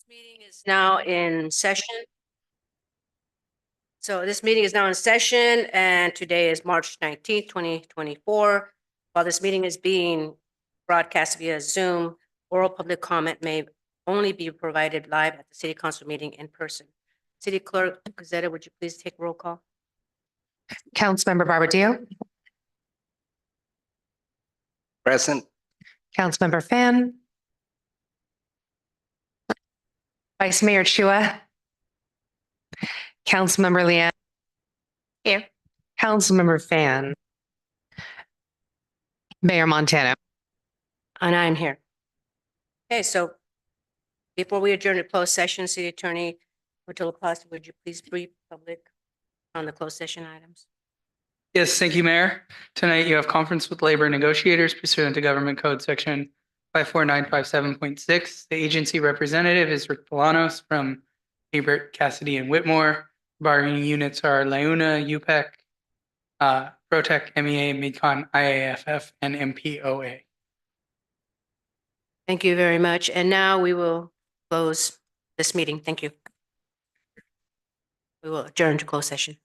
Meeting is now in session. So this meeting is now in session and today is March 19th, 2024. While this meeting is being broadcast via Zoom, oral public comment may only be provided live at the city council meeting in person. City Clerk Gazetta, would you please take roll call? Councilmember Barbadillo, Present. Councilmember Fan, Vice Mayor Chua, Councilmember Leanne. Here. Councilmember Fan, Mayor Montano. And I'm here. Okay, so before we adjourn to closed session, City Attorney Otillo Costa, would you please brief public on the closed session items? Yes, thank you, Mayor. Tonight you have conference with labor negotiators pursuant to Government Code Section 54957.6. The agency representative is Rick Polanos from Hebert, Cassidy, and Whitmore. Bargaining units are LIUNA, UPEC, ProTech, MEA, MidCon, IAFF, and MPOA. Thank you very much. And now we will close this meeting. Thank you. We will adjourn to closed session.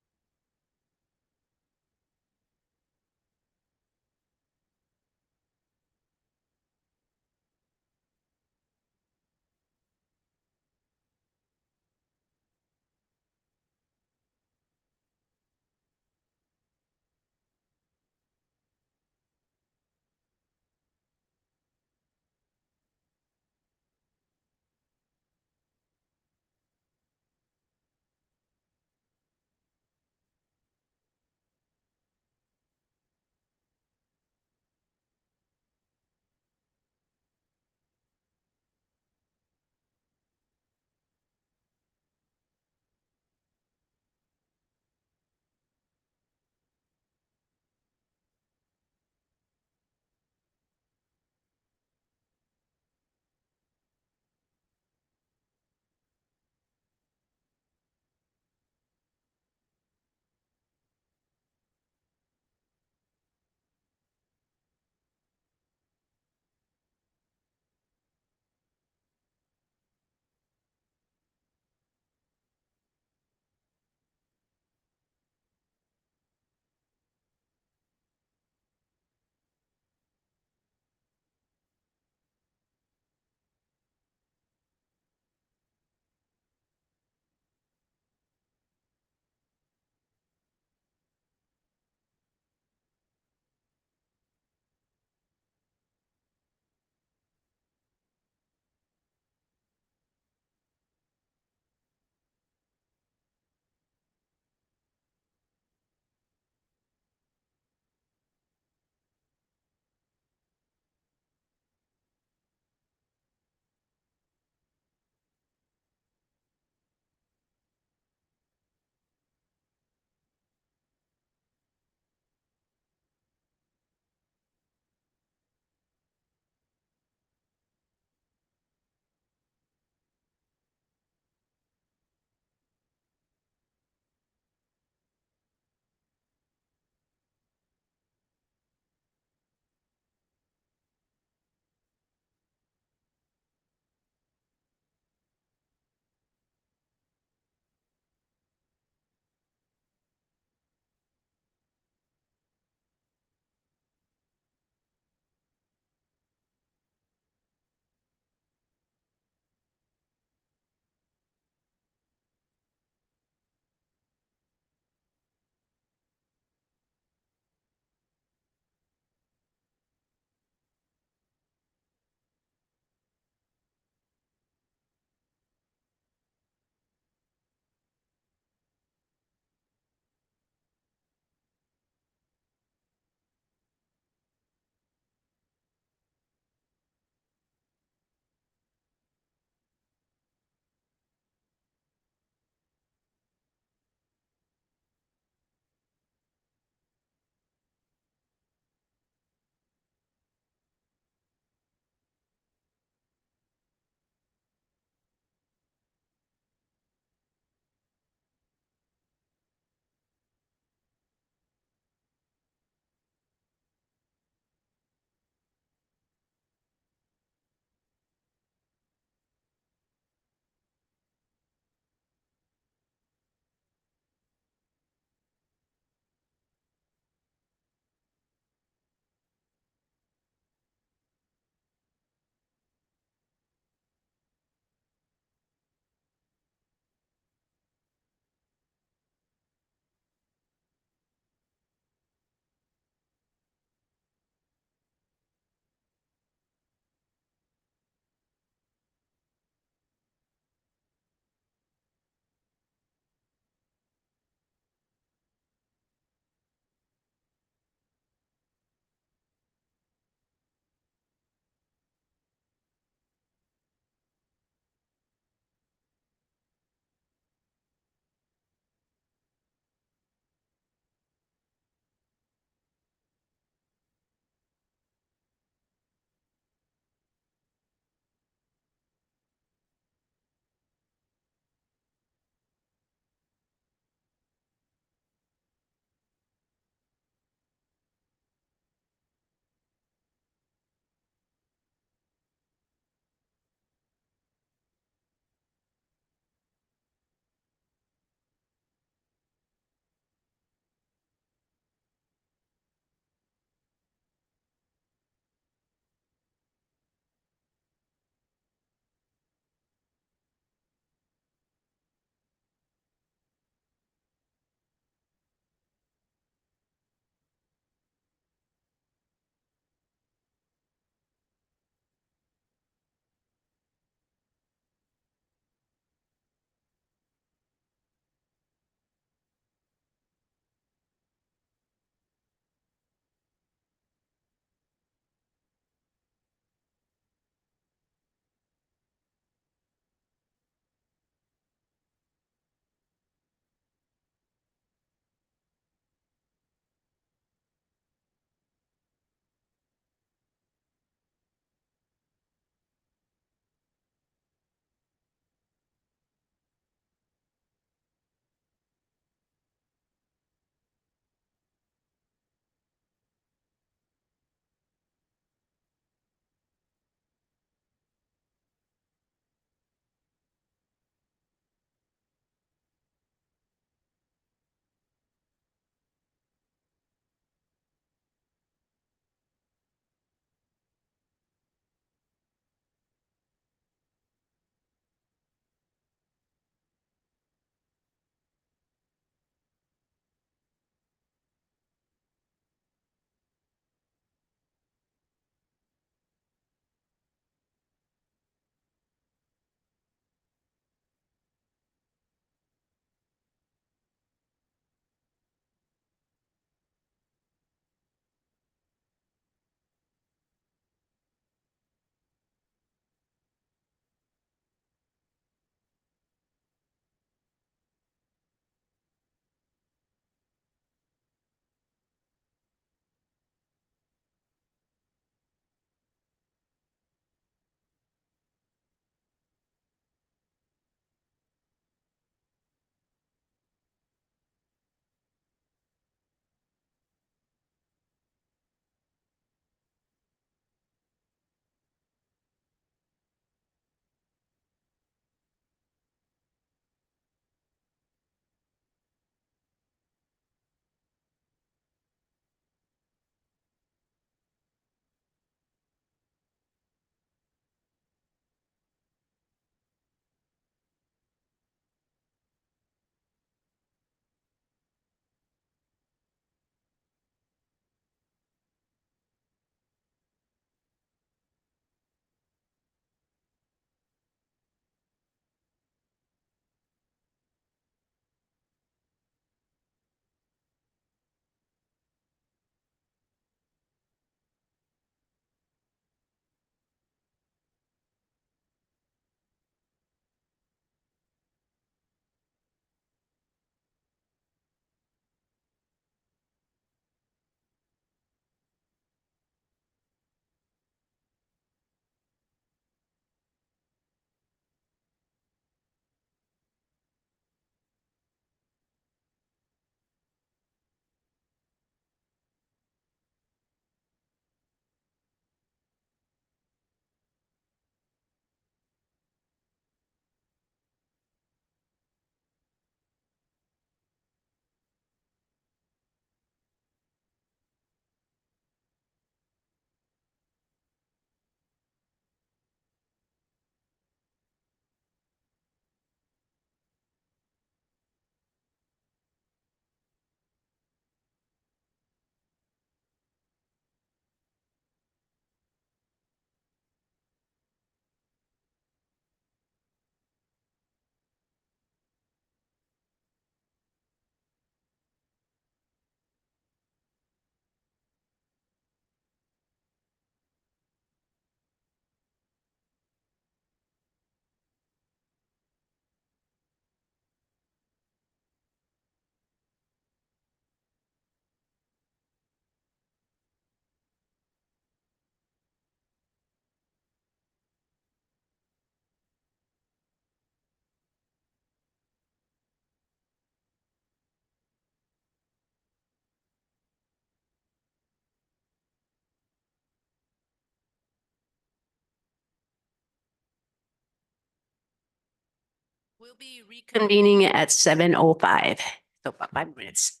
We'll be reconvening at 7:05, so about 5 minutes.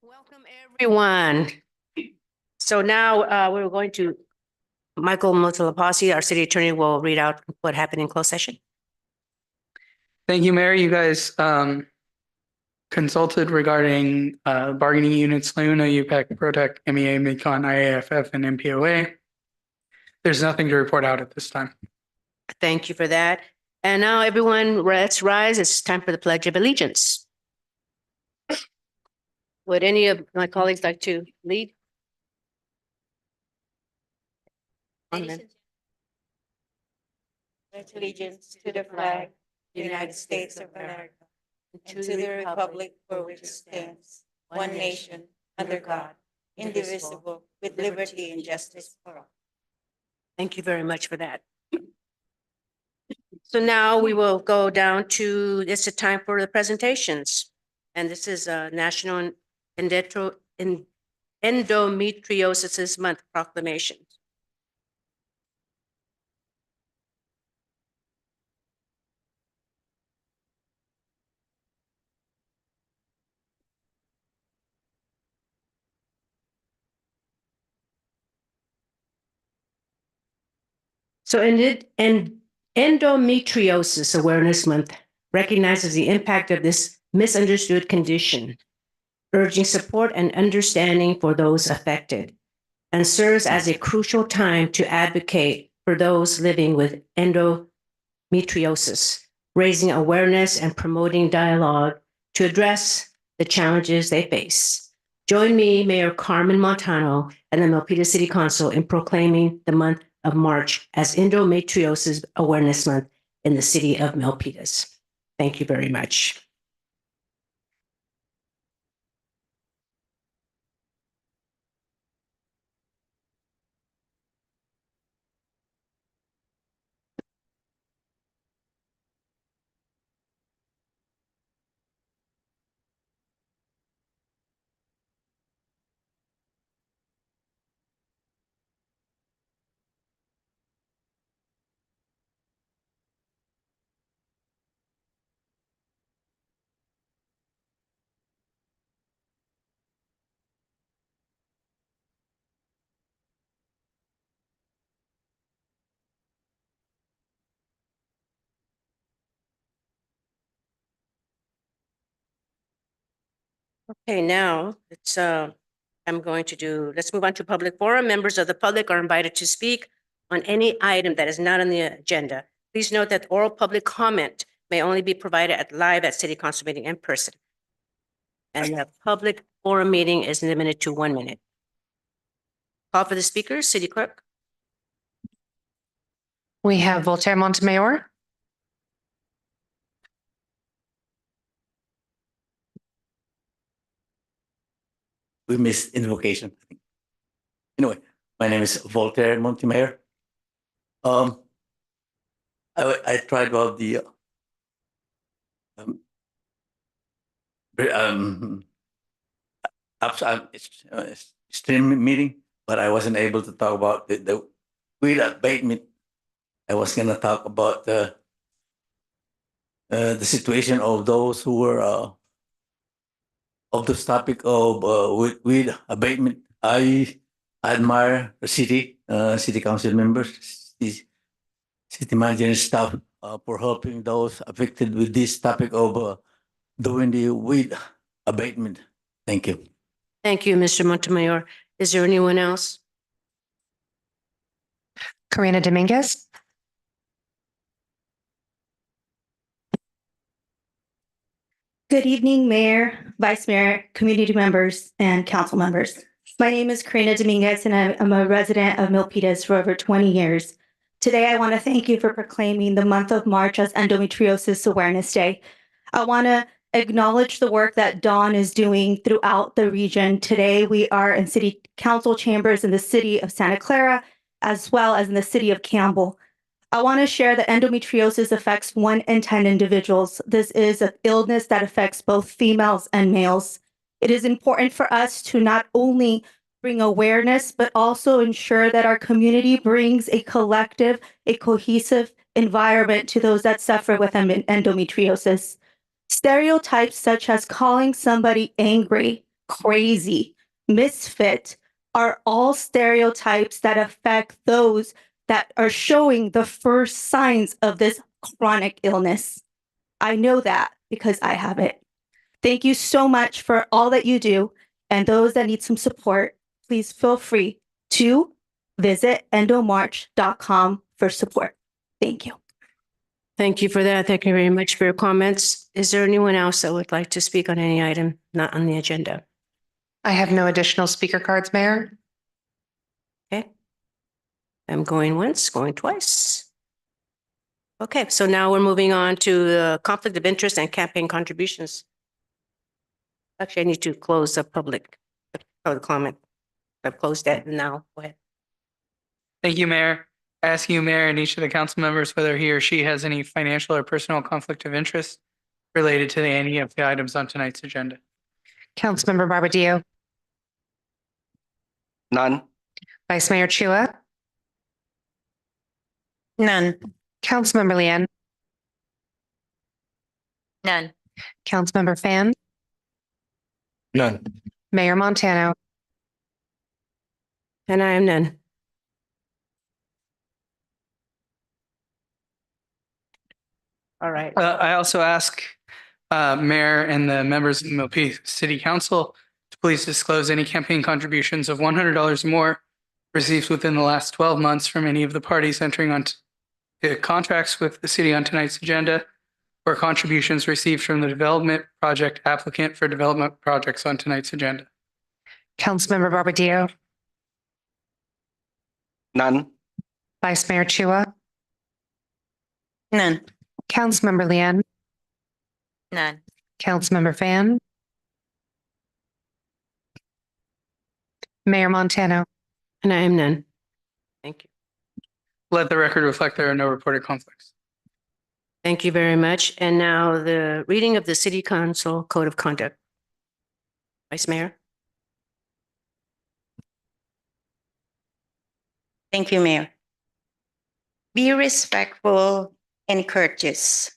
Welcome, everyone. So now we're going to, Michael Motalapasi, our city attorney, will read out what happened in closed session. Thank you, Mayor. You guys consulted regarding bargaining units, LAUNA, UPEC, PROTEC, MEA, MidCon, IAFF, and MPOA. There's nothing to report out at this time. Thank you for that. And now everyone, let's rise. It's time for the Pledge of Allegiance. Would any of my colleagues like to lead? Pledge allegiance to the flag of the United States of America and to the republic for which it stands, one nation, under God, indivisible, with liberty and justice for all. Thank you very much for that. So now we will go down to, it's a time for the presentations. And this is National Endometriosis Month proclamation. So Endometriosis Awareness Month recognizes the impact of this misunderstood condition, urging support and understanding for those affected, and serves as a crucial time to advocate for those living with endometriosis, raising awareness and promoting dialogue to address the challenges they face. Join me, Mayor Carmen Montano, and the Milpitas City Council in proclaiming the month of March as Endometriosis Awareness Month in the city of Milpitas. Thank you very much. Okay, now let's move on to public forum. Members of the public are invited to speak on any item that is not on the agenda. Please note that oral public comment may only be provided live at City Council meeting in person. And the public forum meeting is limited to 1 minute. Call for the speakers, City Clerk. We have Voltaire Montemayor. We missed invocation. Anyway, my name is Voltaire Montemayor. I tried out the stream meeting, but I wasn't able to talk about the weed abatement. I was going to talk about the situation of those who were of this topic of weed abatement. I admire the city council members, city manager and staff for helping those affected with this topic of doing the weed abatement. Thank you. Thank you, Mr. Montemayor. Is there anyone else? Karina Dominguez. Good evening, Mayor, Vice Mayor, community members, and council members. My name is Karina Dominguez, and I'm a resident of Milpitas for over 20 years. Today, I want to thank you for proclaiming the month of March as Endometriosis Awareness Day. I want to acknowledge the work that Dawn is doing throughout the region. Today, we are in city council chambers in the city of Santa Clara, as well as in the city of Campbell. I want to share that endometriosis affects 1 in 10 individuals. This is an illness that affects both females and males. It is important for us to not only bring awareness, but also ensure that our community brings a collective, a cohesive environment to those that suffer with endometriosis. Stereotypes such as calling somebody angry, crazy, misfit are all stereotypes that affect those that are showing the first signs of this chronic illness. I know that because I have it. Thank you so much for all that you do. And those that need some support, please feel free to visit endomarch.com for support. Thank you. Thank you for that. Thank you very much for your comments. Is there anyone else that would like to speak on any item not on the agenda? I have no additional speaker cards, Mayor. Okay. I'm going once, going twice. Okay, so now we're moving on to the conflict of interest and campaign contributions. Actually, I need to close the public comment. I've closed that now. Go ahead. Thank you, Mayor. I ask you, Mayor, and each of the council members whether he or she has any financial or personal conflict of interest related to any of the items on tonight's agenda. Councilmember Barbadillo, None. Vice Mayor Chua, None. Councilmember Lian, None. Councilmember Fan, None. Mayor Montano. And I am none. All right. I also ask Mayor and the members of the Milpitas City Council to please disclose any campaign contributions of $100 or more received within the last 12 months from any of the parties entering on contracts with the city on tonight's agenda, or contributions received from the development project applicant for development projects on tonight's agenda. Councilmember Barbadillo, None. Vice Mayor Chua, None. Councilmember Lian, None. Councilmember Fan, Mayor Montano. And I am none. Thank you. Let the record reflect there are no reported conflicts. Thank you very much. And now the reading of the City Council Code of Conduct. Vice Mayor. Thank you, Mayor. Be respectful and courteous.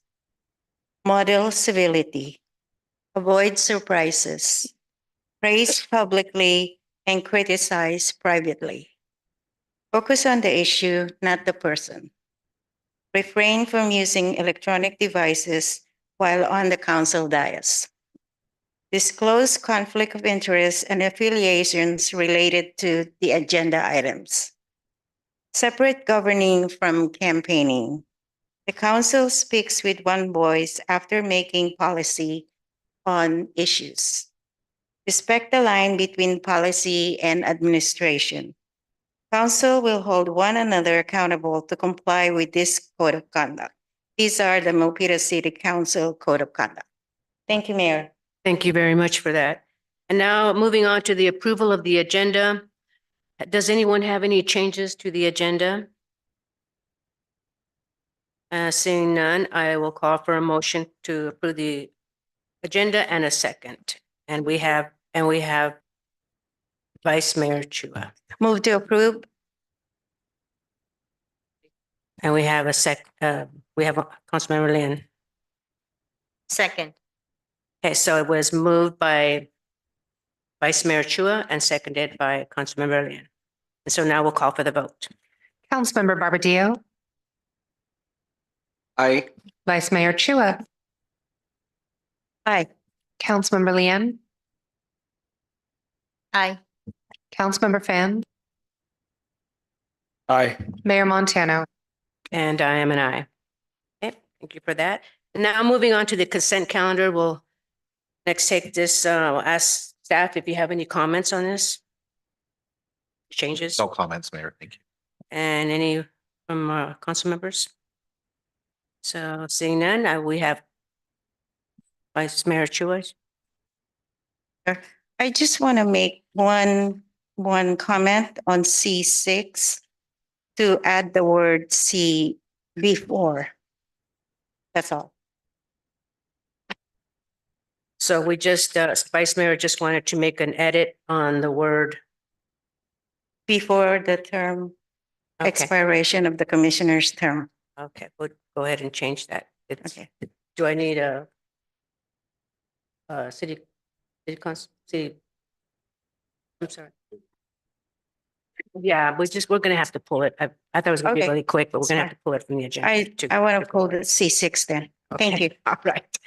Model civility. Avoid surprises. Praise publicly and criticize privately. Focus on the issue, not the person. Refrain from using electronic devices while on the council dais. Disclose conflict of interest and affiliations related to the agenda items. Separate governing from campaigning. The council speaks with one voice after making policy on issues. Respect the line between policy and administration. Council will hold one another accountable to comply with this code of conduct. These are the Milpitas City Council Code of Conduct. Thank you, Mayor. Thank you very much for that. And now moving on to the approval of the agenda. Does anyone have any changes to the agenda? Seeing none, I will call for a motion to approve the agenda and a second. And we have Vice Mayor Chua. Move to approve. And we have Councilmember Lin. Second. Okay, so it was moved by Vice Mayor Chua and seconded by Councilmember Lin. And so now we'll call for the vote. Councilmember Barbadillo, Aye. Vice Mayor Chua, Aye. Councilmember Lian, Aye. Councilmember Fan, Aye. Mayor Montano. And I am an aye. Okay, thank you for that. And now moving on to the consent calendar, we'll next take this, we'll ask staff if you have any comments on this. Changes No comments, Mayor. Thank you. and any from council members? So seeing none, we have Vice Mayor Chua. I just want to make one comment on C6 to add the word C before. That's all. So we just, Vice Mayor just wanted to make an edit on the word. Before the term Okay, expiration of the commissioner's term. okay, we'll go ahead and change that. Okay. Do I need a city I'm sorry. Yeah, we're gonna have to pull it. I thought it was gonna be Okay. really quick, but we're It's gonna have fine. to pull it from the agenda. I want to pull the C6 then. Thank Okay, you. All right.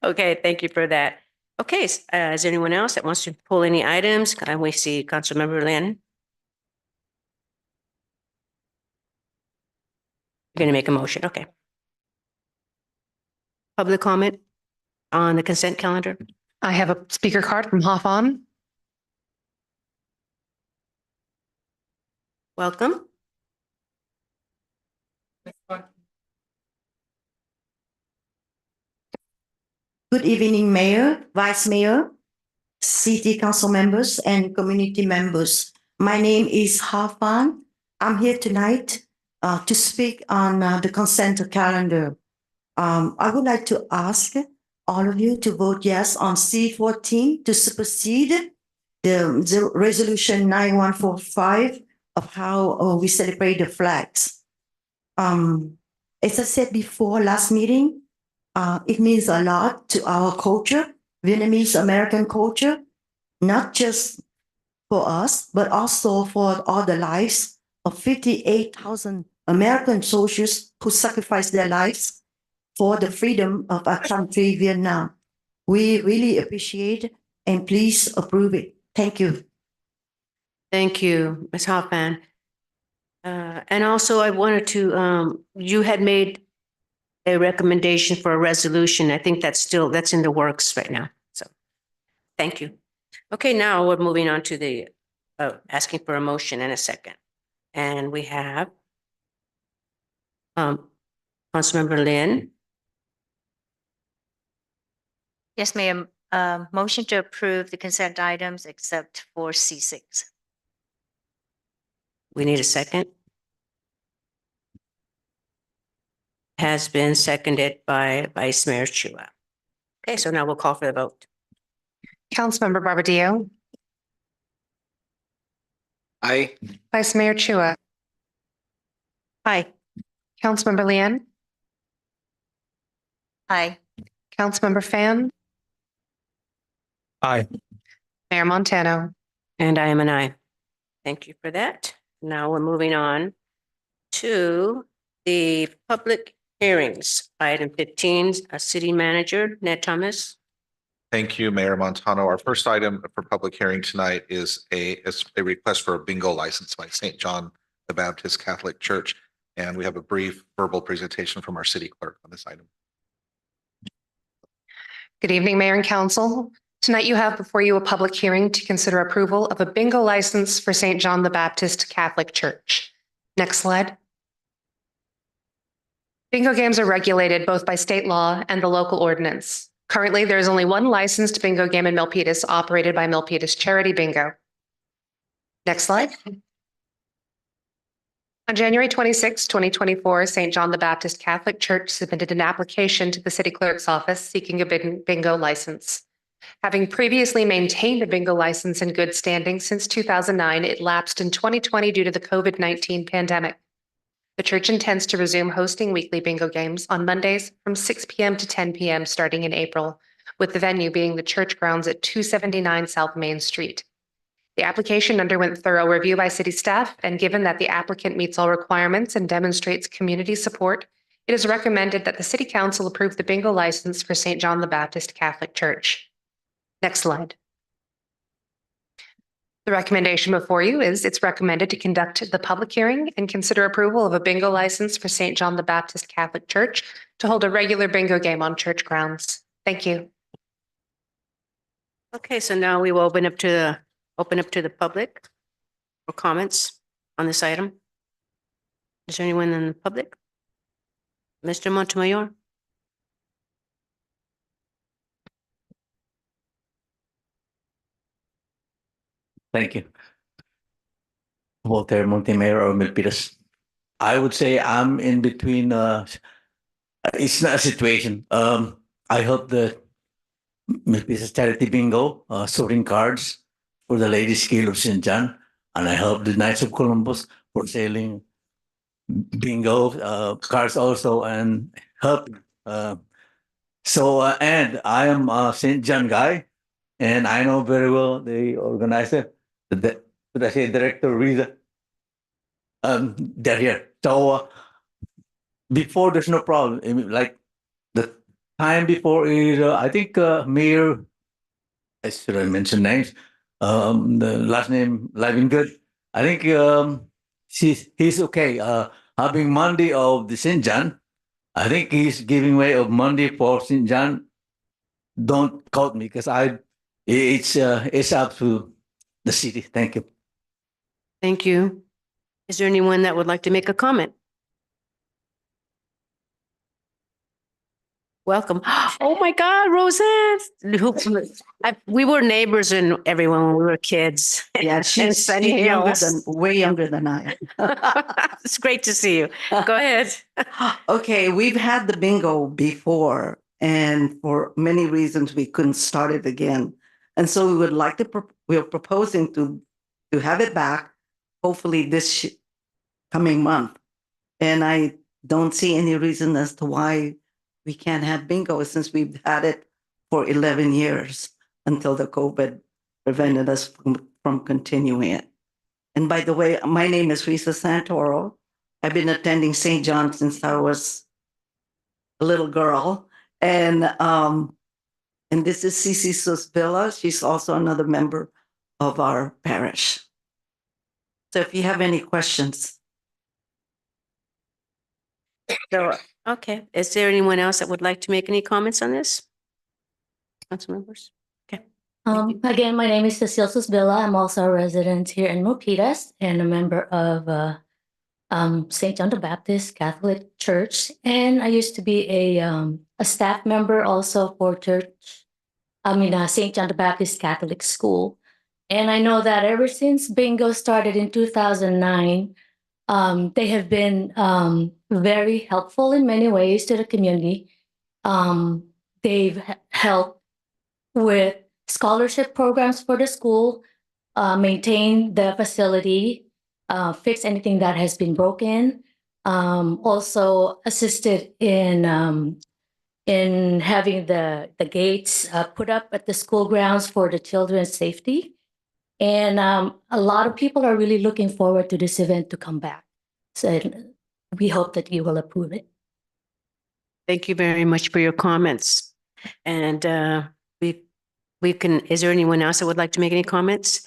Okay, thank you for that. Okay, is there anyone else that wants to pull any items? We see Councilmember Lynn. You're gonna make a motion, okay. Public comment on the consent calendar? I have a speaker card from Hawthorne. Welcome. Good evening, Mayor, Vice Mayor, City Council members, and community members. My name is Hafan. I'm here tonight to speak on the consent calendar. I would like to ask all of you to vote yes on C14 to supersede the resolution 9145 of how we celebrate the flags. As I said before last meeting, it means a lot to our culture, Vietnamese American culture, not just for us, but also for all the lives of 58,000 American soldiers who sacrificed their lives for the freedom of our country, Vietnam. We really appreciate and please approve it. Thank you. Thank you, Ms. Hoffman. And also I wanted to, you had made a recommendation for a resolution. I think that's in the works right now. So, thank you. Okay, now we're moving on to the, asking for a motion in a second. And we have Councilmember Lynn. Yes, ma'am. Motion to approve the consent items except for C6. We need a second. Has been seconded by Vice Mayor Chua. Okay, so now we'll call for the vote. Councilmember Barbadillo, Aye. Vice Mayor Chua, Aye. Councilmember Lian, Aye. Councilmember Fan, Aye. Mayor Montano. And I am an aye. Thank you for that. Now we're moving on to the public hearings. Item 15, City Manager Ned Thomas. Thank you, Mayor Montano. Our first item for public hearing tonight is a request for a bingo license by St. John the Baptist Catholic Church. And we have a brief verbal presentation from our city clerk on this item. Good evening, Mayor and Council. Tonight you have before you a public hearing to consider approval of a bingo license for St. John the Baptist Catholic Church. Next slide. Bingo games are regulated both by state law and the local ordinance. Currently, there is only one licensed bingo game in Milpitas operated by Milpitas Charity Bingo. Next slide. On January 26, 2024, St. John the Baptist Catholic Church submitted an application to the city clerk's office seeking a bingo license. Having previously maintained a bingo license in good standing since 2009, it lapsed in 2020 due to the COVID-19 pandemic. The church intends to resume hosting weekly bingo games on Mondays from 6 p.m. to 10 p.m. starting in April, with the venue being the church grounds at 279 South Main Street. The application underwent thorough review by city staff, and given that the applicant meets all requirements and demonstrates community support, it is recommended that the City Council approve the bingo license for St. John the Baptist Catholic Church. Next slide. The recommendation before you is it's recommended to conduct the public hearing and consider approval of a bingo license for St. John the Baptist Catholic Church to hold a regular bingo game on church grounds. Thank you. Okay, so now we will open up to the public for comments on this item. Is there anyone in the public? Mr. Montemayor? Thank you. Walter Montemayor or Milpitas. I would say I'm in between. It's not a situation. I help the Milpitas Charity Bingo, sorting cards for the Ladies Scale of St. John, and I help the Knights of Columbus for selling bingo cards also and help. And I am a St. John guy, and I know very well the organizer. should I say Director Rita? They're here. So before there's no problem. I mean, like the time before is I think Mayor. Should I mention names? The last name Living Good. I think he's okay. Having Monday of the St. John. I think he's giving way of Monday for St. John. Don't quote me because it's up to the city. Thank you. Thank you. Is there anyone that would like to make a comment? Welcome. Oh my God, Roseanne. We were neighbors and everyone when we were kids. Yeah, In she's Sunny younger Hills. way younger than I am. It's great to see you. Go ahead. Okay, we've had the bingo before, and for many reasons we couldn't start it again. And so we would like to, we're proposing to have it back, hopefully this coming month. And I don't see any reason as to why we can't have bingo since we've had it for 11 years until the COVID prevented us from continuing it. And by the way, my name is Risa Santoro. I've been attending St. John since I was a little girl. And this is Cici Susvilla. She's also another member of our parish. So if you have any questions. So, okay, is there anyone else that would like to make any comments on this? Council members? Okay. Thank you. Again, my name is Cecile Susvilla. I'm also a resident here in Milpitas and a member of St. John the Baptist Catholic Church. And I used to be a staff member also for St. John the Baptist Catholic School. And I know that ever since bingo started in 2009, they have been very helpful in many ways to the community. They've helped with scholarship programs for the school, maintain the facility, fix anything that has been broken. Also assisted in having the gates put up at the school grounds for the children's safety. And a lot of people are really looking forward to this event to come back. So we hope that you will approve it. Thank you very much for your comments. And we can, is there anyone else that would like to make any comments?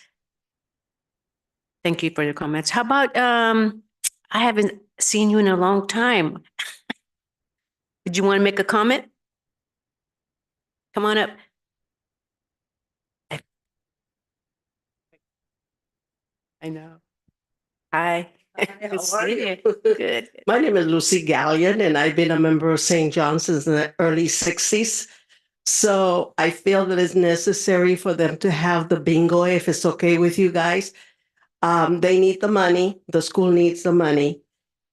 Thank you for your comments. How about, I haven't seen you in a long time. Did you want to make a comment? Come on up. I know. Hi. Good to see you. Good. My name is Lucy Gallion, and I've been a member of St. John's since the early 60s. So I feel that it's necessary for them to have the bingo, if it's okay with you guys. They need the money. The school needs the money.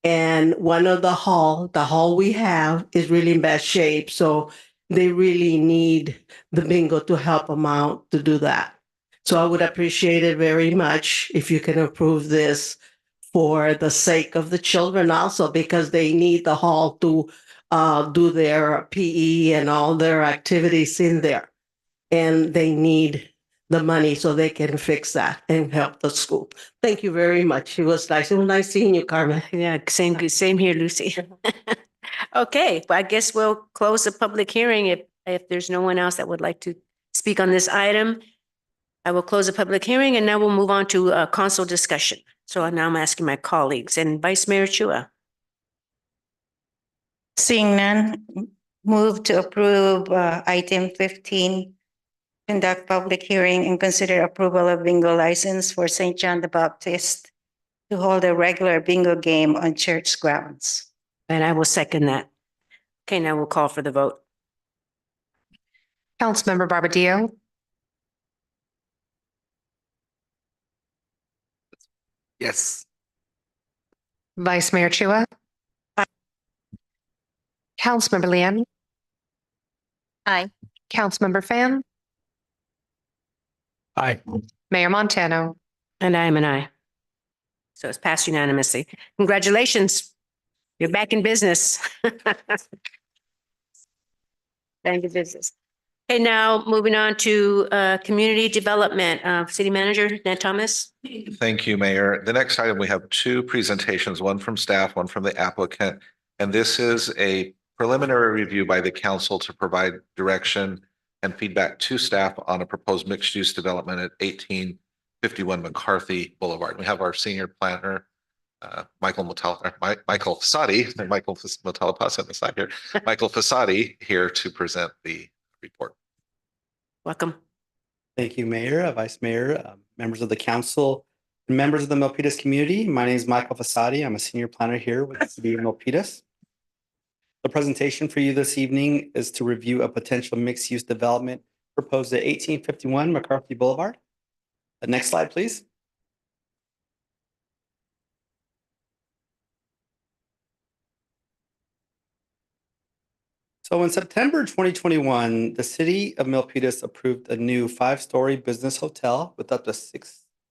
And one of the hall we have is really in bad shape. So they really need the bingo to help them out to do that. So I would appreciate it very much if you can approve this for the sake of the children also, because they need the hall to do their PE and all their activities in there. And they need the money so they can fix that and help the school. Thank you very much. It was nice. It was nice seeing you, Carmen. Yeah, same here, Lucy. Okay, well, I guess we'll close the public hearing if there's no one else that would like to speak on this item. I will close the public hearing and now we'll move on to council discussion. So now I'm asking my colleagues and Vice Mayor Chua. Seeing none, move to approve item 15, conduct public hearing and consider approval of bingo license for St. John the Baptist to hold a regular bingo game on church grounds. And I will second that. Okay, now we'll call for the vote. Councilmember Barbadillo, Yes. Vice Mayor Chua, Councilmember Lian, Aye. Councilmember Fan, Aye. Mayor Montano. And I am an aye. So it's passed unanimously. Congratulations. You're back in business. Thank you, business. Okay, now moving on to community development. City Manager Ned Thomas. Thank you, Mayor. The next item, we have two presentations, one from staff, one from the applicant. And this is a preliminary review by the council to provide direction and feedback to staff on a proposed mixed-use development at 1851 McCarthy Boulevard. We have our senior planner, Michael Fasadi, and Michael Matalapasa on the side here, Michael Fasadi here to present the report. Welcome. Thank you, Mayor, Vice Mayor, members of the council, and members of the Milpitas community. My name is Michael Fasadi. I'm a senior planner here with the City of Milpitas. The presentation for you this evening is to review a potential mixed-use development proposed at 1851 McCarthy Boulevard. The next slide, please. So in September 2021, the city of Milpitas approved a new 5-story business hotel with up to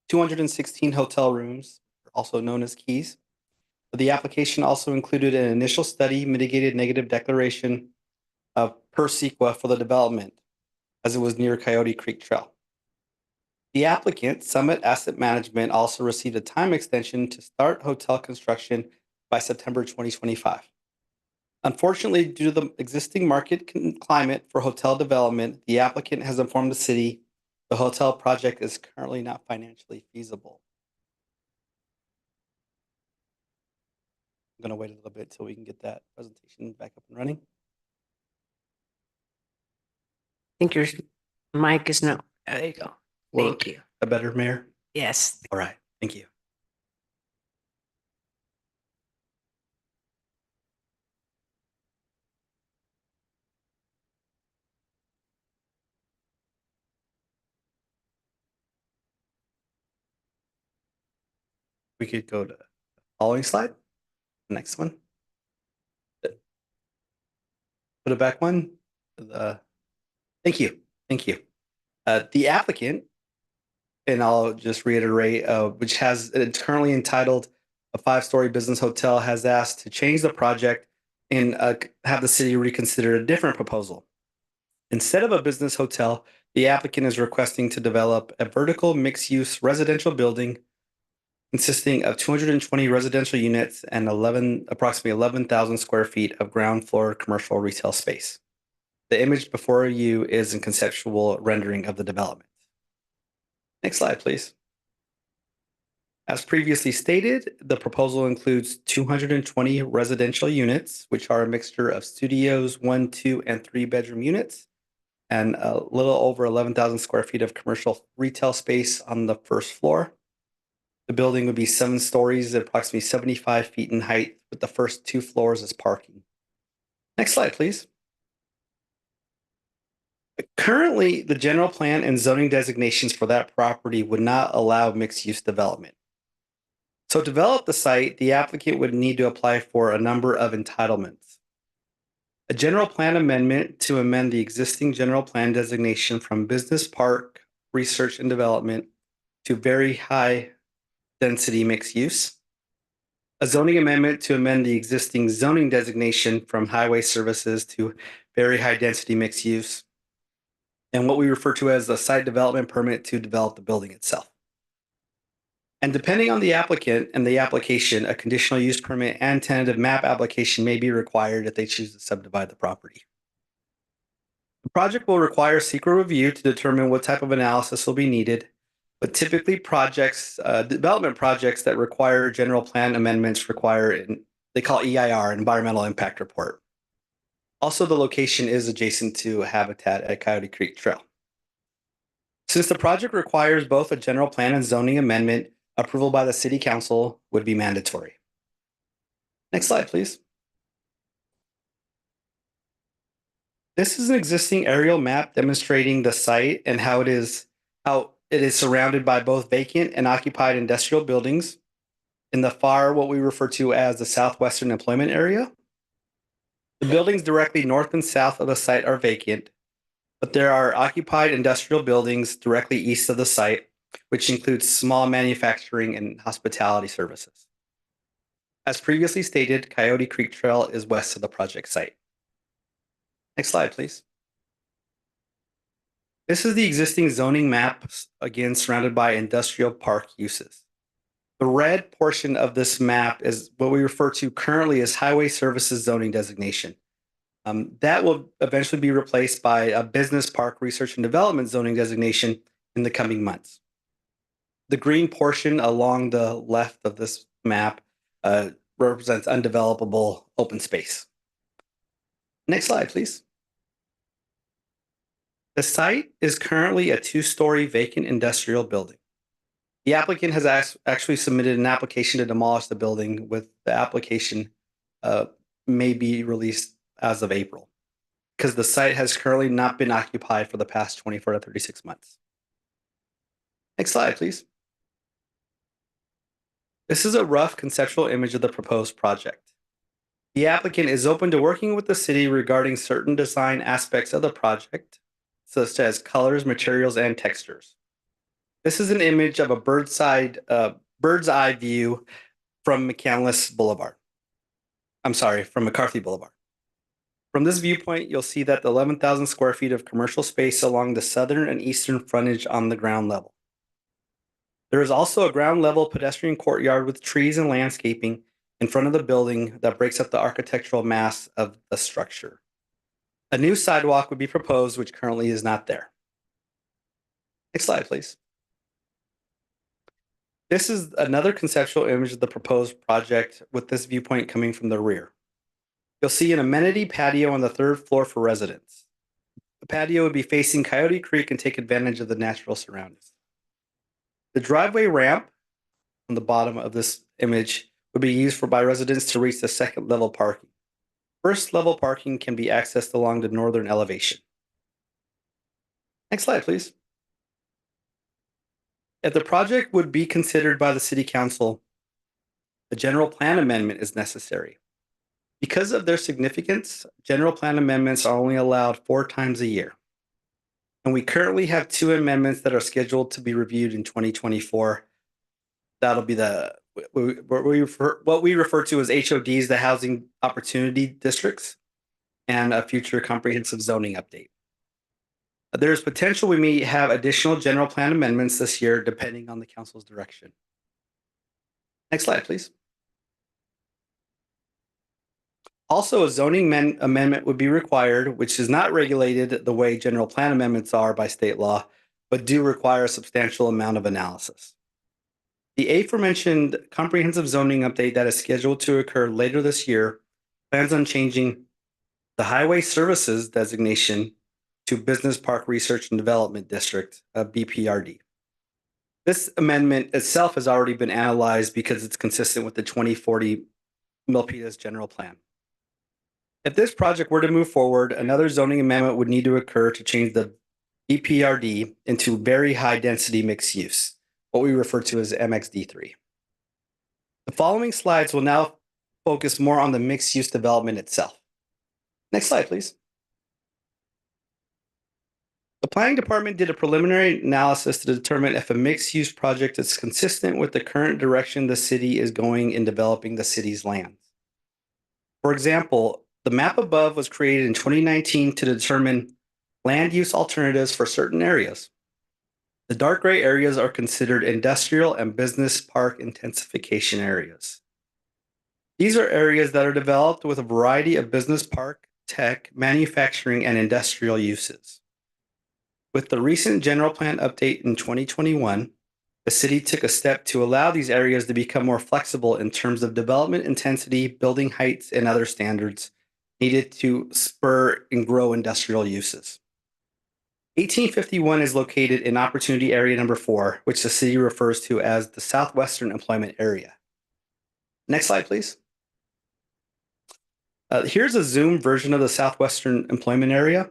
216 hotel rooms, also known as keys. The application also included an initial study mitigated negative declaration of per sequa for the development, as it was near Coyote Creek Trail. The applicant, Summit Asset Management, also received a time extension to start hotel construction by September 2025. Unfortunately, due to the existing market climate for hotel development, the applicant has informed the city the hotel project is currently not financially feasible. I'm going to wait a little bit till we can get that presentation back up and running. I think your mic is not. There you go. Thank you. A better, Mayor? Yes. All right. Thank you. We could go to the following slide. Next one. Put it back one. Thank you. Thank you. The applicant, and I'll just reiterate, which has currently entitled a 5-story business hotel, has asked to change the project and have the city reconsider a different proposal. Instead of a business hotel, the applicant is requesting to develop a vertical mixed-use residential building consisting of 220 residential units and approximately 11,000 square feet of ground floor commercial retail space. The image before you is a conceptual rendering of the development. Next slide, please. As previously stated, the proposal includes 220 residential units, which are a mixture of studios, 1, 2, and 3-bedroom units, and a little over 11,000 square feet of commercial retail space on the first floor. The building would be 7 stories at approximately 75 feet in height, with the first 2 floors as parking. Next slide, please. Currently, the general plan and zoning designations for that property would not allow mixed-use development. So to develop the site, the applicant would need to apply for a number of entitlements. A general plan amendment to amend the existing general plan designation from business park, research and development to very high density mixed use. A zoning amendment to amend the existing zoning designation from highway services to very high density mixed use. And what we refer to as a site development permit to develop the building itself. And depending on the applicant and the application, a conditional use permit and tentative map application may be required if they choose to subdivide the property. The project will require secret review to determine what type of analysis will be needed, but typically development projects that require general plan amendments require, they call EIR, Environmental Impact Report. Also, the location is adjacent to habitat at Coyote Creek Trail. Since the project requires both a general plan and zoning amendment, approval by the City Council would be mandatory. Next slide, please. This is an existing aerial map demonstrating the site and how it is surrounded by both vacant and occupied industrial buildings. In the far, what we refer to as the Southwestern Employment Area. The buildings directly north and south of the site are vacant, but there are occupied industrial buildings directly east of the site, which includes small manufacturing and hospitality services. As previously stated, Coyote Creek Trail is west of the project site. Next slide, please. This is the existing zoning map, again surrounded by industrial park uses. The red portion of this map is what we refer to currently as highway services zoning designation. That will eventually be replaced by a business park research and development zoning designation in the coming months. The green portion along the left of this map represents undevelopable open space. Next slide, please. The site is currently a 2-story vacant industrial building. The applicant has actually submitted an application to demolish the building, with the application may be released as of April, because the site has currently not been occupied for the past 24 to 36 months. Next slide, please. This is a rough conceptual image of the proposed project. The applicant is open to working with the city regarding certain design aspects of the project, such as colors, materials, and textures. This is an image of a bird's eye view from McCandless Boulevard. I'm sorry, from McCarthy Boulevard. From this viewpoint, you'll see that the 11,000 square feet of commercial space along the southern and eastern frontage on the ground level. There is also a ground level pedestrian courtyard with trees and landscaping in front of the building that breaks up the architectural mass of the structure. A new sidewalk would be proposed, which currently is not there. Next slide, please. This is another conceptual image of the proposed project, with this viewpoint coming from the rear. You'll see an amenity patio on the 3rd floor for residents. The patio would be facing Coyote Creek and take advantage of the natural surroundings. The driveway ramp on the bottom of this image would be used by residents to reach the 2nd level parking. 1st level parking can be accessed along the northern elevation. Next slide, please. If the project would be considered by the City Council, a general plan amendment is necessary. Because of their significance, general plan amendments are only allowed 4 times a year. And we currently have 2 amendments that are scheduled to be reviewed in 2024. That'll be what we refer to as HODs, the Housing Opportunity Districts, and a future comprehensive zoning update. There's potential we may have additional general plan amendments this year, depending on the council's direction. Next slide, please. Also, a zoning amendment would be required, which is not regulated the way general plan amendments are by state law, but do require a substantial amount of analysis. The aforementioned comprehensive zoning update that is scheduled to occur later this year plans on changing the Highway Services designation to Business Park Research and Development District, BPRD. This amendment itself has already been analyzed because it's consistent with the 2040 Milpitas General Plan. If this project were to move forward, another zoning amendment would need to occur to change the BPRD into very high density mixed use, what we refer to as MXD3. The following slides will now focus more on the mixed use development itself. Next slide, please. The planning department did a preliminary analysis to determine if a mixed use project is consistent with the current direction the city is going in developing the city's lands. For example, the map above was created in 2019 to determine land use alternatives for certain areas. The dark gray areas are considered industrial and business park intensification areas. These are areas that are developed with a variety of business park, tech, manufacturing, and industrial uses. With the recent general plan update in 2021, the city took a step to allow these areas to become more flexible in terms of development intensity, building heights, and other standards needed to spur and grow industrial uses. 1851 is located in Opportunity Area Number 4, which the city refers to as the Southwestern Employment Area. Next slide, please. Here's a zoom version of the Southwestern Employment Area.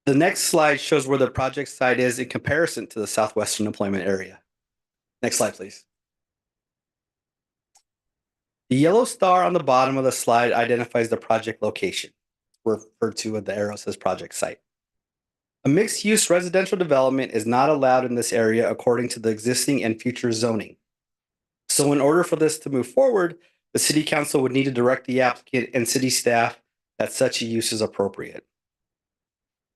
The next slide shows where the project site is in comparison to the Southwestern Employment Area. Next slide, please. The yellow star on the bottom of the slide identifies the project location, referred to with the arrow says project site. A mixed-use residential development is not allowed in this area according to the existing and future zoning. So in order for this to move forward, the City Council would need to direct the applicant and city staff that such a use is appropriate.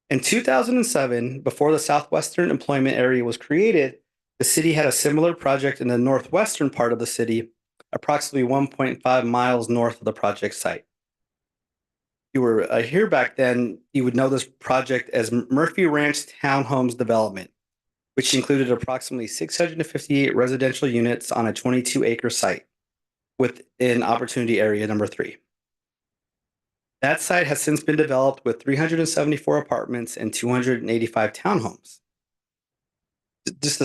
In 2007, before the Southwestern Employment Area was created, the city had a similar project in the northwestern part of the city, approximately 1.5 miles north of the project site. If you were here back then, you would know this project as Murphy Ranch Townhomes Development, which included approximately 658 residential units on a 22-acre site within Opportunity Area Number 3. That site has since been developed with 374 apartments and 285 townhomes. Just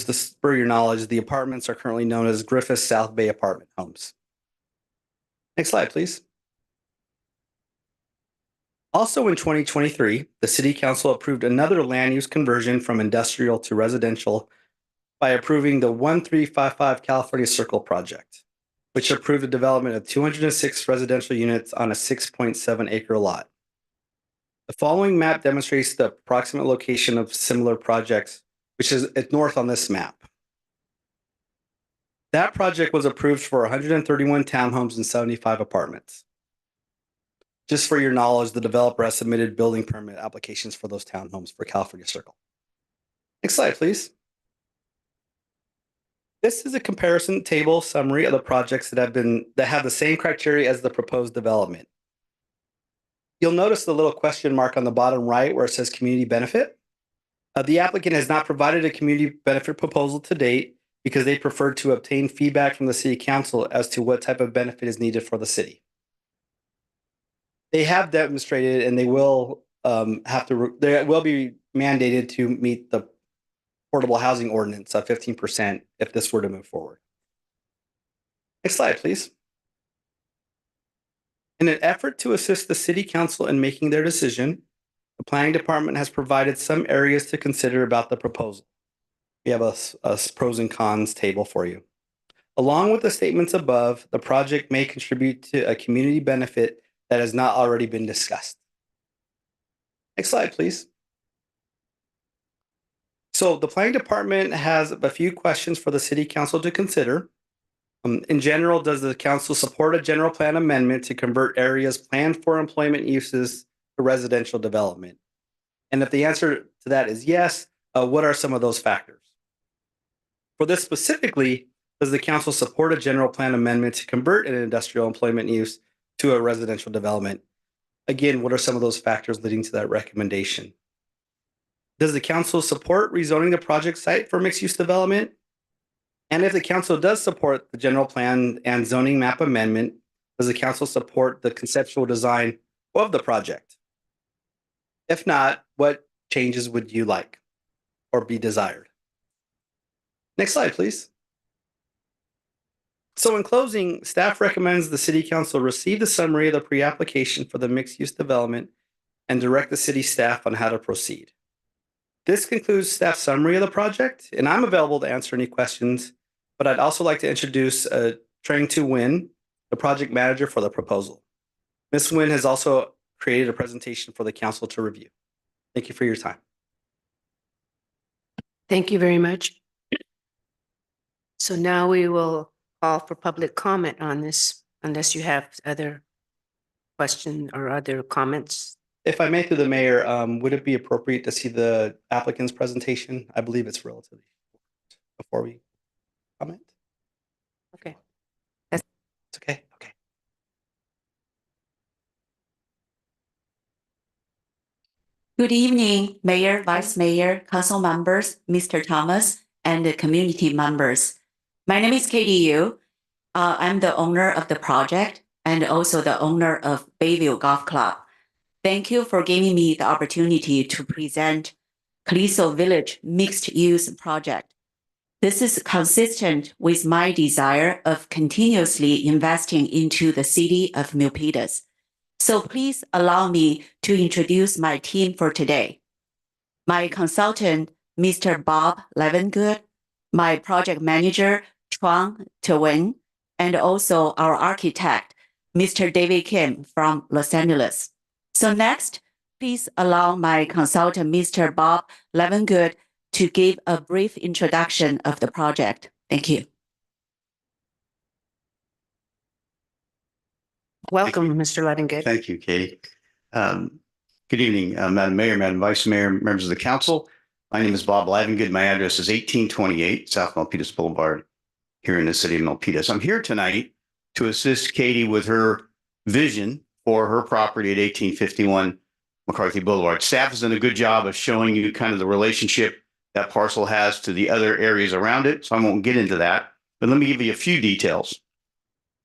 to spur your knowledge, the apartments are currently known as Griffith South Bay Apartment Homes. Next slide, please. Also in 2023, the City Council approved another land use conversion from industrial to residential by approving the 1355 California Circle project, which approved the development of 206 residential units on a 6.7-acre lot. The following map demonstrates the approximate location of similar projects, which is north on this map. That project was approved for 131 townhomes and 75 apartments. Just for your knowledge, the developer has submitted building permit applications for those townhomes for California Circle. Next slide, please. This is a comparison table summary of the projects that have the same criteria as the proposed development. You'll notice the little question mark on the bottom right where it says community benefit. The applicant has not provided a community benefit proposal to date because they preferred to obtain feedback from the City Council as to what type of benefit is needed for the city. They have demonstrated, and they will they will be mandated to meet the affordable housing ordinance of 15% if this were to move forward. Next slide, please. In an effort to assist the City Council in making their decision, the Planning Department has provided some areas to consider about the proposal. We have a pros and cons table for you. Along with the statements above, the project may contribute to a community benefit that has not already been discussed. Next slide, please. So the Planning Department has a few questions for the City Council to consider. In general, does the council support a general plan amendment to convert areas planned for employment uses to residential development? And if the answer to that is yes, what are some of those factors? For this specifically, does the council support a general plan amendment to convert an industrial employment use to a residential development? Again, what are some of those factors leading to that recommendation? Does the council support rezoning the project site for mixed-use development? And if the council does support the general plan and zoning map amendment, does the council support the conceptual design of the project? If not, what changes would you like or be desired? Next slide, please. So in closing, staff recommends the City Council receive the summary of the pre-application for the mixed-use development and direct the city staff on how to proceed. This concludes staff's summary of the project, and I'm available to answer any questions, but I'd also like to introduce Trang Tu Nguyen, the project manager for the proposal. Ms. Nguyen has also created a presentation for the council to review. Thank you for your time. Thank you very much. So now we will call for public comment on this, unless you have other questions or other comments. If I may, through the mayor, would it be appropriate to see the applicant's presentation? I believe it's relatively short before we comment. Okay. It's okay. Okay. Good evening, Mayor, Vice Mayor, Council members, Mr. Thomas, and the community members. My name is Katie Yu. I'm the owner of the project and also the owner of Bayview Golf Club. Thank you for giving me the opportunity to present Caliso Village mixed-use project. This is consistent with my desire of continuously investing into the city of Milpitas. So please allow me to introduce my team for today. My consultant, Mr. Bob Levengood, my project manager, Chuang Nguyen, and also our architect, Mr. David Kim from Los Angeles. So next, please allow my consultant, Mr. Bob Levengood, to give a brief introduction of the project. Thank you. Welcome, Mr. Levengood. Thank you, Katie. Good evening, Madam Mayor, Madam Vice Mayor, members of the council. My name is Bob Livengood. My address is 1828 South Milpitas Boulevard here in the city of Milpitas. I'm here tonight to assist Katie with her vision for her property at 1851 McCarthy Boulevard. Staff has done a good job of showing you kind of the relationship that parcel has to the other areas around it, so I won't get into that. But let me give you a few details.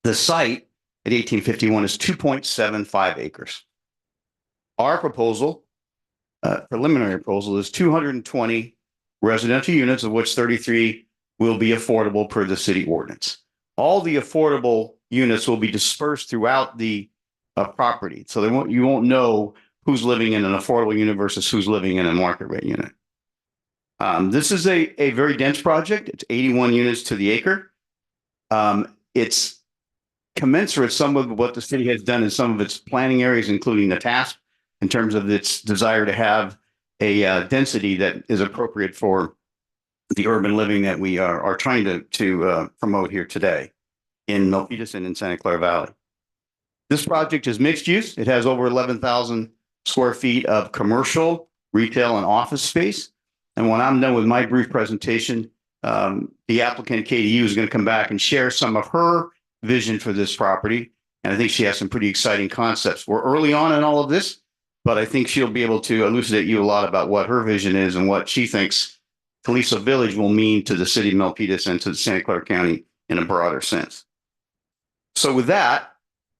The site at 1851 is 2.75 acres. Our proposal, preliminary proposal, is 220 residential units, of which 33 will be affordable per the city ordinance. All the affordable units will be dispersed throughout the property. So you won't know who's living in an affordable unit versus who's living in a market rate unit. This is a very dense project. It's 81 units to the acre. It's commensurate some of what the city has done in some of its planning areas, including the task, in terms of its desire to have a density that is appropriate for the urban living that we are trying to promote here today in Milpitas and in Santa Clara Valley. This project is mixed use. It has over 11,000 square feet of commercial, retail, and office space. And when I'm done with my brief presentation, the applicant, KDU, is going to come back and share some of her vision for this property. And I think she has some pretty exciting concepts. We're early on in all of this, but I think she'll be able to elucidate you a lot about what her vision is and what she thinks Caliso Village will mean to the city of Milpitas and to the Santa Clara County in a broader sense. So with that,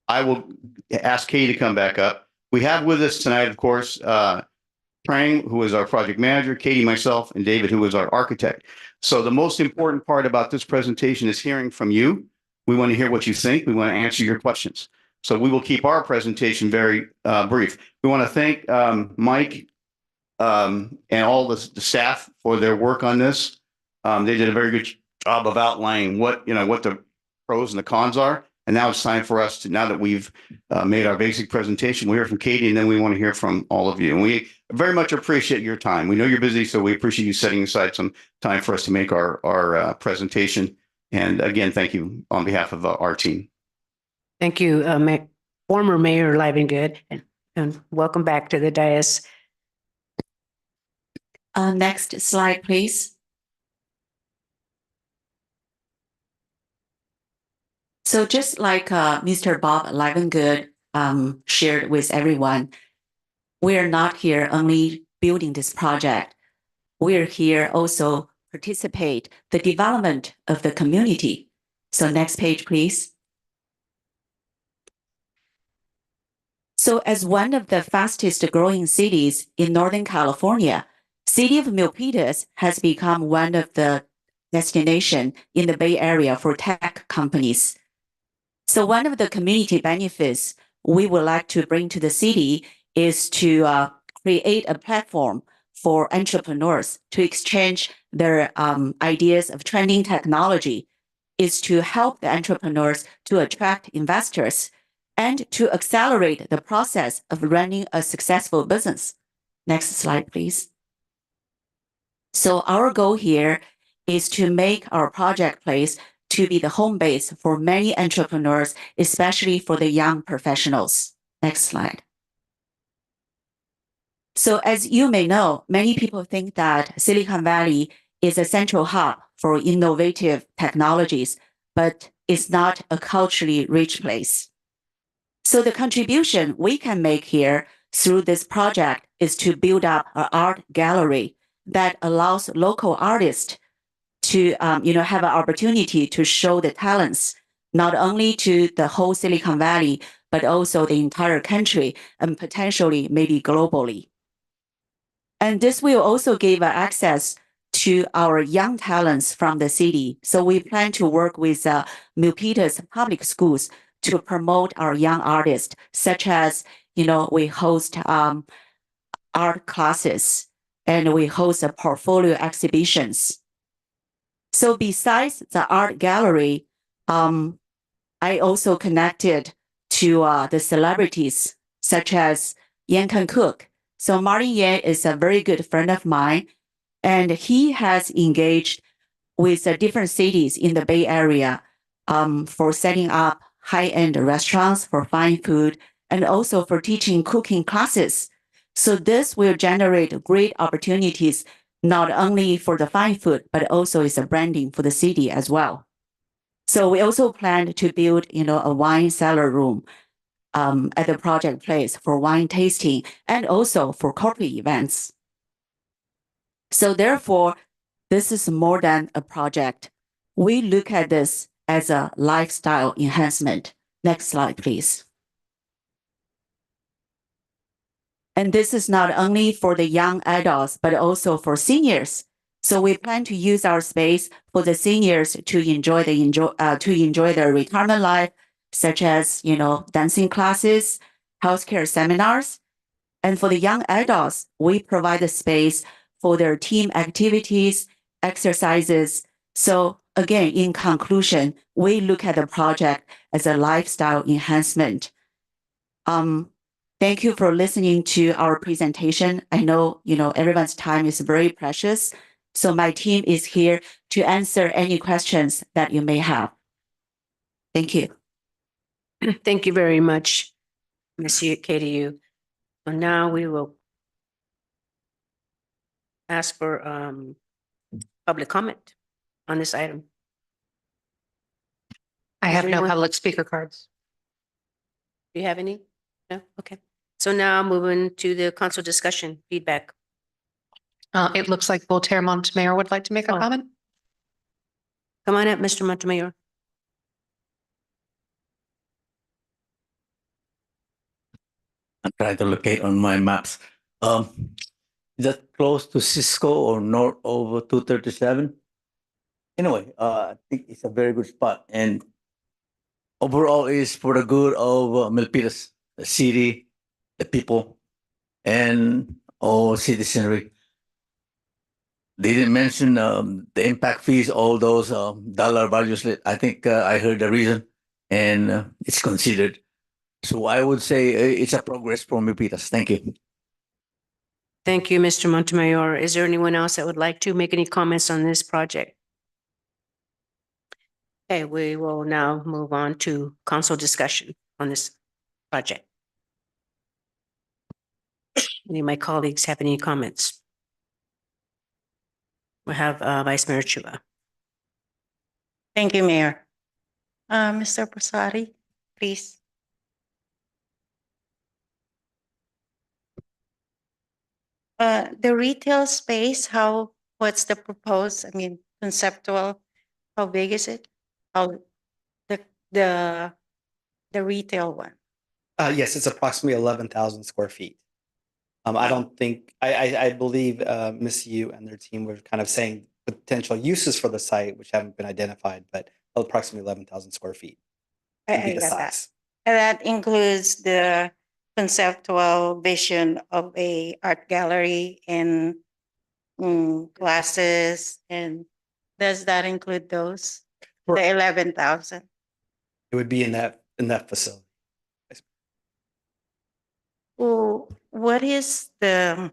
I will ask Katie to come back up. We have with us tonight, of course, Prang, who is our project manager, Katie, myself, and David, who is our architect. So the most important part about this presentation is hearing from you. We want to hear what you think. We want to answer your questions. So we will keep our presentation very brief. We want to thank Mike and all the staff for their work on this. They did a very good job of outlining what the pros and the cons are. And now it's time for us to, now that we've made our basic presentation, we hear from Katie, and then we want to hear from all of you. And we very much appreciate your time. We know you're busy, so we appreciate you setting aside some time for us to make our presentation. And again, thank you on behalf of our team. Thank you, former Mayor Livengood, and welcome back to the dais. Next slide, please. So just like Mr. Bob Livengood shared with everyone, we are not here only building this project. We are here also participate the development of the community. So next page, please. So as one of the fastest growing cities in Northern California, City of Milpitas has become one of the destination in the Bay Area for tech companies. So one of the community benefits we would like to bring to the city is to create a platform for entrepreneurs to exchange their ideas of trending technology, is to help the entrepreneurs to attract investors and to accelerate the process of running a successful business. Next slide, please. So our goal here is to make our project place to be the home base for many entrepreneurs, especially for the young professionals. Next slide. So as you may know, many people think that Silicon Valley is a central hub for innovative technologies, but it's not a culturally rich place. So the contribution we can make here through this project is to build up an art gallery that allows local artists to have an opportunity to show the talents, not only to the whole Silicon Valley, but also the entire country and potentially maybe globally. And this will also give access to our young talents from the city. So we plan to work with Milpitas public schools to promote our young artists, such as, we host art classes and we host portfolio exhibitions. So besides the art gallery, I also connected to the celebrities such as Yan Can Cook. So Martin Yan is a very good friend of mine, and he has engaged with different cities in the Bay Area for setting up high-end restaurants for fine food and also for teaching cooking classes So this will generate great opportunities, not only for the fine food, but also is a branding for the city as well. So we also plan to build, a wine cellar room at the project place for wine tasting and also for corporate events. So therefore, this is more than a project. We look at this as a lifestyle enhancement. Next slide, please. And this is not only for the young adults, but also for seniors. So we plan to use our space for the seniors to enjoy their retirement life, such as, dancing classes, healthcare seminars. And for the young adults, we provide the space for their team activities, exercises. So again, in conclusion, we look at the project as a lifestyle enhancement. Thank you for listening to our presentation. I know, everyone's time is very precious. So my team is here to answer any questions that you may have. Thank you. Thank you very much, Ms. KDU. So now we will ask for public comment on this item. I Is have there no anyone- public speaker cards. Do you have any? No? Okay. So now moving to the council discussion feedback. It looks like Voltaire Montemayor would like to make a Oh. comment. Come on up, Mr. Montemayor. I'm trying to locate on my maps. Is that close to Cisco or north over 237? Anyway, I think it's a very good spot, and overall is for the good of Milpitas, the city, the people, and all citizenry. They didn't mention the impact fees, all those dollar values. I think I heard the reason, and it's considered. So I would say it's a progress for Milpitas. Thank you. Thank you, Mr. Montemayor. Is there anyone else that would like to make any comments on this project? Okay, we will now move on to council discussion on this project. Any of my colleagues have any comments? We have Vice Mayor Chua. Thank you, Mayor. Mr. Prasari, please. The retail space, what's the proposed, conceptual, how big is it? How the retail one? Yes, it's approximately 11,000 square feet. I don't think, I believe Ms. Yu and their team were kind of saying potential uses for the site, which haven't been identified, but approximately 11,000 square feet would be I the got that. size. And that includes the conceptual vision of a art gallery and classes, and does that include those? For- The 11,000? It would be in that facility. Well, what is the,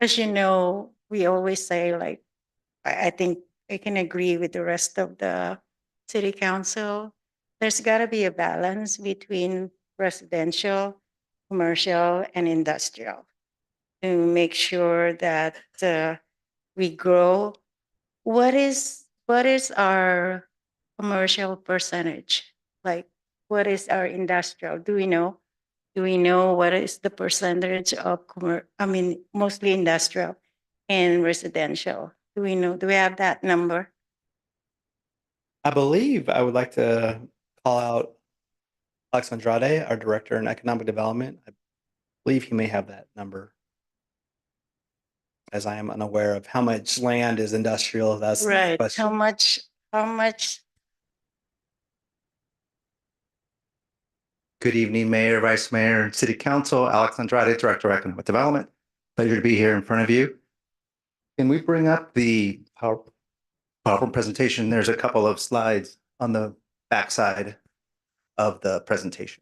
as you know, we always say, like, I think I can agree with the rest of the city council. There's got to be a balance between residential, commercial, and industrial to make sure that we grow. What is our commercial percentage? Like, what is our industrial? Do we know? Do we know what is the percentage of mostly industrial and residential? Do we know? Do we have that number? I believe I would like to call out Alex Andrade, our Director in Economic Development. I believe he may have that number, as I am unaware of how much land is industrial. That's the Right. question. How much? Good evening, Mayor, Vice Mayor, and City Council. Alex Andrade, Director of Economic Development. Pleasure to be here in front of you. Can we bring up the PowerPoint presentation? There's a couple of slides on the backside of the presentation.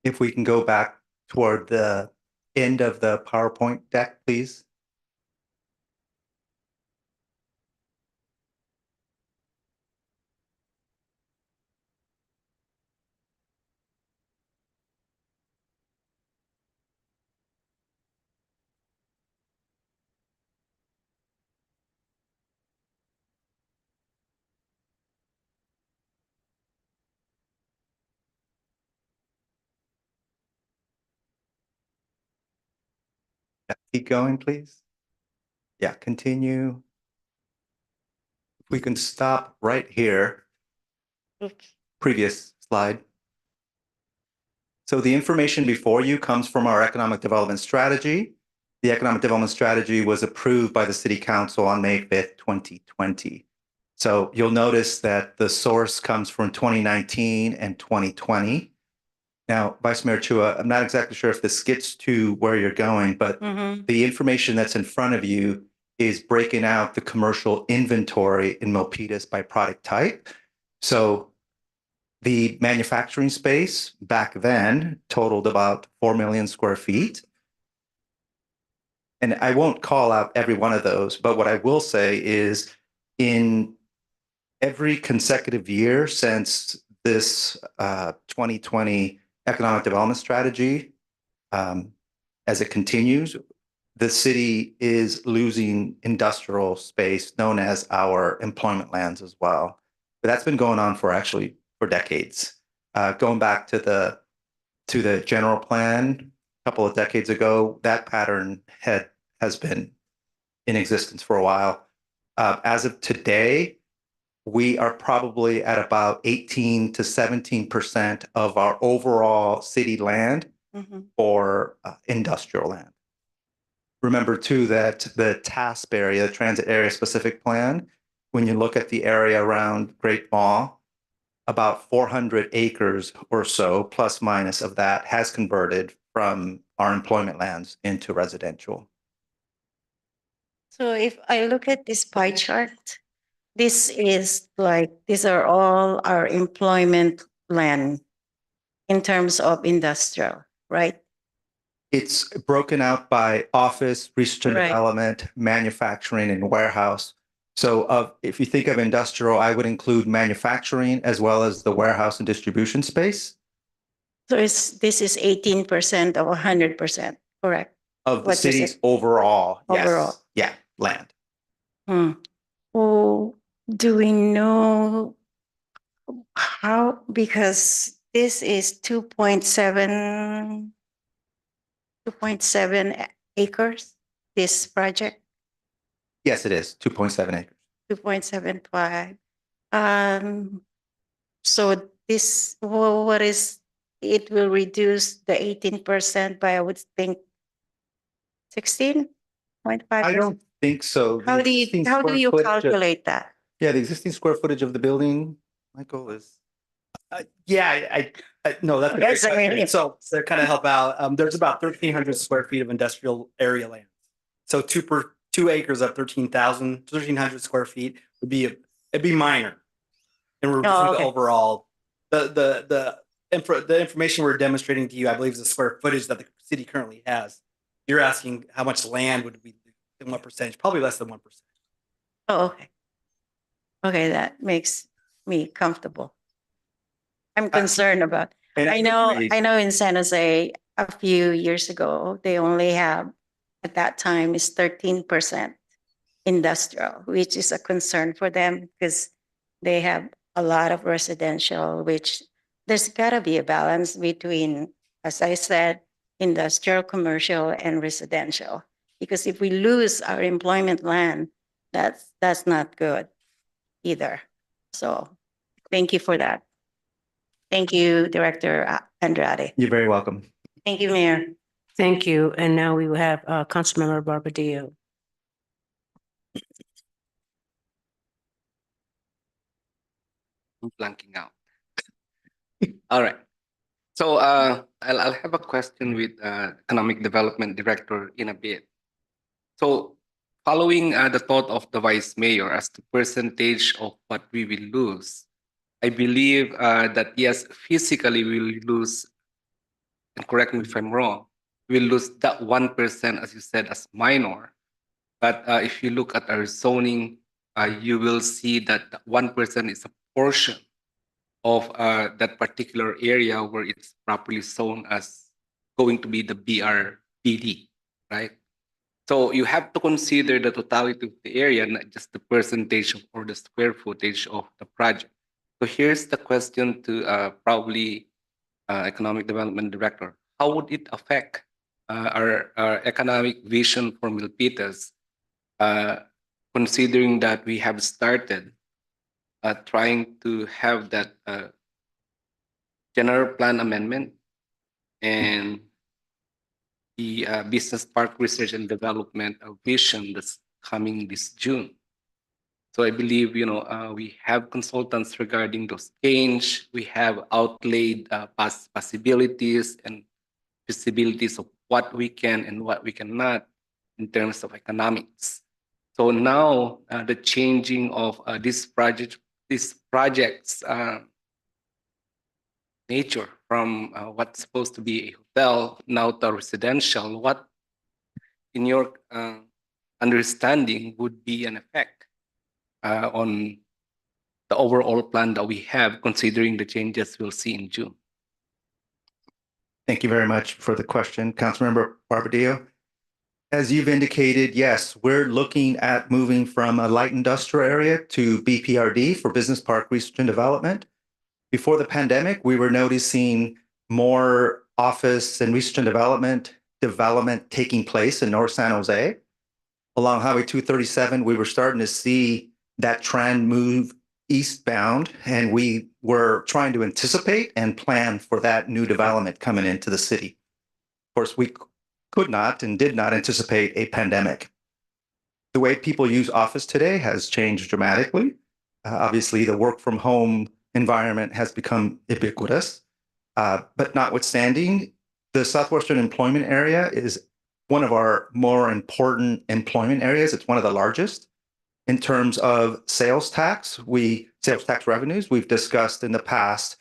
If we can go back toward the end of the PowerPoint deck, please? Yeah, keep going, please. Yeah, continue. If we can stop right here. Previous slide. So the information before you comes from our economic development strategy. The economic development strategy was approved by the City Council on May 5th, 2020. So you'll notice that the source comes from 2019 and 2020. Now, Vice Mayor Chua, I'm not exactly sure if this gets to where you're going, but the information that's in front of you is breaking out the commercial inventory in Milpitas by product type. So the manufacturing space back then totaled about 4 million square feet. And I won't call out every one of those, but what I will say is in every consecutive year since this 2020 economic development strategy, as it continues, the city is losing industrial space known as our employment lands as well. But that's been going on for decades. Going back to the general plan a couple of decades ago, that pattern has been in existence for a while. As of today, we are probably at about 18 to 17% of our overall city land for industrial land. Remember too that the TASP area, the Transit Area Specific Plan, when you look at the area around Great Mall, about 400 acres or so, plus minus of that, has converted from our employment lands into residential. So if I look at this pie chart, this is like, these are all our employment land in terms of industrial, right? It's broken out by office, research and Right. development, manufacturing, and warehouse. So if you think of industrial, I would include manufacturing as well as the warehouse and distribution space. So this is 18% of 100%, correct? Of the What you city's said. overall. Yes. Overall. Yeah, land. Oh, do we know how? Because this is 2.7 acres, this project, Yes, it is 2.7 acres. 2.75. So this, what is, it will reduce the 18% by, I would think, 16.5%. I don't think so. How do you calculate that? Yeah, the existing square footage of the building, Michael, is. No, that's a great Yes, I mean, question. So to kind of help out, there's about 1,300 square feet of industrial area land. So 2 acres of 1,300 square feet would be it'd be minor, and we're reducing the overall the information we're demonstrating to you. I believe is the square footage that the city currently has. You're asking how much land would we in what percentage? Probably less than 1%. Oh, okay. Okay, that makes me comfortable. I'm concerned about. I know in San Jose a few years ago, they only have at that time is 13% industrial, which is a concern for them because they have a lot of residential, which there's got to be a balance between, as I said, industrial, commercial, and residential. Because if we lose our employment land, that's not good either. So thank you for that. Thank you, Director Andrade. You're very welcome. Thank you, Mayor. Thank you. And now we will have Councilmember Barbadillo. I'm blanking out. All right. So I'll have a question with Economic Development Director in a bit. So following the thought of the Vice Mayor as the percentage of what we will lose, I believe that yes, physically we will lose, and correct me if I'm wrong, we'll lose that 1%, as you said, as minor. But if you look at our zoning, you will see that 1% is a portion of that particular area where it's properly zoned as going to be the BRPD, right? So you have to consider the totality of the area, not just the percentage or the square footage of the project. So here's the question to probably Economic Development Director. How would it affect our economic vision for Milpitas, considering that we have started trying to have that general plan amendment and the business park research and development vision that's coming this June. So I believe, we have consultants regarding those change. We have outlaid possibilities and feasibilities of what we can and what we cannot in terms of economics. So now the changing of these projects nature from what's supposed to be a hotel now to residential, what in your understanding would be an effect on the overall plan that we have, considering the changes we'll see in June? Thank you very much for the question, Councilmember Barbadillo. As you've indicated, yes, we're looking at moving from a light industrial area to BPRD for Business Park Research and Development. Before the pandemic, we were noticing more office and research and development taking place in North San Jose. Along Highway 237, we were starting to see that trend move eastbound, and we were trying to anticipate and plan for that new development coming into the city. Of course, we could not and did not anticipate a pandemic. The way people use office today has changed dramatically. Obviously, the work from home environment has become ubiquitous. But notwithstanding, the Southwestern employment area is one of our more important employment areas. It's one of the largest. In terms of sales tax revenues, we've discussed in the past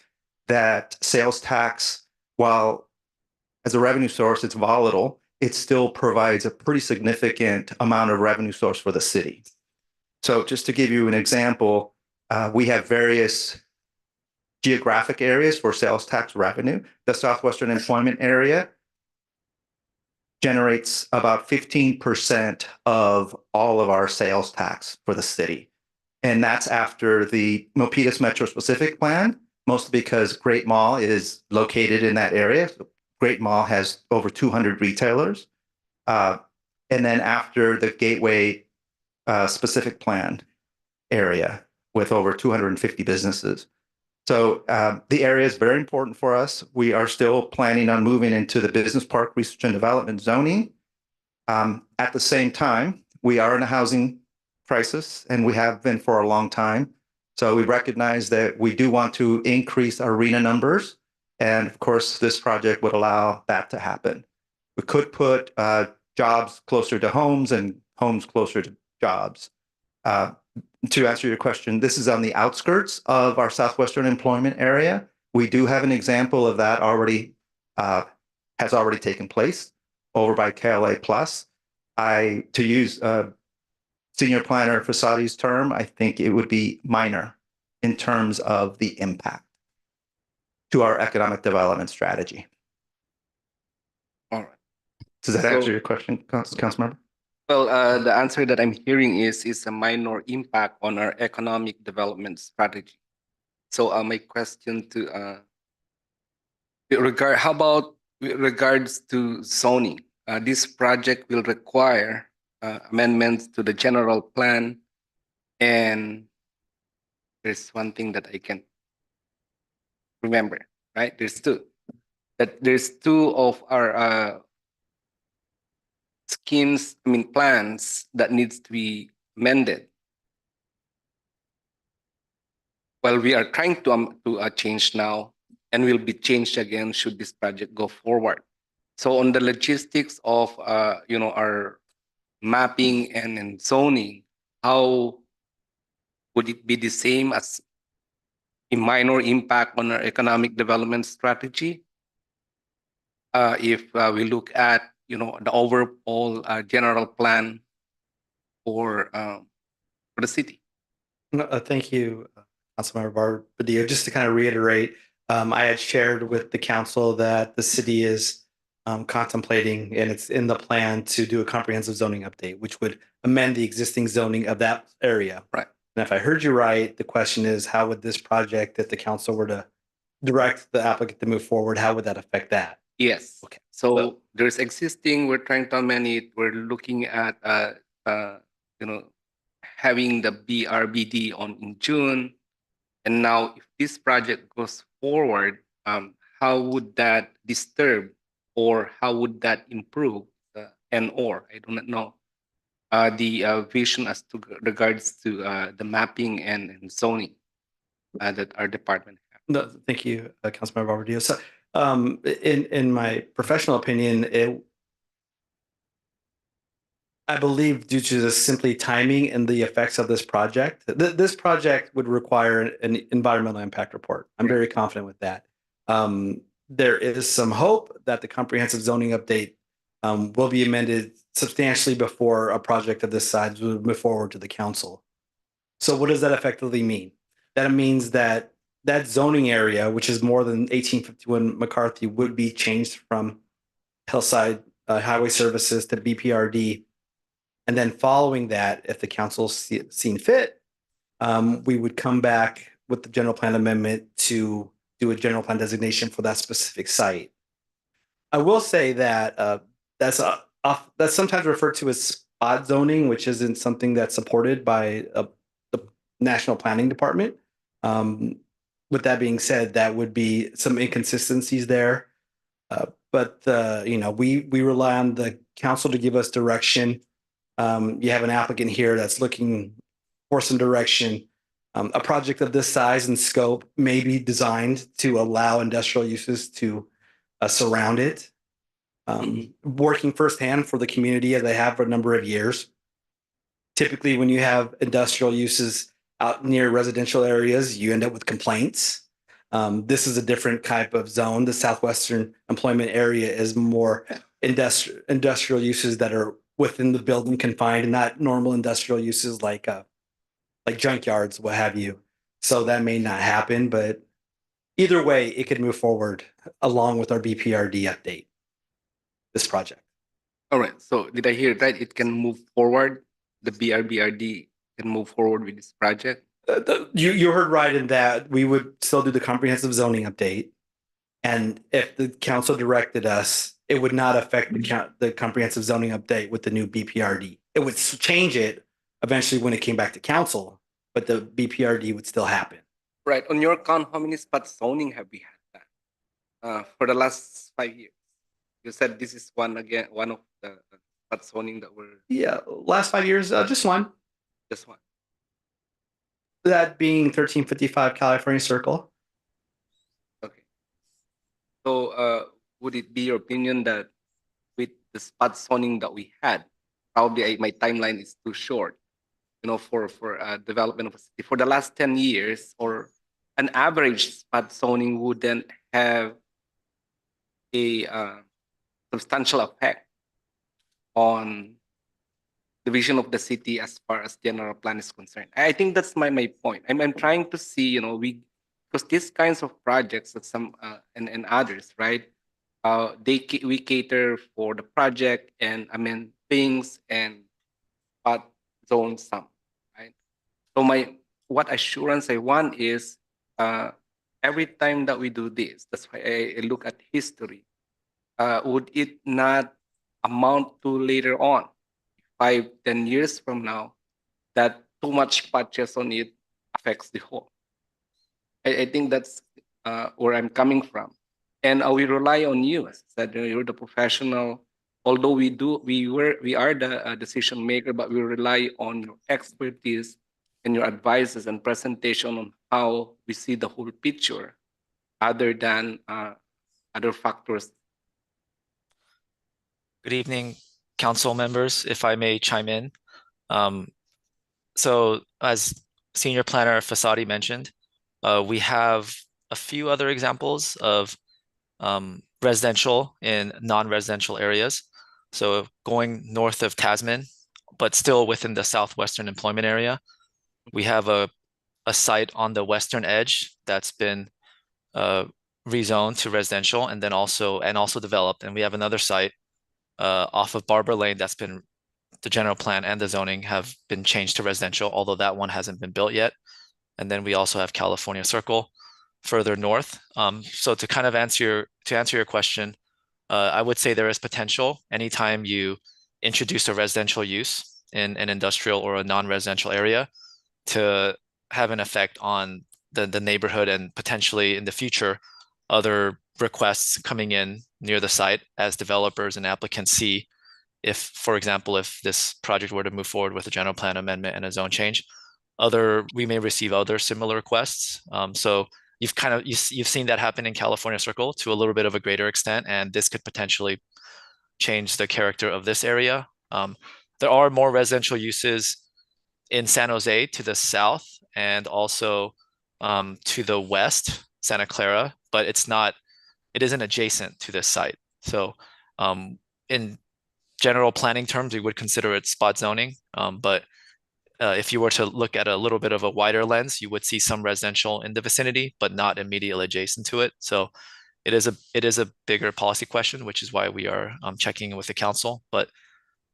that sales tax, while as a revenue source, it's volatile, it still provides a pretty significant amount of revenue source for the city. So just to give you an example, we have various geographic areas for sales tax revenue. The Southwestern employment area generates about 15% of all of our sales tax for the city. And that's after the Milpitas Metro Specific Plan, mostly because Great Mall is located in that area. So Great Mall has over 200 retailers. And then after the Gateway Specific Plan area with over 250 businesses. So the area is very important for us. We are still planning on moving into the business park research and development zoning. At the same time, we are in a housing crisis, and we have been for a long time. So we recognize that we do want to increase our arena numbers. And of course, this project would allow that to happen. We could put jobs closer to homes and homes closer to jobs. To answer your question, this is on the outskirts of our Southwestern employment area. We do have an example of that has already taken place over by KLA Plus. To use Senior Planner Fasadi's term, I think it would be minor in terms of the impact to our economic development strategy. All right. Does that answer your question, Councilmember? Well, the answer that I'm hearing is a minor impact on our economic development strategy. So my question to how about with regards to zoning? This project will require amendments to the general plan, and there's one thing that I can remember, right? There's two of our plans that needs to be amended. Well, we are trying to change now, and will be changed again should this project go forward. So on the logistics of our mapping and zoning, how would it be the same as a minor impact on our economic development strategy? if we look at, you know, the overall general plan for the city. Thank you, Councilmember Barbadillo. Just to kind of reiterate, I had shared with the council that the city is contemplating, and it's in the plan to do a comprehensive zoning update, which would amend the existing zoning of that area. Right. And if I heard you right, the question is, how would this project, if the council were to direct the applicant to move forward, how would that affect that? Yes. Okay. So there's existing, we're trying to amend it. We're looking at, you know, having the BRBD on in June. And now if this project goes forward, how would that disturb or how would that improve and/or, I do not know, the vision as to regards to the mapping and zoning that our department has? No, thank you, Councilmember Barbadillo. So, in my professional opinion, I believe due to the simply timing and the effects of this project, this project would require an environmental impact report. I'm very confident with that. There is some hope that the comprehensive zoning update will be amended substantially before a project of this size will move forward to the council. So what does that effectively mean? That means that that zoning area, which is more than 1851 McCarthy, would be changed from Hillside Highway Services to BPRD. And then following that, if the council's seen fit, we would come back with the general plan amendment to do a general plan designation for that specific site. I will say that that's sometimes referred to as spot zoning, which isn't something that's supported by the National Planning Department. With that being said, that would be some inconsistencies there. But you know, we rely on the council to give us direction. You have an applicant here that's looking for some direction. A project of this size and scope may be designed to allow industrial uses to surround it. Working firsthand for the community as I have for a number of years. Typically, when you have industrial uses out near residential areas, you end up with complaints. This is a different type of zone. The Southwestern Employment Area is more industrial uses that are within the building confined, and not normal industrial uses like junkyards, what have you. So that may not happen, but either way, it could move forward along with our BPRD update, this project. All right. So did I hear right? It can move forward. The BRBRD can move forward with this project. You heard right in that we would still do the comprehensive zoning update. And if the council directed us, it would not affect the comprehensive zoning update with the new BPRD. It would change it eventually when it came back to council, but the BPRD would still happen. Right. On your count, how many spot zoning have we had that for the last 5 years? You said this is one of the spot zoning that were. Yeah, last 5 years, just one. Just one. That being 1355 California Circle. Okay. So would it be your opinion that with the spot zoning that we had, probably my timeline is too short, you know, for development of a city for the last 10 years, or an average spot zoning wouldn't have a substantial effect on the vision of the city as far as general plan is concerned. I think that's my point. I'm trying to see, you know, because these kinds of projects that some and others, right? We cater for the project and amend things and spot zone some, right? So what assurance I want is every time that we do this, that's why I look at history. Would it not amount to later on, 5-10 years from now, that too much patches on it affects the whole? I think that's where I'm coming from. And we rely on you, as I said, you're the professional. Although we are the decision maker, but we rely on your expertise and your advices and presentation on how we see the whole picture, other than other factors. Good evening, council members, if I may chime in. So as Senior Planner Fasadi mentioned, we have a few other examples of residential in non-residential areas. So going north of Tasman, but still within the southwestern employment area, we have a site on the western edge that's been rezoned to residential and then also developed. And we have another site off of Barber Lane that's been the general plan and the zoning have been changed to residential, although that one hasn't been built yet. And then we also have California Circle further north. So to kind of answer your question, I would say there is potential anytime you introduce a residential use in an industrial or a non-residential area to have an effect on the neighborhood and potentially in the future other requests coming in near the site as developers and applicants see if, for example, if this project were to move forward with a general plan amendment and a zone change, we may receive other similar requests. So you've seen that happen in California Circle to a little bit of a greater extent, and this could potentially change the character of this area. There are more residential uses in San Jose to the south and also to the west, Santa Clara, but it isn't adjacent to this site. So in general planning terms, we would consider it spot zoning. But if you were to look at a little bit of a wider lens, you would see some residential in the vicinity, but not immediately adjacent to it. So it is a bigger policy question, which is why we are checking in with the council. But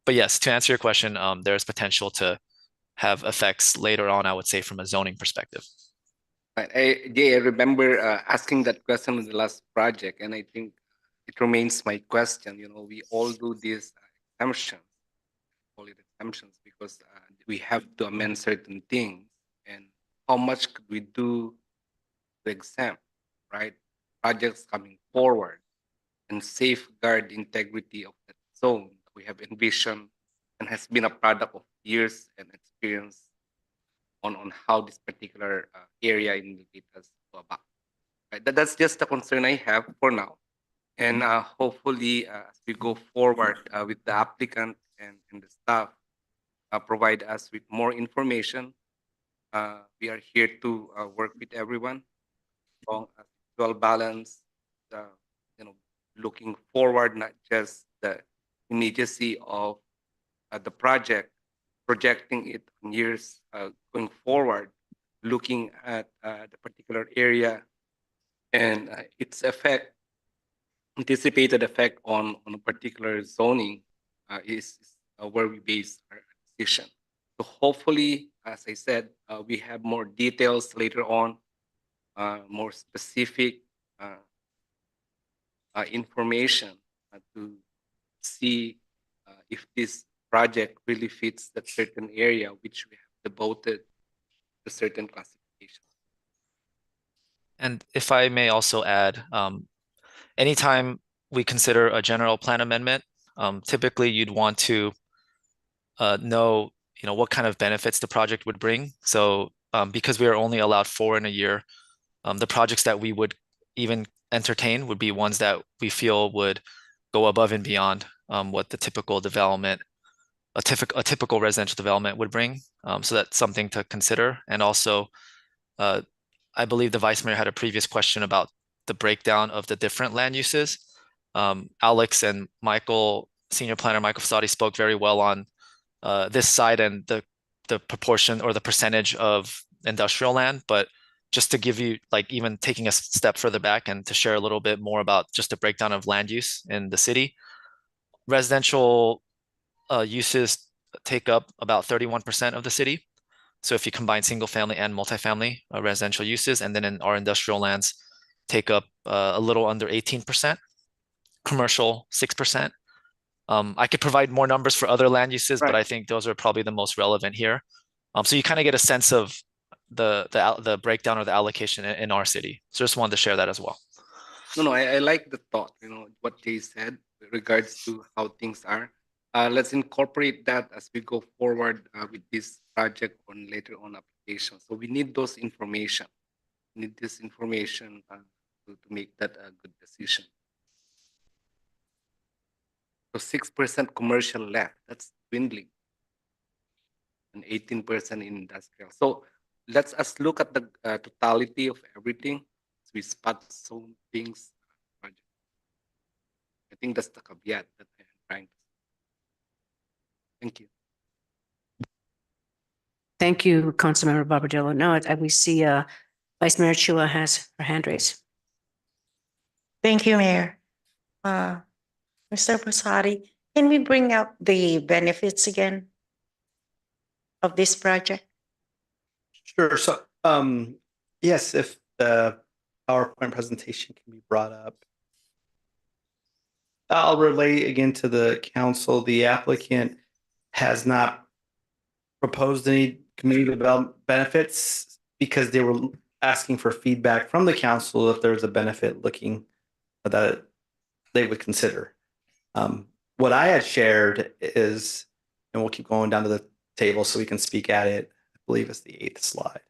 yes, to answer your question, there's potential to have effects later on, I would say, from a zoning perspective. Right. I remember asking that question in the last project, and I think it remains my question. We all do these exemptions, call it exemptions, because we have to amend certain things. And how much could we do to exempt, right? Projects coming forward and safeguard the integrity of that zone we have envisioned and has been a product of years and experience on how this particular area in Milpitas go about. Right? That's just the concern I have for now. And hopefully, as we go forward with the applicant and the staff, provide us with more information. We are here to work with everyone on a well balance, looking forward, not just the immediacy of the project, projecting it in years going forward, looking at the particular area and its anticipated effect on a particular zoning is where we base our decision. So hopefully, as I said, we have more details later on, more specific information to see if this project really fits that certain area which we have devoted to certain classifications. And if I may also add, anytime we consider a general plan amendment, typically you'd want to know, what kind of benefits the project would bring. So because we are only allowed 4 in a year, the projects that we would even entertain would be ones that we feel would go above and beyond what the typical development, a typical residential development would bring. So that's something to consider. And also, I believe the Vice Mayor had a previous question about the breakdown of the different land uses. Alex and Michael, Senior Planner Michael Fasati, spoke very well on this side and the proportion or the percentage of industrial land. But just to give you, even taking a step further back and to share a little bit more about just the breakdown of land use in the city, residential uses take up about 31% of the city. So if you combine single family and multifamily residential uses, and then in our industrial lands take up a little under 18%, commercial 6%. I could provide more numbers for other land uses, but I think those are probably the most relevant here. So you kind of get a sense of the breakdown or the allocation in our city. So just wanted to share that as well. No, I like the thought, what Jay said with regards to how things are. Let's incorporate that as we go forward with this project on later on application. So we need those information. We need this information to make that a good decision. So 6% commercial left, that's dwindling, and 18% in industrial. So let's us look at the totality of everything. So we spot some things. think that's the caveat that I'm trying to. Thank you. Thank you, Councilmember Barbadillo. No, we see Vice Mayor Chua has her hand raised. Thank you, Mayor. Mr. Posadi, can we bring up the benefits again of this project? Sure. So, yes, if the PowerPoint presentation can be brought up. I'll relay again to the council. The applicant has not proposed any community development benefits because they were asking for feedback from the council if there's a benefit looking that they would consider. What I had shared is, and we'll keep going down to the table so we can speak at it. I believe it's the 8th slide.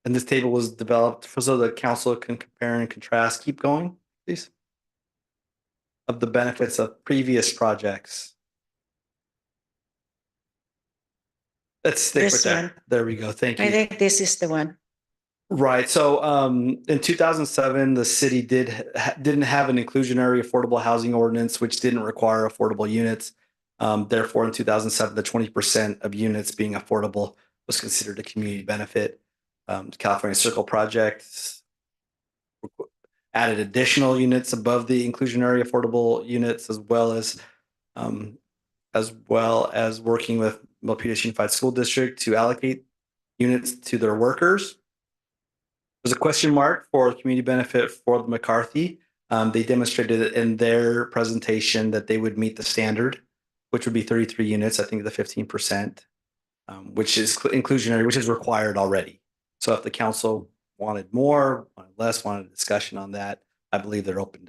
And this table was developed so the council can compare and contrast. Keep going, please. Of the benefits of previous projects. Let's stick This with that. one. There we go. Thank you. I think this is the one. Right. So in 2007, the city didn't have an inclusionary affordable housing ordinance, which didn't require affordable units. Therefore, in 2007, the 20% of units being affordable was considered a community benefit. California Circle Project added additional units above the inclusionary affordable units, as well as working with Milpitas Unified School District to allocate units to their workers. There's a question mark for community benefit for the McCarthy. They demonstrated in their presentation that they would meet the standard, which would be 33 units, I think the 15%, which is inclusionary, which is required already. So if the council wanted more, wanted less, wanted a discussion on that, I believe they're open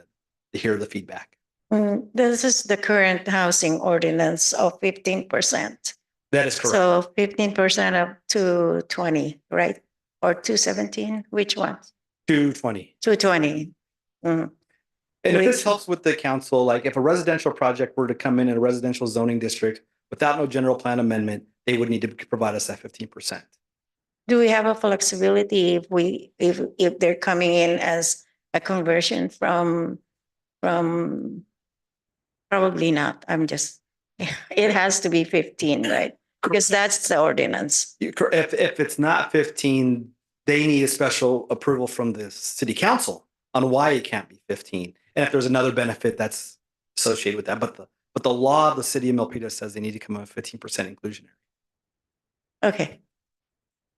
to hear the feedback. This is the current housing ordinance of 15%. That is correct. So 15% of 220, right? Or 217, which one? 220. 220. And if this helps with the council, like if a residential project were to come in a residential zoning district without no general plan amendment, they would need to provide us that 15%. Do we have a flexibility if they're coming in as a conversion from probably not. It has to be 15, right? Because that's the ordinance. If it's not 15, they need a special approval from the city council on why it can't be 15. And if there's another benefit that's associated with that, but the law of the city of Milpitas says they need to come up with 15% inclusionary. Okay.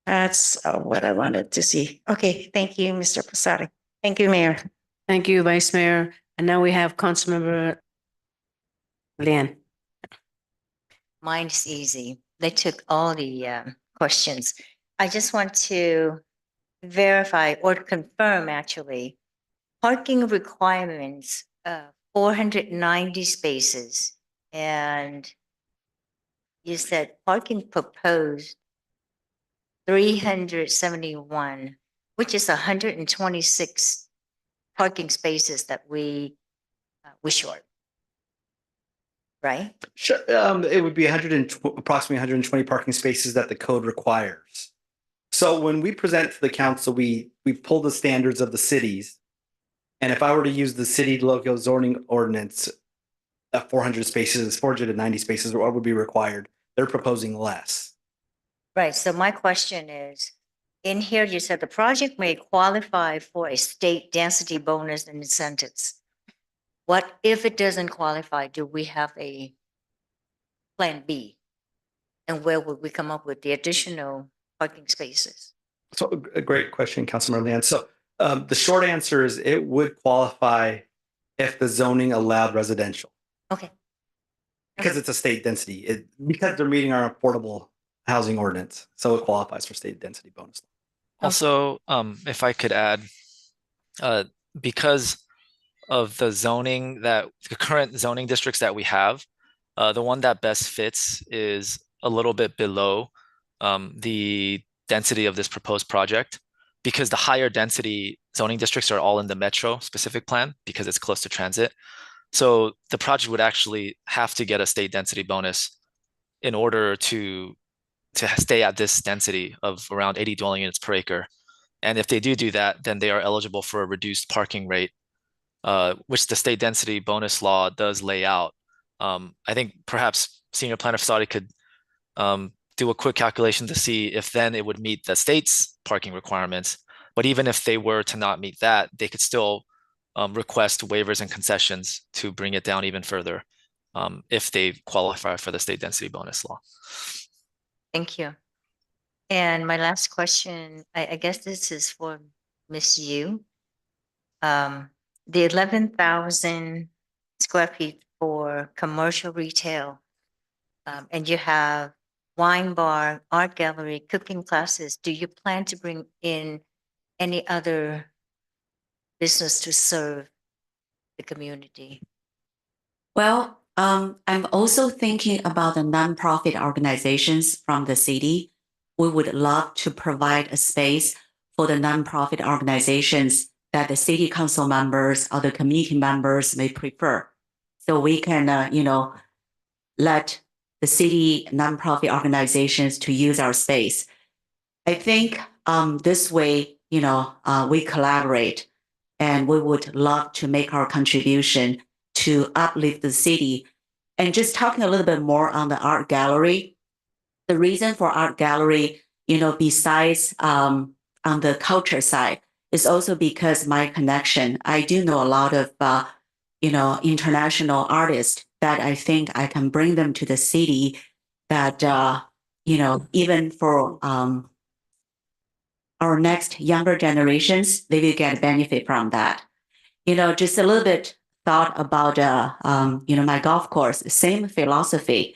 That's what I wanted to see. Okay, thank you, Mr. Posadi. Thank you, Mayor. Thank you, Vice Mayor. And now we have Councilmember Lian. Mine's easy. They took all the questions. I just want to verify or confirm actually parking requirements, 490 spaces. And you said parking proposed 371, which is 126 parking spaces that we short. Right? Sure. It would be approximately 120 parking spaces that the code requires. So when we present to the council, we pull the standards of the cities. And if I were to use the city local zoning ordinance, 490 spaces, what would be required? They're proposing less. Right. So my question is, in here, you said the project may qualify for a state density bonus and incentives. What if it doesn't qualify? Do we have a plan B? And where would we come up with the additional parking spaces? So a great question, Councilmember Land. So the short answer is it would qualify if the zoning allowed residential. Okay. Because it's a state density, because they're meeting our affordable housing ordinance. So it qualifies for state density bonus. Also, if I could add, because of the current zoning districts that we have, the one that best fits is a little bit below the density of this proposed project, because the higher density zoning districts are all in the metro specific plan because it's close to transit. So the project would actually have to get a state density bonus in order to stay at this density of around 80 dwelling units per acre. And if they do that, then they are eligible for a reduced parking rate, which the state density bonus law does lay out. I think perhaps Senior Planner Fasadi could do a quick calculation to see if then it would meet the state's parking requirements. But even if they were to not meet that, they could still request waivers and concessions to bring it down even further if they qualify for the state density bonus law. Thank you. And my last question, I guess this is for Ms. Yu. The 11,000 square feet for commercial retail, and you have wine bar, art gallery, cooking classes. Do you plan to bring in any other business to serve the community? Well, I'm also thinking about the nonprofit organizations from the city. We would love to provide a space for the nonprofit organizations that the city council members or the community members may prefer. So we can, let the city nonprofit organizations to use our space. I think this way, we collaborate, and we would love to make our contribution to uplift the city. And just talking a little bit more on the art gallery, the reason for art gallery, besides on the culture side, is also because my connection. I do know a lot of, international artists that I think I can bring them to the city that, even for our next younger generations, they will get benefit from that. Just a little bit thought about, my golf course, same philosophy.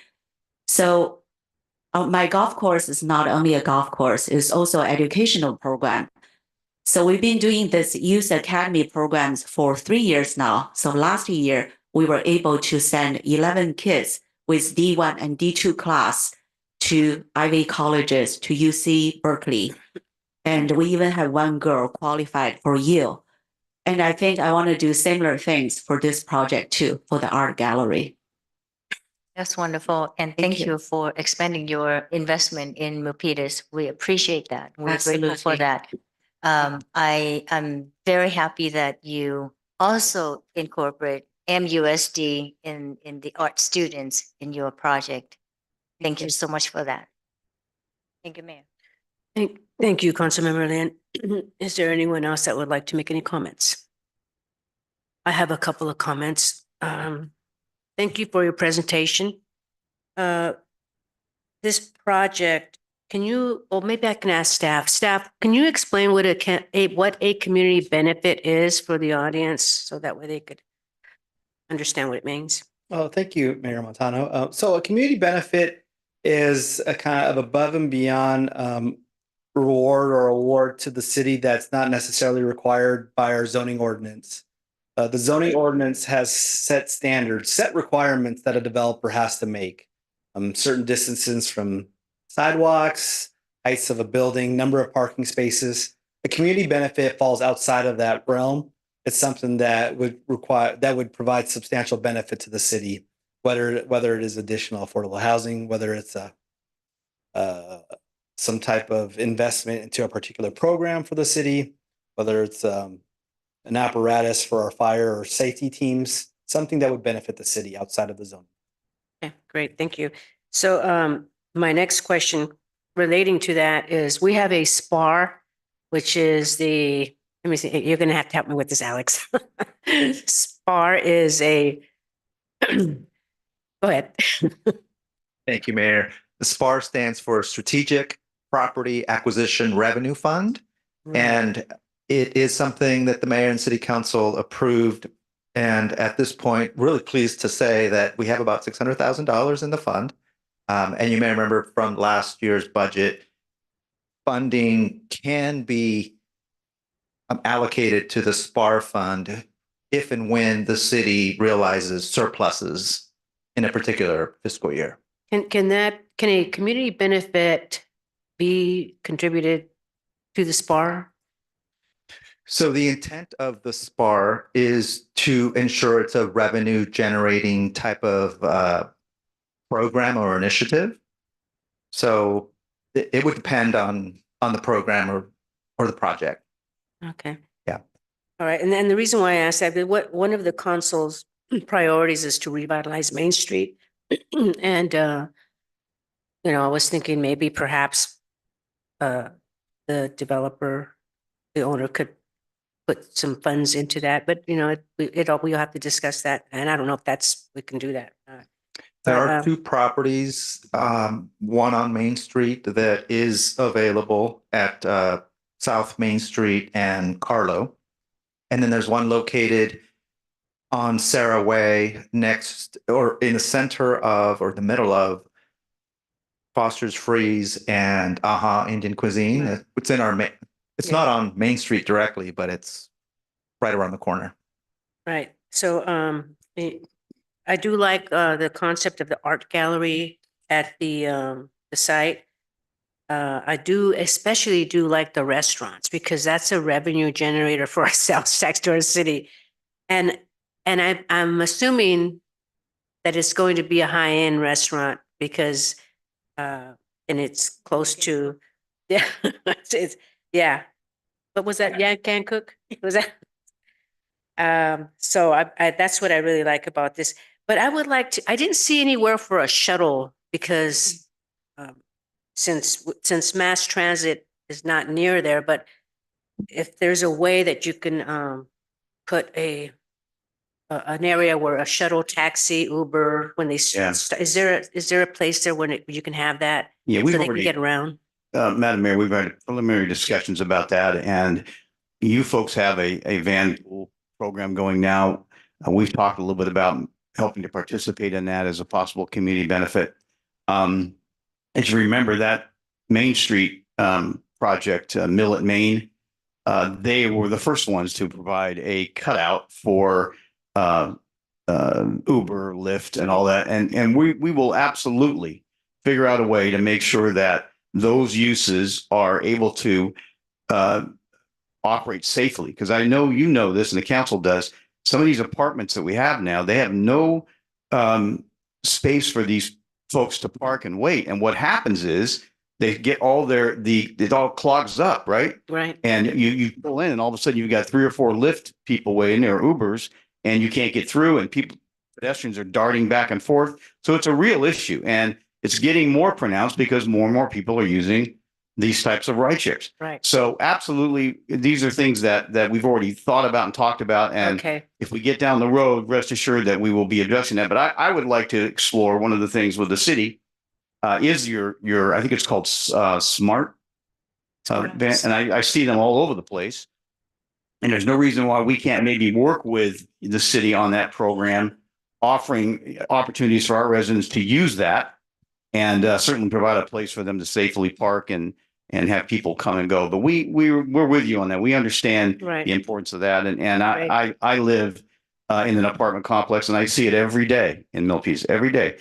So my golf course is not only a golf course, it's also an educational program. So we've been doing this youth academy programs for 3 years now. So last year, we were able to send 11 kids with D1 and D2 class to Ivy colleges, to UC Berkeley. And we even had one girl qualified for Yale. And I think I want to do similar things for this project too, for the art gallery. That's wonderful. And thank you for expanding your investment in Milpitas. We appreciate that. We're grateful for Absolutely. that. I am very happy that you also incorporate MUSD in the art students in your project. Thank you so much for that. Thank you, Mayor. Thank you, Councilmember Lin. Is there anyone else that would like to make any comments? I have a couple of comments. Thank you for your presentation. This project, can you, or maybe I can ask staff. Staff, can you explain what a community benefit is for the audience so that way they could understand what it means? Oh, thank you, Mayor Montano. So a community benefit is a kind of above and beyond reward or award to the city that's not necessarily required by our zoning ordinance. The zoning ordinance has set standards, set requirements that a developer has to make. Certain distances from sidewalks, heights of a building, number of parking spaces. A community benefit falls outside of that realm. It's something that would provide substantial benefit to the city, whether it is additional affordable housing, whether it's some type of investment into a particular program for the city, whether it's an apparatus for our fire or safety teams, something that would benefit the city outside of the zone. Okay, great, thank you. So my next question relating to that is we have a SPAR, which is let me see, you're going to have to help me with this, Alex. SPAR is a, go ahead. Thank you, Mayor. The SPAR stands for Strategic Property Acquisition Revenue Fund. And it is something that the mayor and city council approved. And at this point, really pleased to say that we have about $600,000 in the fund. And you may remember from last year's budget, funding can be allocated to the SPAR fund if and when the city realizes surpluses in a particular fiscal year. Can a community benefit be contributed to the SPAR? So the intent of the SPAR is to ensure it's a revenue generating type of program or initiative. So it would depend on the program or for the project. Okay. Yeah. All right. And then the reason why I asked that, one of the council's priorities is to revitalize Main Street. And, I was thinking maybe perhaps the developer, the owner could put some funds into that, but we'll have to discuss that. And I don't know if we can do that. There But, are two properties, one on Main Street that is available at South Main Street and Carlo. And then there's one located on Sarah Way next or in the center of or the middle of Foster's Freeze and Indian Cuisine. Right. It's it's not on Main Street directly, but it's right around the corner. Right. So I do like the concept of the art gallery at the site. I do especially do like the restaurants because that's a revenue generator for our sales tax to our city. And I'm assuming that it's going to be a high-end restaurant because and it's close to yeah. What was that? Yeah, can cook? Was that? So I that's what I really like about this. But I would like to, I didn't see anywhere for a shuttle because since mass transit is not near there, but if there's a way that you can put an area where a shuttle taxi, Uber, when they, Yeah. is there a place there when you can have that? Yeah, So we've they can already, get around? Madam Mayor, we've had preliminary discussions about that, and you folks have a van pool program going now. We've talked a little bit about helping to participate in that as a possible community benefit. As you remember, that Main Street project, Millet, Maine, they were the first ones to provide a cutout for Uber, Lyft, and all that. And we will absolutely figure out a way to make sure that those uses are able to operate safely. Because I know you know this, and the council does. Some of these apartments that we have now, they have no space for these folks to park and wait. And what happens is they get all it all clogs up, right? Right. And you pull in, and all of a sudden you've got 3 or 4 Lyft people waiting or Ubers, and you can't get through, and pedestrians are darting back and forth. So it's a real issue, and it's getting more pronounced because more and more people are using these types of ride shares. Right. So absolutely, these are things that we've already thought about and talked about. And Okay. if we get down the road, rest assured that we will be addressing that. But I would like to explore one of the things with the city is your I think it's called Smart van, and I see them all over the place. And there's no reason why we can't maybe work with the city on that program, offering opportunities for our residents to use that, and certainly provide a place for them to safely park and have people come and go. But we're with you on that. We understand Right. the importance of that. And Right. I live in an apartment complex, and I see it every day in Milpitas, every day.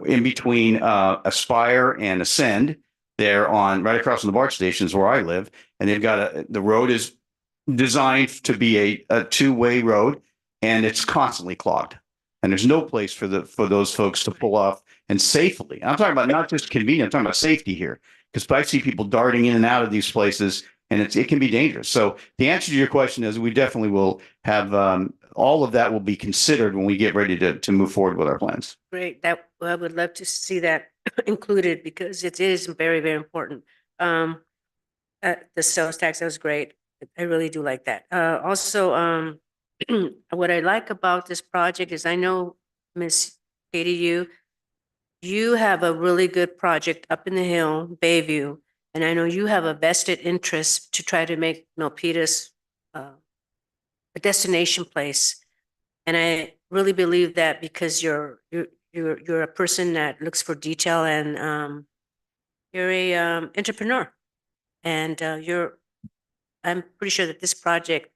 In between Aspire and Ascend, they're right across from the BART stations where I live, and they've got the road is designed to be a two-way road, and it's constantly clogged. And there's no place for those folks to pull off and safely. I'm talking about not just convenience, I'm talking about safety here, because I see people darting in and out of these places, and it can be dangerous. So the answer to your question is we definitely will have all of that will be considered when we get ready to move forward with our plans. Great. I would love to see that included because it is very, very important. The sales tax, that was great. I really do like that. Also, what I like about this project is I know, Miss Katie, you have a really good project up in the hill, Bayview, and I know you have a vested interest to try to make Milpitas a destination place. And I really believe that because you're a person that looks for detail and you're a entrepreneur, and I'm pretty sure that this project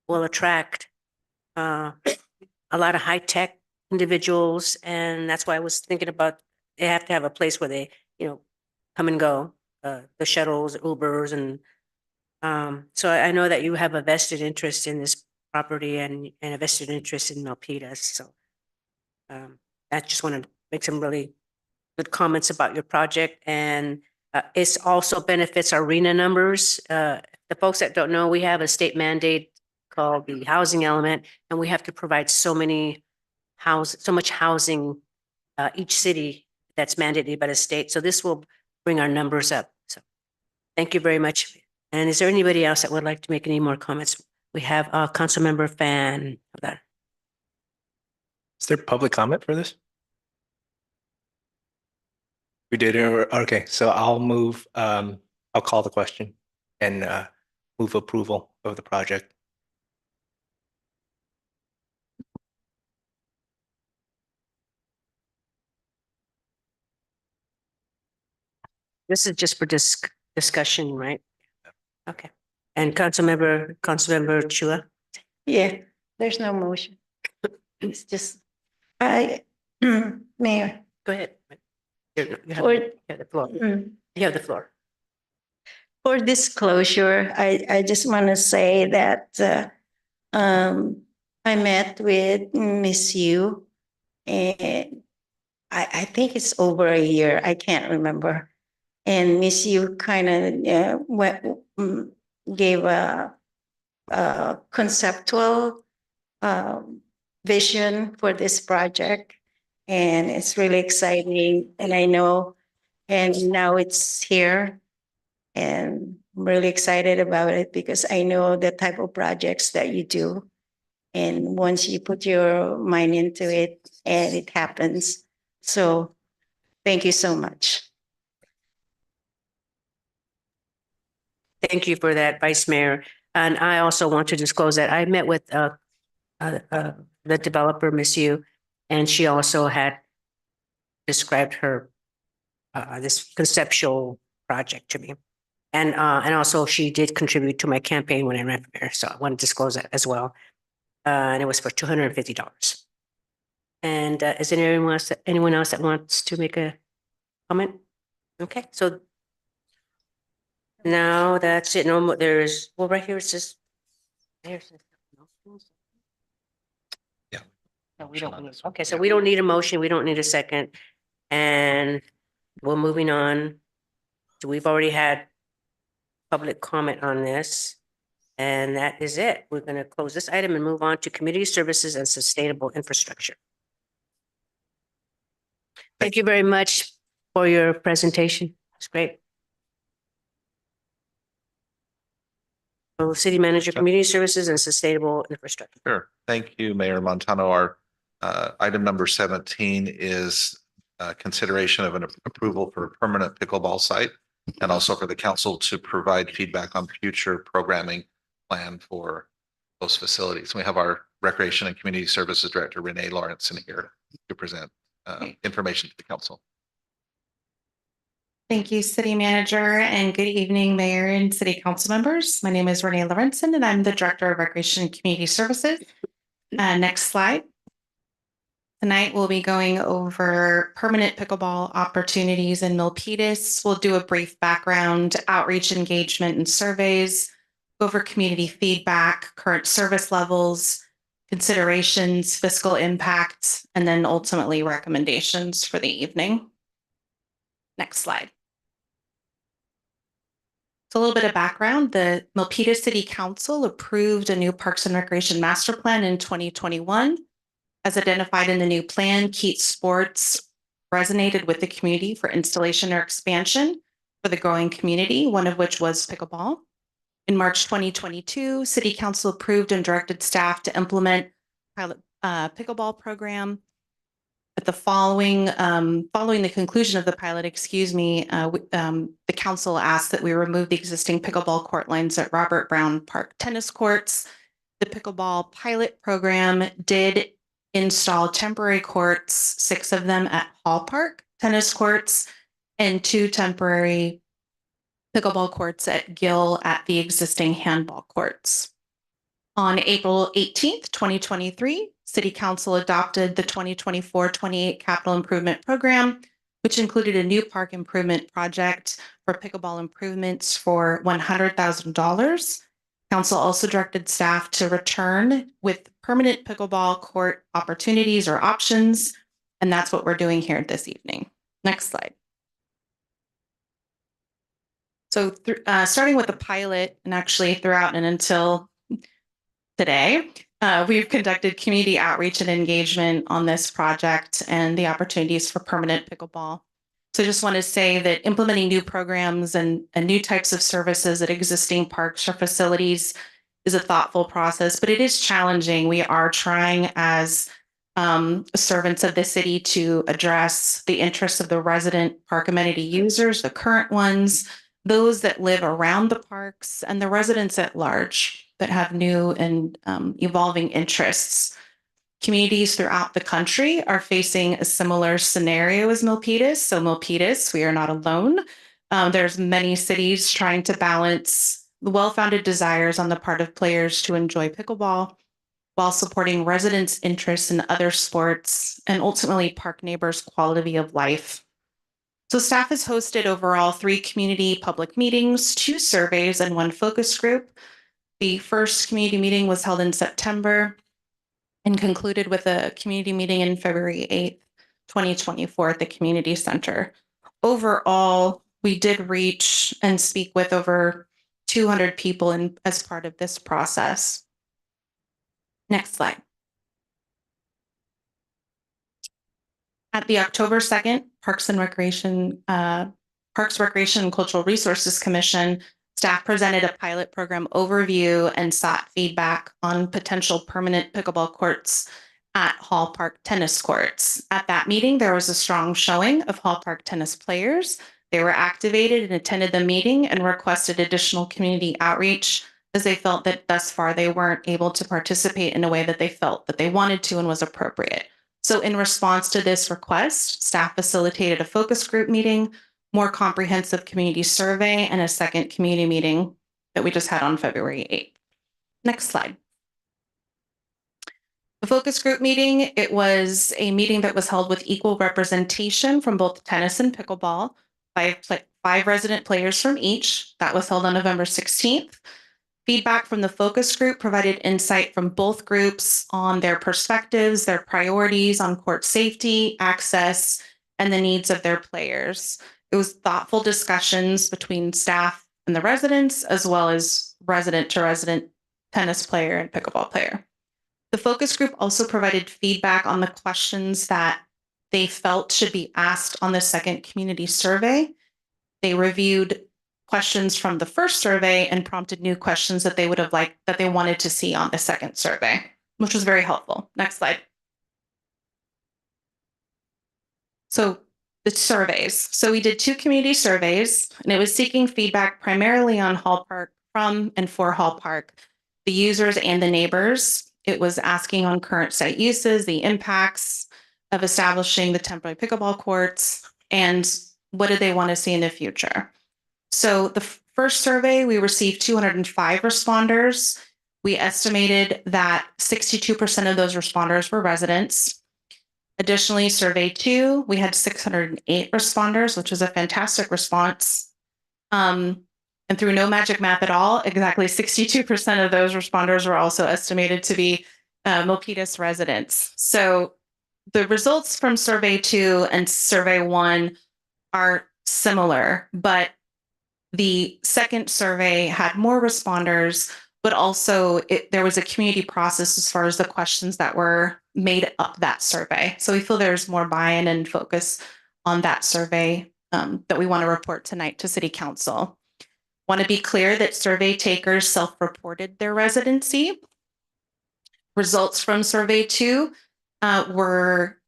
will attract a lot of high tech individuals, and that's why I was thinking about they have to have a place where they come and go, the shuttles, Ubers, and so I know that you have a vested interest in this property and a vested interest in Milpitas. So I just want to make some really good comments about your project, and it also benefits our arena numbers. If the folks that don't know, we have a state mandate called the housing element, and we have to provide so much housing each city that's mandated by the state. So this will bring our numbers up. So thank you very much. And is there anybody else that would like to make any more comments? We have Councilmember Fan. Is there public comment for this? We did, okay, so I'll move, I'll call the question and move approval of the project. This is just for discussion, right? Okay. And Councilmember Chua? Yeah, there's no motion. It's just, Mayor. Go ahead. You For- have the floor. Mm. You have the floor. For disclosure, I just want to say that I met with Miss Yu, and I think it's over a year. I can't remember. And Miss Yu kind of gave a conceptual vision for this project, and it's really exciting. And I know, and now it's here. And I'm really excited about it because I know the type of projects that you do. And once you put your mind into it, and it happens. So thank you so much. Thank you for that, Vice Mayor. And I also want to disclose that I met with the developer, Miss Yu, and she also had described her this conceptual project to me. And also she did contribute to my campaign when I ran for mayor. So I want to disclose that as well. And it was for $250. And is there anyone else that wants to make a comment? Okay, so now that's it. No more, there's, well, right here it says. There's. Yeah. No, we don't need, okay, so we don't need a motion. We don't need a second. And we're moving on. So we've already had public comment on this. And that is it. We're going to close this item and move on to community services and sustainable infrastructure. Thank you very much for your presentation. It's great. So City Manager, Community Services and Sustainable Infrastructure. Sure. Thank you, Mayor Montano. Our item number 17 is consideration of an approval for a permanent pickleball site and also for the council to provide feedback on future programming plan for those facilities. We have our Recreation and Community Services Director, Renee Lawrence, here to present information to the council. Thank you, City Manager, and good evening, Mayor and City Council members. My name is Renee Lorenzen, and I'm the Director of Recreation and Community Services. Next slide. Tonight, we'll be going over permanent pickleball opportunities in Milpitas. We'll do a brief background, outreach, engagement, and surveys, go over community feedback, current service levels, considerations, fiscal impact, and then ultimately recommendations for the evening. Next slide. So a little bit of background, the Milpitas City Council approved a new Parks and Recreation Master Plan in 2021. As identified in the new plan, Keats Sports resonated with the community for installation or expansion for the growing community, one of which was pickleball. In March 2022, City Council approved and directed staff to implement pilot pickleball program. But the following the conclusion of the pilot, the council asked that we remove the existing pickleball court lines at Robert Brown Park tennis courts. The pickleball pilot program did install temporary courts, 6 of them at Hall Park tennis courts, and 2 temporary pickleball courts at Gill at the existing handball courts. On April 18th, 2023, City Council adopted the 2024-28 Capital Improvement Program, which included a new park improvement project for pickleball improvements for $100,000. Council also directed staff to return with permanent pickleball court opportunities or options, and that's what we're doing here this evening. Next slide. So starting with the pilot and actually throughout and until today, we've conducted community outreach and engagement on this project and the opportunities for permanent pickleball. So I just want to say that implementing new programs and new types of services at existing parks or facilities is a thoughtful process, but it is challenging. We are trying as servants of the city to address the interests of the resident park amenity users, the current ones, those that live around the parks, and the residents at large that have new and evolving interests. Communities throughout the country are facing a similar scenario as Milpitas. So Milpitas, we are not alone. There's many cities trying to balance the well-founded desires on the part of players to enjoy pickleball while supporting residents' interests in other sports and ultimately park neighbors' quality of life. So staff has hosted overall 3 community public meetings, 2 surveys, and 1 focus group. The first community meeting was held in September and concluded with a community meeting in February 8th, 2024 at the community center. Overall, we did reach and speak with over 200 people as part of this process. Next slide. At the October 2nd Parks, Recreation and Cultural Resources Commission, staff presented a pilot program overview and sought feedback on potential permanent pickleball courts at Hall Park tennis courts. At that meeting, there was a strong showing of Hall Park tennis players. They were activated and attended the meeting and requested additional community outreach as they felt that thus far they weren't able to participate in a way that they felt that they wanted to and was appropriate. So in response to this request, staff facilitated a focus group meeting, more comprehensive community survey, and a second community meeting that we just had on February 8th. Next slide. The focus group meeting, it was a meeting that was held with equal representation from both tennis and pickleball, 5 resident players from each. That was held on November 16th. Feedback from the focus group provided insight from both groups on their perspectives, their priorities on court safety, access, and the needs of their players. It was thoughtful discussions between staff and the residents, as well as resident to resident tennis player and pickleball player. The focus group also provided feedback on the questions that they felt should be asked on the second community survey. They reviewed questions from the first survey and prompted new questions that they would have liked, that they wanted to see on the second survey, which was very helpful. Next slide. So the surveys. So we did 2 community surveys, and it was seeking feedback primarily on Hall Park from and for Hall Park, the users and the neighbors. It was asking on current site uses, the impacts of establishing the temporary pickleball courts, and what do they want to see in the future. So the first survey, we received 205 responders. We estimated that 62% of those responders were residents. Additionally, survey 2, we had 608 responders, which was a fantastic response. And through no magic math at all, exactly 62% of those responders were also estimated to be Milpitas residents. So the results from survey 2 and survey 1 are similar, but the second survey had more responders, but also there was a community process as far as the questions that were made up that survey. So we feel there's more buy-in and focus on that survey that we want to report tonight to City Council. Want to be clear that survey takers self-reported their residency. Results from survey 2 were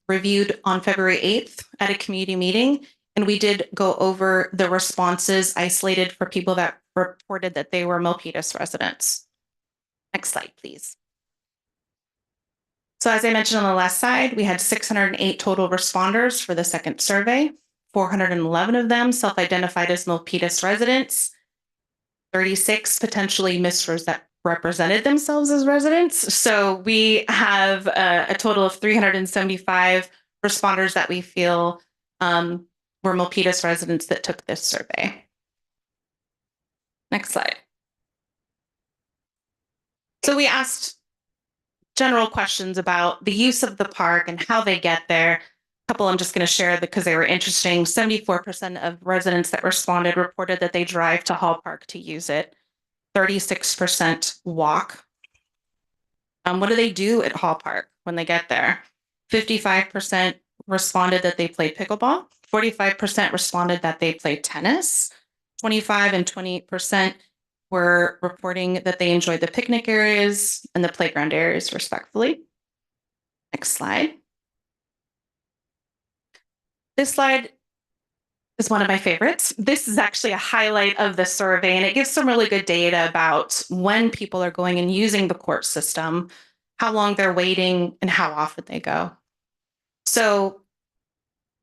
reviewed on February 8th at a community meeting. And we did go over the responses isolated for people that reported that they were Milpitas residents. Next slide, please. So as I mentioned on the last slide, we had 608 total responders for the second survey. 411 of them self-identified as Milpitas residents. 36 potentially misrepresented themselves as residents. So we have a total of 375 responders that we feel were Milpitas residents that took this survey. Next slide. So we asked general questions about the use of the park and how they get there. couple I'm just going to share because they were interesting. 74% of residents that responded reported that they drive to Hall Park to use it. 36% walk. What do they do at Hall Park when they get there? 55% responded that they play pickleball. 45% responded that they play tennis. 25 and 28% were reporting that they enjoyed the picnic areas and the playground areas, respectively. Next slide. This slide is one of my favorites. This is actually a highlight of the survey, and it gives some really good data about when people are going and using the court system, how long they're waiting, and how often they go. So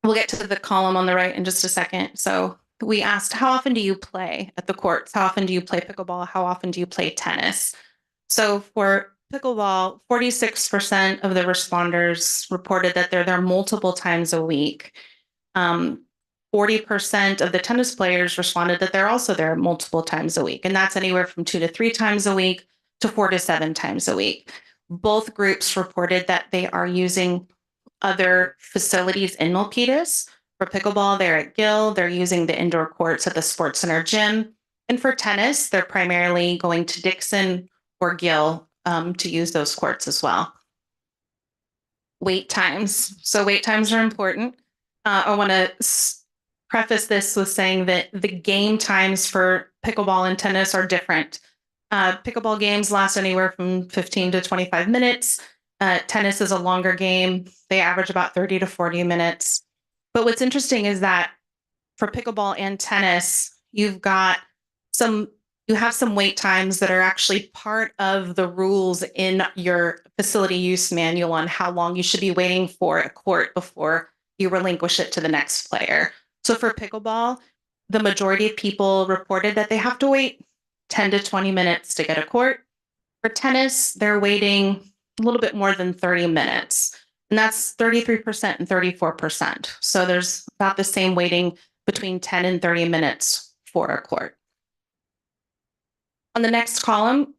we'll get to the column on the right in just a second. So we asked, how often do you play at the courts? How often do you play pickleball? How often do you play tennis? So for pickleball, 46% of the responders reported that they're there multiple times a week. 40% of the tennis players responded that they're also there multiple times a week. And that's anywhere from 2 to 3 times a week to 4 to 7 times a week. Both groups reported that they are using other facilities in Milpitas. For pickleball, they're at Gill. They're using the indoor courts at the Sports Center gym. And for tennis, they're primarily going to Dixon or Gill to use those courts as well. Wait times. So wait times are important. I want to preface this with saying that the game times for pickleball and tennis are different. Pickleball games last anywhere from 15 to 25 minutes. Tennis is a longer game. They average about 30 to 40 minutes. But what's interesting is that for pickleball and tennis, you have some wait times that are actually part of the rules in your facility use manual on how long you should be waiting for a court before you relinquish it to the next player. So for pickleball, the majority of people reported that they have to wait 10 to 20 minutes to get a court. For tennis, they're waiting a little bit more than 30 minutes. And that's 33% and 34%. So there's about the same waiting between 10 and 30 minutes for a court. On the next column,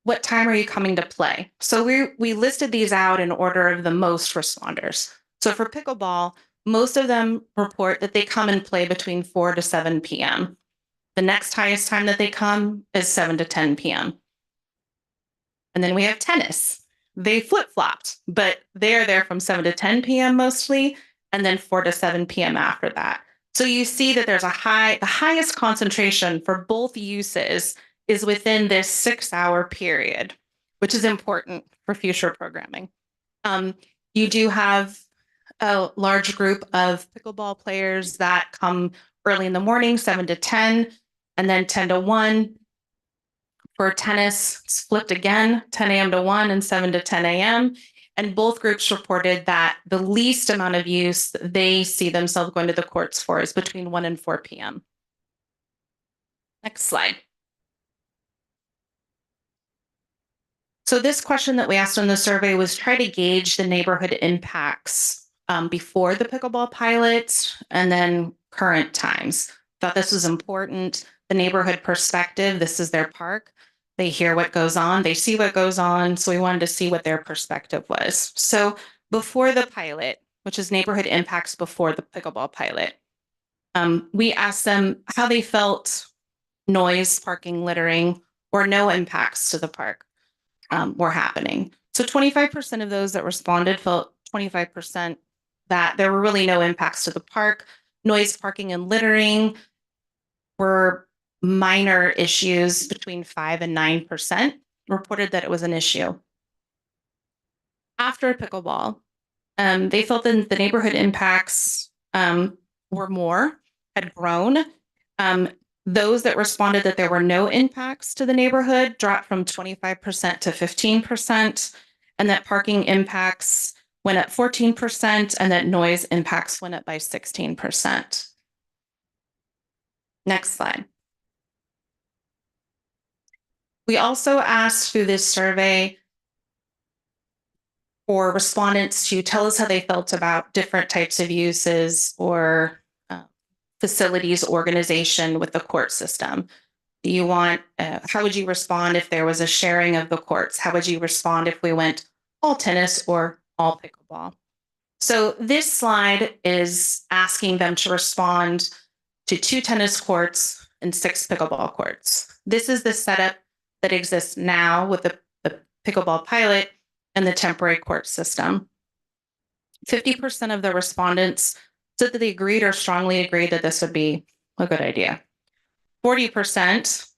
what time are you coming to play? So we listed these out in order of the most responders. So for pickleball, most of them report that they come and play between 4 to 7 p.m. The next highest time that they come is 7 to 10 p.m. And then we have tennis. They flip-flopped, but they're there from 7 to 10 p.m. mostly, and then 4 to 7 p.m. after that. So you see that there's the highest concentration for both uses is within this 6-hour period, which is important for future programming. You do have a large group of pickleball players that come early in the morning, 7 to 10, and then 10 to 1. For tennis, it's flipped again, 10 a.m. to 1 and 7 to 10 a.m. And both groups reported that the least amount of use they see themselves going to the courts for is between 1 and 4 p.m. Next slide. So this question that we asked in the survey was try to gauge the neighborhood impacts before the pickleball pilot and then current times. Thought this was important. The neighborhood perspective, this is their park. They hear what goes on, they see what goes on. So we wanted to see what their perspective was. So before the pilot, which is neighborhood impacts before the pickleball pilot, we asked them how they felt noise, parking, littering, or no impacts to the park were happening. So 25% of those that responded felt 25% that there were really no impacts to the park. Noise, parking, and littering were minor issues. Between 5 and 9% reported that it was an issue. After pickleball, they felt that the neighborhood impacts had grown. Those that responded that there were no impacts to the neighborhood dropped from 25% to 15%, and that parking impacts went up 14%, and that noise impacts went up by 16%. Next slide. We also asked through this survey for respondents to tell us how they felt about different types of uses or facilities organization with the court system. Do you want, how would you respond if there was a sharing of the courts? How would you respond if we went all tennis or all pickleball? So this slide is asking them to respond to 2 tennis courts and 6 pickleball courts. This is the setup that exists now with the pickleball pilot and the temporary court system. 50% of the respondents said that they agreed or strongly agreed that this would be a good idea. 40%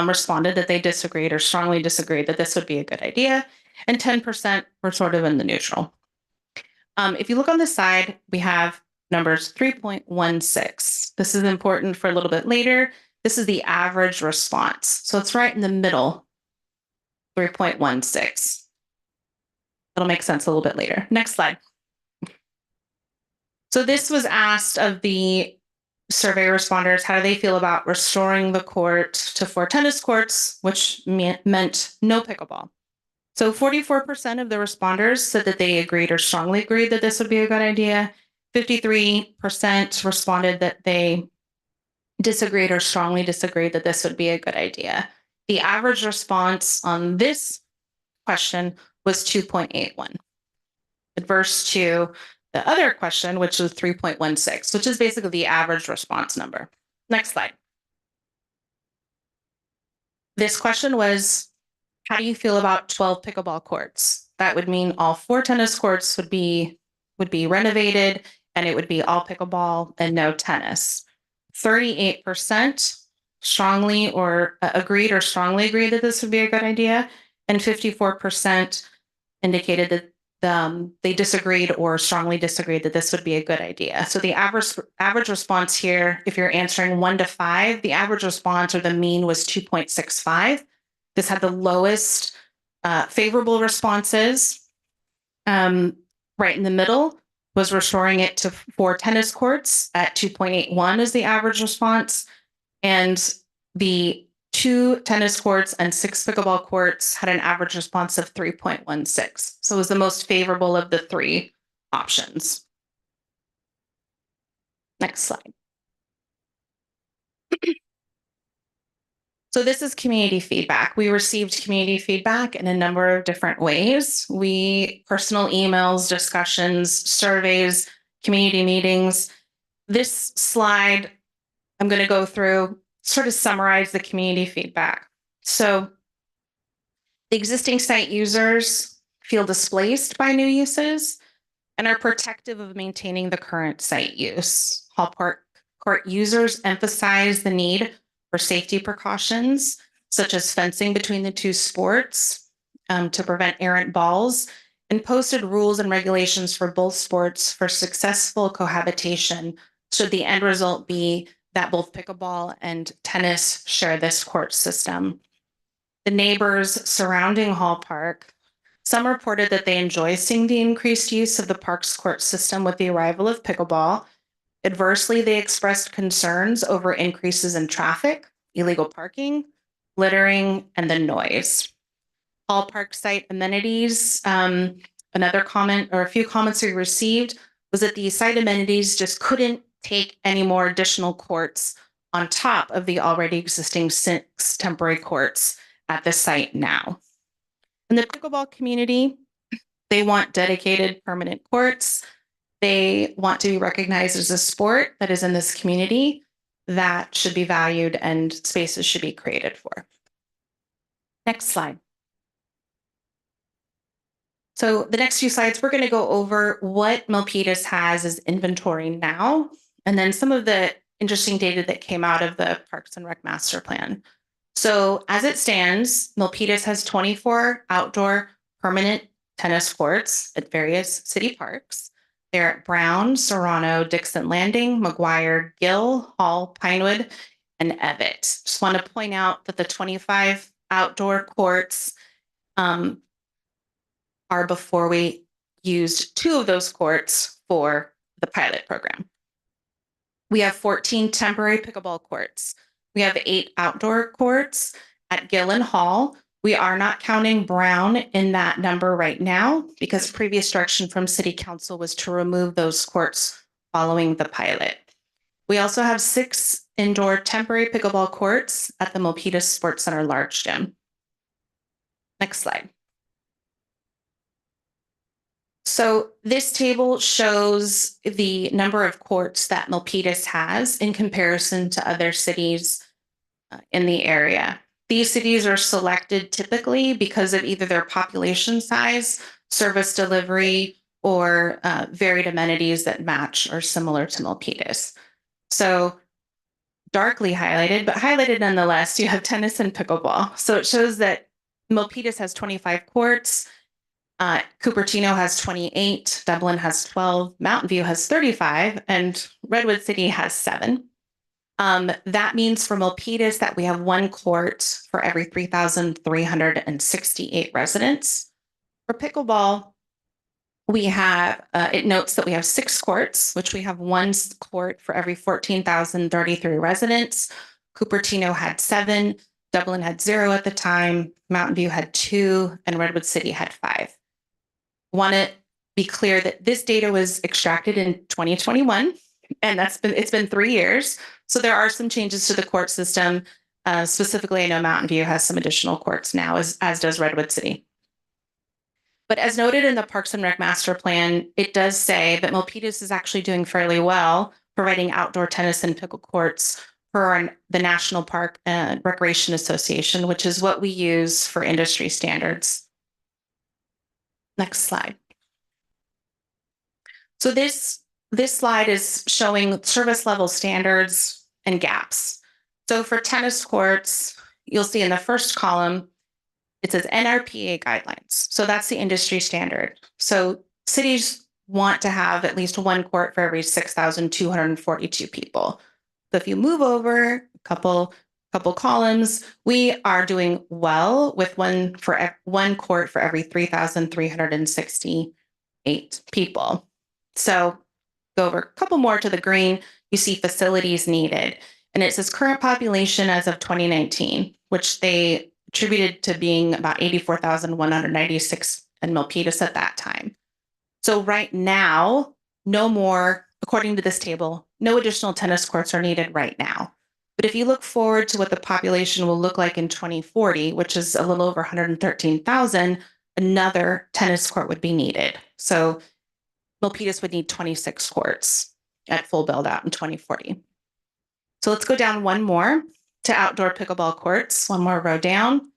responded that they disagreed or strongly disagreed that this would be a good idea. And 10% were sort of in the neutral. If you look on the side, we have numbers 3.16. This is important for a little bit later. This is the average response. So it's right in the middle, 3.16. It'll make sense a little bit later. Next slide. So this was asked of the survey responders, how do they feel about restoring the court to 4 tennis courts, which meant no pickleball. So 44% of the responders said that they agreed or strongly agreed that this would be a good idea. 53% responded that they disagreed or strongly disagreed that this would be a good idea. The average response on this question was 2.81, adverse to the other question, which was 3.16, which is basically the average response number. Next slide. This question was, how do you feel about 12 pickleball courts? That would mean all 4 tennis courts would be renovated, and it would be all pickleball and no tennis. 38% strongly or agreed or strongly agreed that this would be a good idea, and 54% indicated that they disagreed or strongly disagreed that this would be a good idea. So the average response here, if you're answering 1 to 5, the average response or the mean was 2.65. This had the lowest favorable responses. Right in the middle was restoring it to 4 tennis courts at 2.81 is the average response. And the 2 tennis courts and 6 pickleball courts had an average response of 3.16. So it was the most favorable of the 3 options. Next slide. So this is community feedback. We received community feedback in a number of different ways. Personal emails, discussions, surveys, community meetings. This slide, I'm going to go through, sort of summarize the community feedback. So the existing site users feel displaced by new uses and are protective of maintaining the current site use. Hall Park Court users emphasize the need for safety precautions, such as fencing between the 2 sports to prevent errant balls, and posted rules and regulations for both sports for successful cohabitation should the end result be that both pickleball and tennis share this court system. The neighbors surrounding Hall Park, some reported that they enjoy seeing the increased use of the park's court system with the arrival of pickleball. Adversely, they expressed concerns over increases in traffic, illegal parking, littering, and the noise. Hall Park site amenities, another comment or a few comments we received was that the site amenities just couldn't take any more additional courts on top of the already existing 6 temporary courts at the site now. In the pickleball community, they want dedicated permanent courts. They want to be recognized as a sport that is in this community that should be valued and spaces should be created for. Next slide. So the next few slides, we're going to go over what Milpitas has as inventory now, and then some of the interesting data that came out of the Parks and Rec Master Plan. So as it stands, Milpitas has 24 outdoor permanent tennis courts at various city parks. They're at Brown, Serrano, Dixon Landing, McGuire, Gill, Hall, Pinewood, and Evett. Just want to point out that the 25 outdoor courts are before we used 2 of those courts for the pilot program. We have 14 temporary pickleball courts. We have 8 outdoor courts at Gill and Hall. We are not counting Brown in that number right now because previous direction from City Council was to remove those courts following the pilot. We also have 6 indoor temporary pickleball courts at the Milpitas Sports Center large gym. Next slide. So this table shows the number of courts that Milpitas has in comparison to other cities in the area. These cities are selected typically because of either their population size, service delivery, or varied amenities that match or similar to Milpitas. So darkly highlighted, but highlighted nonetheless, you have tennis and pickleball. So it shows that Milpitas has 25 courts, Cupertino has 28, Dublin has 12, Mountain View has 35, and Redwood City has 7. That means for Milpitas that we have 1 court for every 3,368 residents. For pickleball, we have, it notes that we have 6 courts, which we have 1 court for every 14,033 residents. Cupertino had 7, Dublin had 0 at the time, Mountain View had 2, and Redwood City had 5. Want to be clear that this data was extracted in 2021, and it's been 3 years. So there are some changes to the court system. Specifically, I know Mountain View has some additional courts now, as does Redwood City. But as noted in the Parks and Rec Master Plan, it does say that Milpitas is actually doing fairly well, providing outdoor tennis and pickle courts for the National Park and Recreation Association, which is what we use for industry standards. Next slide. So this slide is showing service level standards and gaps. So for tennis courts, you'll see in the first column, it says NRPA guidelines. So that's the industry standard. So cities want to have at least 1 court for every 6,242 people. So if you move over a couple columns, we are doing well with 1 court for every 3,368 people. So go over a couple more to the green, you see facilities needed. And it says current population as of 2019, which they attributed to being about 84,196 in Milpitas at that time. So right now, no more, according to this table, no additional tennis courts are needed right now. But if you look forward to what the population will look like in 2040, which is a little over 113,000, another tennis court would be needed. So Milpitas would need 26 courts at full build out in 2040. So let's go down 1 more to outdoor pickleball courts, 1 more row down.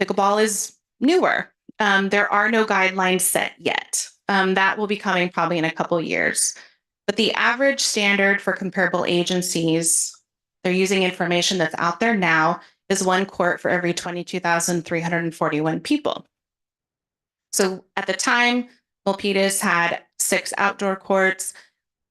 Pickleball is newer. There are no guidelines set yet. That will be coming probably in a couple years. But the average standard for comparable agencies, they're using information that's out there now, is 1 court for every 22,341 people. So at the time, Milpitas had 6 outdoor courts.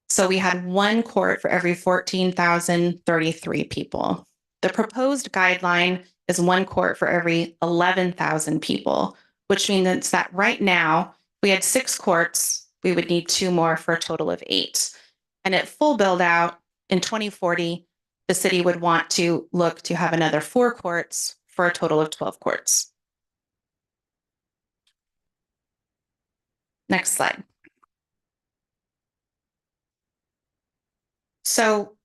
So we had 1 court for every 14,033 people. The proposed guideline is 1 court for every 11,000 people, which means that right now, if we had 6 courts, we would need 2 more for a total of 8. And at full build out in 2040, the city would want to look to have another 4 courts for a total of 12 courts. Next slide. So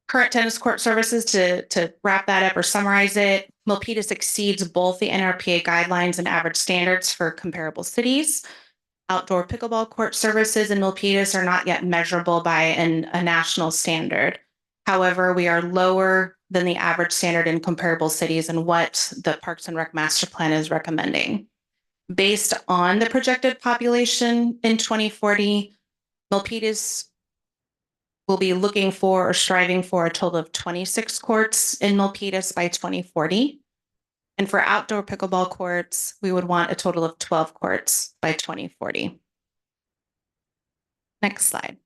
current tennis court services, to wrap that up or summarize it, Milpitas exceeds both the NRPA guidelines and average standards for comparable cities. Outdoor pickleball court services in Milpitas are not yet measurable by a national standard. However, we are lower than the average standard in comparable cities and what the Parks and Rec Master Plan is recommending. Based on the projected population in 2040, Milpitas will be looking for or striving for a total of 26 courts in Milpitas by 2040. And for outdoor pickleball courts, we would want a total of 12 courts by 2040. Next slide.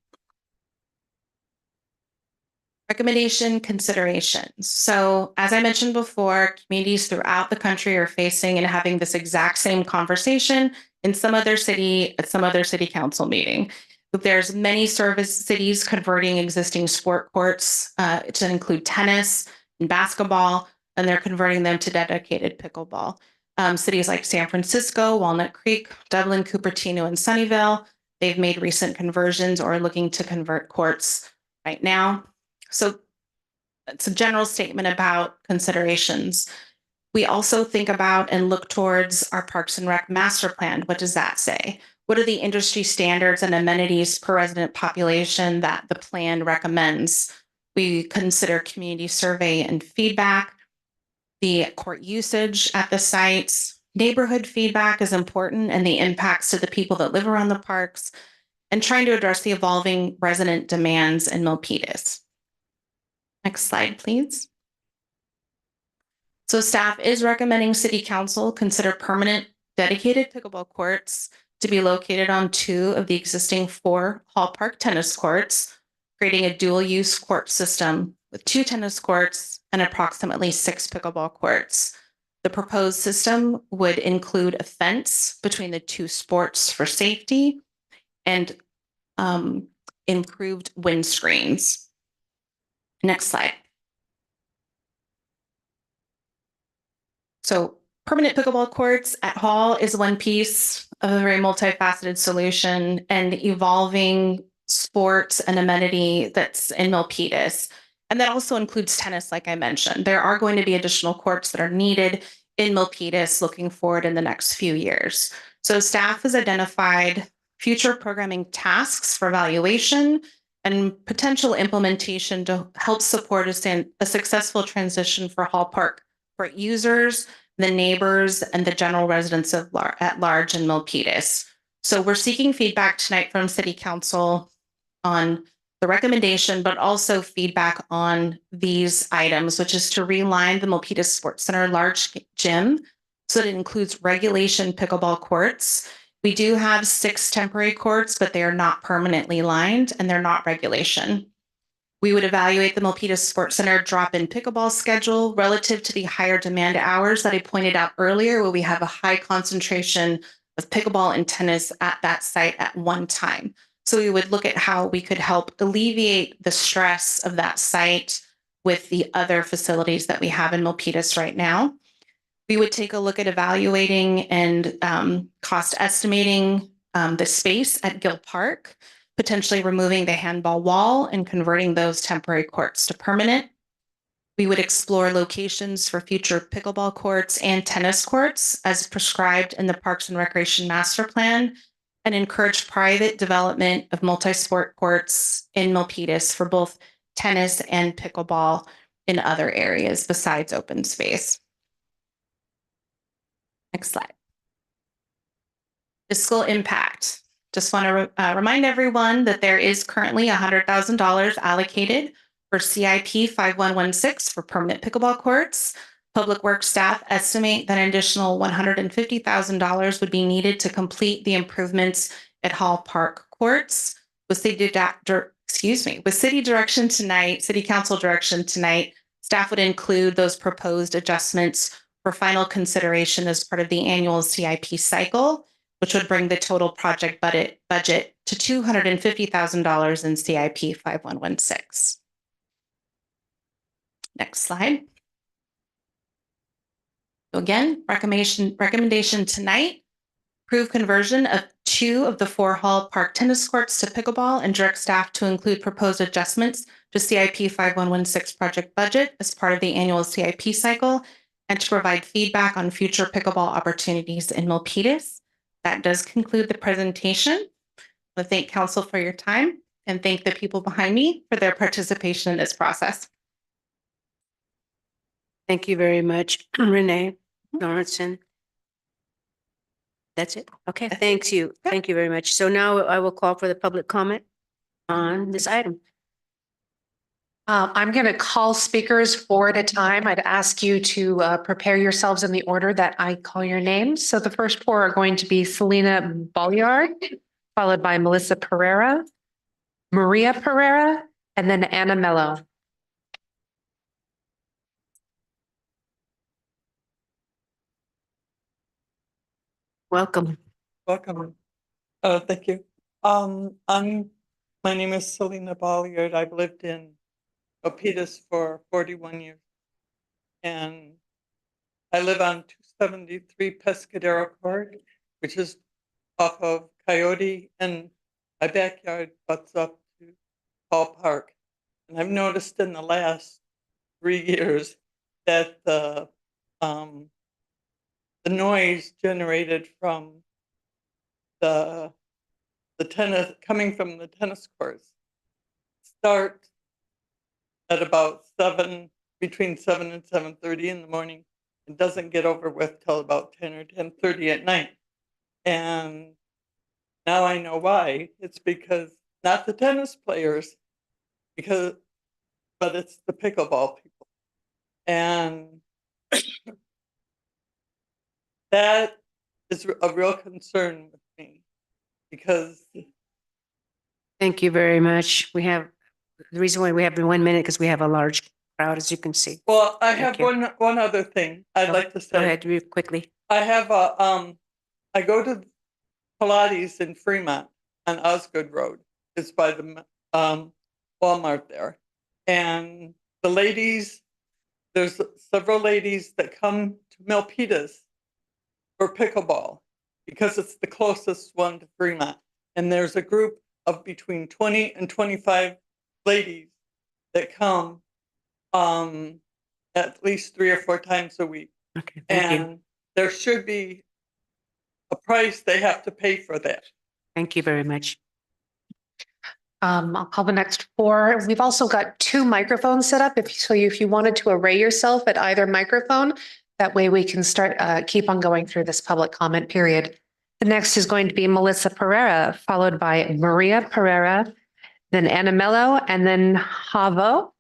Recommendation considerations. So as I mentioned before, communities throughout the country are facing and having this exact same conversation in some other city, at some other city council meeting. There's many service cities converting existing sport courts to include tennis and basketball, and they're converting them to dedicated pickleball. Cities like San Francisco, Walnut Creek, Dublin, Cupertino, and Sunnyvale, they've made recent conversions or are looking to convert courts right now. So it's a general statement about considerations. We also think about and look towards our Parks and Rec Master Plan. What does that say? what are the industry standards and amenities per resident population that the plan recommends. We consider community survey and feedback, the court usage at the sites. Neighborhood feedback is important and the impacts to the people that live around the parks, and trying to address the evolving resident demands in Milpitas. Next slide, please. So staff is recommending City Council consider permanent dedicated pickleball courts to be located on 2 of the existing 4 Hall Park tennis courts, creating a dual use court system with 2 tennis courts and approximately 6 pickleball courts. The proposed system would include a fence between the 2 sports for safety and improved windscreens. Next slide. So permanent pickleball courts at Hall is one piece of a very multifaceted solution and evolving sports and amenity that's in Milpitas. And that also includes tennis, like I mentioned. There are going to be additional courts that are needed in Milpitas looking forward in the next few years. So staff has identified future programming tasks for evaluation and potential implementation to help support a successful transition for Hall Park for users, the neighbors, and the general residents at large in Milpitas. So we're seeking feedback tonight from City Council on the recommendation, but also feedback on these items, which is to realign the Milpitas Sports Center large gym so that it includes regulation pickleball courts. We do have 6 temporary courts, but they are not permanently lined and they're not regulation. We would evaluate the Milpitas Sports Center drop-in pickleball schedule relative to the higher demand hours that I pointed out earlier, where we have a high concentration of pickleball and tennis at that site at one time. So we would look at how we could help alleviate the stress of that site with the other facilities that we have in Milpitas right now. We would take a look at evaluating and cost estimating the space at Gill Park, potentially removing the handball wall and converting those temporary courts to permanent. We would explore locations for future pickleball courts and tennis courts as prescribed in the Parks and Recreation Master Plan, and encourage private development of multi-sport courts in Milpitas for both tennis and pickleball in other areas besides open space. Next slide. Fiscal impact. Just want to remind everyone that there is currently $100,000 allocated for CIP 5116 for permanent pickleball courts. Public Works staff estimate that an additional $150,000 would be needed to complete the improvements at Hall Park courts. With city direction tonight, City Council direction tonight, staff would include those proposed adjustments for final consideration as part of the annual CIP cycle, which would bring the total project budget to $250,000 in CIP 5116. Next slide. So again, recommendation tonight, approve conversion of 2 of the 4 Hall Park tennis courts to pickleball and direct staff to include proposed adjustments to CIP 5116 project budget as part of the annual CIP cycle, and to provide feedback on future pickleball opportunities in Milpitas. That does conclude the presentation. I want to thank Council for your time and thank the people behind me for their participation in this process. Thank you very much, Renee Lawrenson. That's it. Okay, thanks you. Thank you very much. So now I will call for the public comment on this item. I'm going to call speakers 4 at a time. I'd ask you to prepare yourselves in the order that I call your names. So the first 4 are going to be Selena Bolliard, followed by Melissa Pereira, Maria Pereira, and then Anna Mello. Welcome. Welcome. Thank you. My name is Selena Bolliard. I've lived in Milpitas for 41 years. And I live on 273 Pescadero Court, which is off of Coyote, and my backyard butts up to Hall Park. And I've noticed in the last 3 years that the noise generated from the coming from the tennis courts start at about between 7 and 7:30 in the morning. It doesn't get over with till about 10 or 10:30 at night. And now I know why. It's because not the tennis players, but it's the pickleball people. And that is a real concern with me because. Thank you very much. The reason why we have the 1 minute because we have a large crowd, as you can see. Well, I Thank have you. one other thing I'd like to say. Go ahead, real quickly. I have I go to Pilates in Fremont on Osgood Road. It's by the Walmart there. And the ladies, there's several ladies that come to Milpitas for pickleball because it's the closest one to Fremont. And there's a group of between 20 and 25 ladies that come at least 3 or 4 times a week. Okay, thank you. There should be a price they have to pay for that. Thank you very much. I'll call the next 4. We've also got 2 microphones set up. If you wanted to array yourself at either microphone, that way we can keep on going through this public comment period. The next is going to be Melissa Pereira, followed by Maria Pereira, then Anna Mello, and then Havo.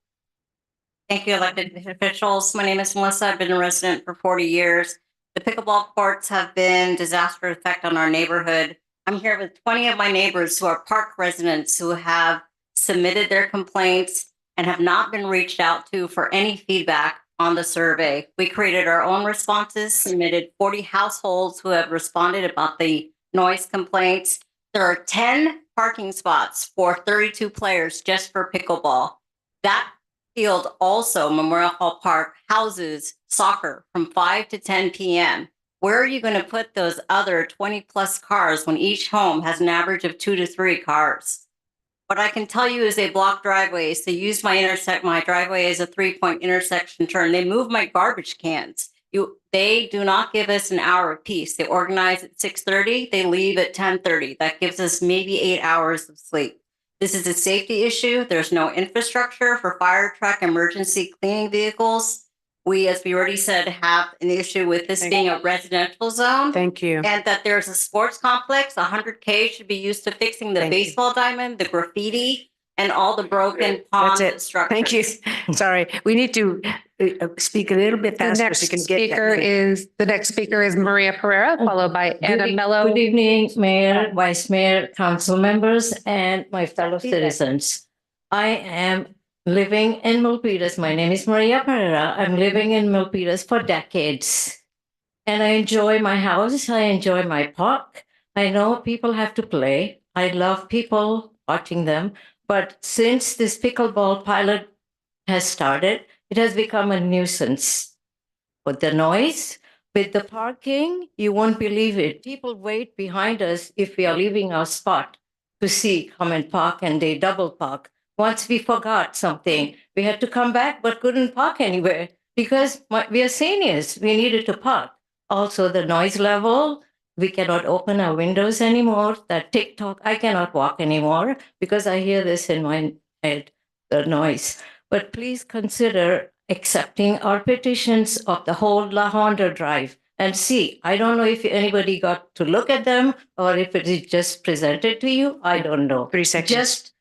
Thank you, elected officials. My name is Melissa. I've been a resident for 40 years. The pickleball courts have been disastrous effect on our neighborhood. I'm here with 20 of my neighbors who are park residents who have submitted their complaints and have not been reached out to for any feedback on the survey. We created our own responses, submitted 40 households who have responded about the noise complaints. There are 10 parking spots for 32 players just for pickleball. That field also, Memorial Hall Park, houses soccer from 5 to 10 p.m. Where are you going to put those other 20 plus cars when each home has an average of 2 to 3 cars? What I can tell you is they block driveways. They use my driveway as a 3-point intersection turn. They move my garbage cans. They do not give us an hour of peace. They organize at 6:30. They leave at 10:30. That gives us maybe 8 hours of sleep. This is a safety issue. There's no infrastructure for fire truck emergency cleaning vehicles. We, as we already said, have an issue with this being a residential zone. Thank you. And that there's a sports complex, 100K should be used to fixing the baseball diamond, the graffiti, and all the broken pond structures. Thank you. Sorry, we need to speak a little bit The faster next so you can get. the next speaker is Maria Pereira, followed by Anna Mello. Good evening, Mayor, Vice Mayor, council members, and my fellow citizens. I am living in Milpitas. My name is Maria Pereira. I'm living in Milpitas for decades. And I enjoy my house. I enjoy my park. I know people have to play. I love people watching them. But since this pickleball pilot has started, it has become a nuisance. With the noise, with the parking, you won't believe it. People wait behind us if we are leaving our spot to come and park, and they double park. Once we forgot something, we had to come back but couldn't park anywhere because we are seniors. We needed to park. Also, the noise level, we cannot open our windows anymore. That TikTok, I cannot walk anymore because I hear this in my head, the noise. But please consider accepting our petitions of the whole La Honda Drive and see. I don't know if anybody got to look at them or if it is just presented to you. I don't know. 3 seconds.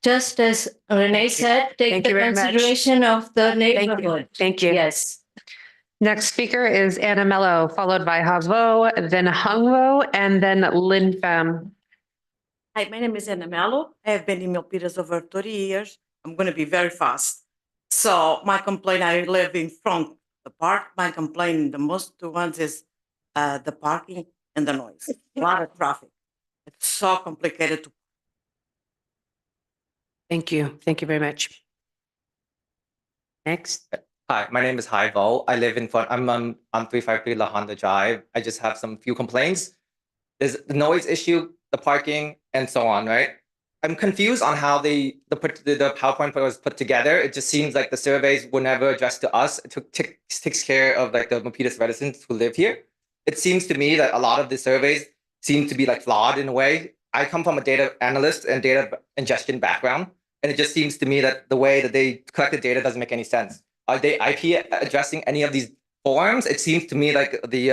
Just as Renee said, take the consideration of the neighborhood. Thank you. Yes. Next speaker is Anna Mello, followed by Havo, then Hungvo, and then Lin Pham. Hi, my name is Anna Mello. I have been in Milpitas over 30 years. I'm going to be very fast. So my complaint, I live in front of the park. My complaint, the most ones is the parking and the noise. A lot of traffic. It's so complicated to. Thank you. Thank you very much. Next. Hi, my name is Haivo. I live in front. I'm on 353 La Honda Drive. I just have some few complaints. There's the noise issue, the parking, and so on. Right. I'm confused on how the PowerPoint was put together. It just seems like the surveys were never addressed to us. It takes care of like the Milpitas residents who live here. It seems to me that a lot of the surveys seem to be like flawed in a way. I come from a data analyst and data ingestion background, and it just seems to me that the way that they collect the data doesn't make any sense. Are they IP addressing any of these forums? It seems to me like the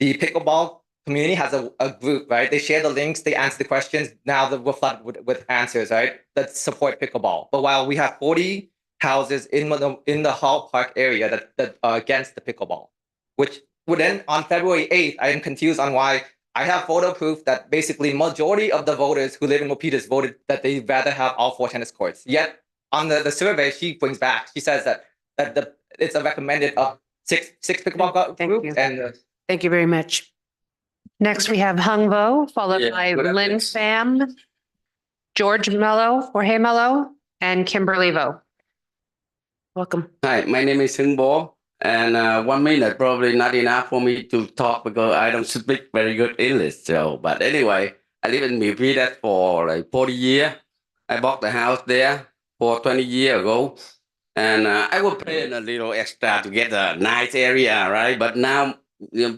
pickleball community has a group, right? They share the links, they answer the questions. Now we're flooded with answers, right? That support pickleball. But while we have 40 houses in the Hall Park area that are against the pickleball, which would then on February 8th, I am confused on why I have photo proof that basically majority of the voters who live in Milpitas voted that they'd rather have all 4 tennis courts. Yet on the survey she brings back, she says that it's a recommended of six pickleball groups. And Thank you very much. Next, we have Hung Vo, followed by Lynn Pham, George Mello, Jorge Mello, and Kimberly Vo. Welcome. Hi, my name is Hung Bo, and 1 minute probably not enough for me to talk because I don't speak very good English. So, but anyway, I live in Milpitas for like 40 years. I bought the house there for 20 years ago, and I was paying a little extra to get a nice area, right? But now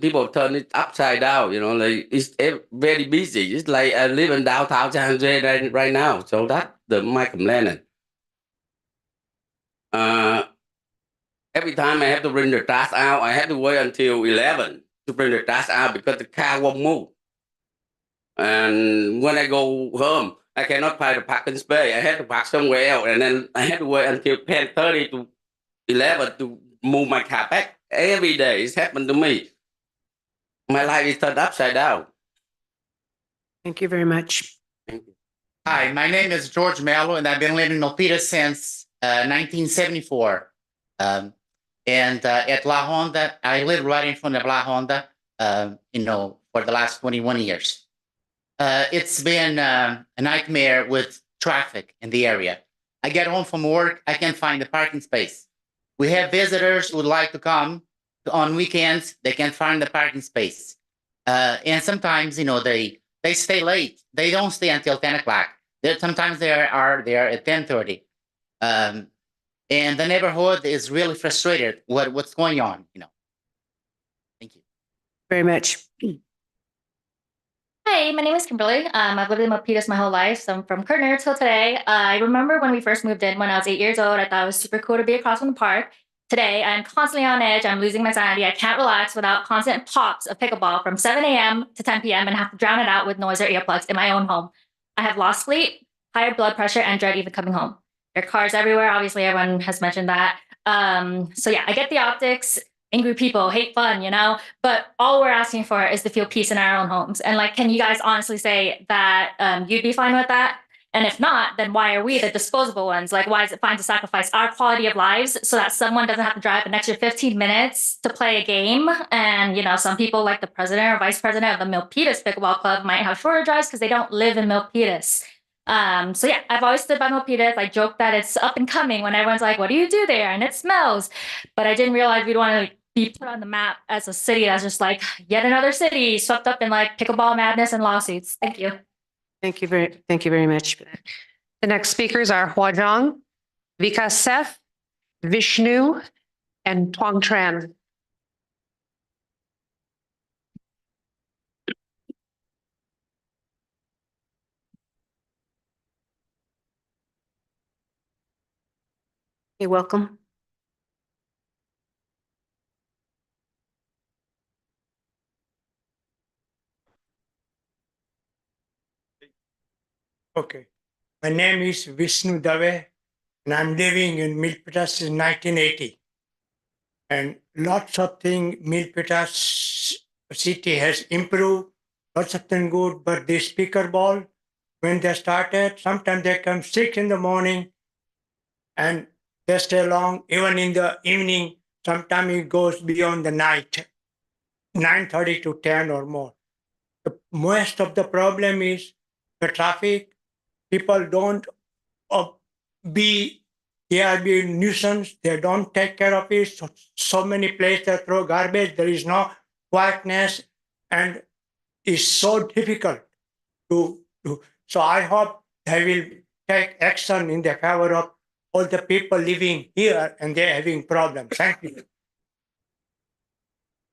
people turn it upside down. Like it's very busy. It's like I live in downtown San Jose right now. So that's my complaint. Every time I have to bring the trash out, I have to wait until 11 to bring the trash out because the car won't move. And when I go home, I cannot find a parking space. I have to park somewhere else, and then I have to wait until 10:30 to 11 to move my car back. Every day it's happened to me. My life is turned upside down. Thank you very much. Hi, my name is George Mello, and I've been living in Milpitas since 1974. And at La Honda, I live right in front of La Honda, for the last 21 years. It's been a nightmare with traffic in the area. I get home from work, I can't find a parking space. We have visitors who would like to come on weekends, they can't find the parking space. And sometimes, they stay late. They don't stay until 10 o'clock. Sometimes they are there at 10:30. And the neighborhood is really frustrated what's going on, Thank you. Very much. Hi, my name is Kimberly. I've lived in Milpitas my whole life, so I'm from Kerner till today. I remember when we first moved in when I was 8 years old, I thought it was super cool to be across from the park. Today, I'm constantly on edge. I'm losing my sanity. I can't relax without constant pops of pickleball from 7 a.m. to 10 p.m. and have to drown it out with noise or earplugs in my own home. I have lost sleep, higher blood pressure, and dread even coming home. There are cars everywhere. Obviously, everyone has mentioned that. So yeah, I get the optics. Angry people hate fun, but all we're asking for is to feel peace in our own homes. And can you guys honestly say that you'd be fine with that? And if not, then why are we the disposable ones? Why is it fine to sacrifice our quality of lives so that someone doesn't have to drive an extra 15 minutes to play a game? And, some people like the president or vice president of the Milpitas Pickleball Club might have shorter drives because they don't live in Milpitas. So yeah, I've always stood by Milpitas. I joke that it's up and coming when everyone's like, what do you do there? And it smells. But I didn't realize we'd want to be put on the map as a city that's just yet another city swept up in pickleball madness and lawsuits. Thank you. Thank you very much. The next speakers are Huajong, Vikas Seth, Vishnu, and Tuang Tran. You're welcome. Okay. My name is Vishnu Dave, and I'm living in Milpitas since 1980. And lots of things, Milpitas city has improved, lots of things good, but this pickleball, when they started, sometimes they come 6 in the morning and they stay long, even in the evening, sometimes it goes beyond the night, 9:30 to 10 or more. Most of the problem is the traffic. People don't they are being nuisance. They don't take care of it. So many places they throw garbage. There is no quietness, and it's so difficult to do. So I hope they will take action in the favor of all the people living here and they're having problems. Thank you.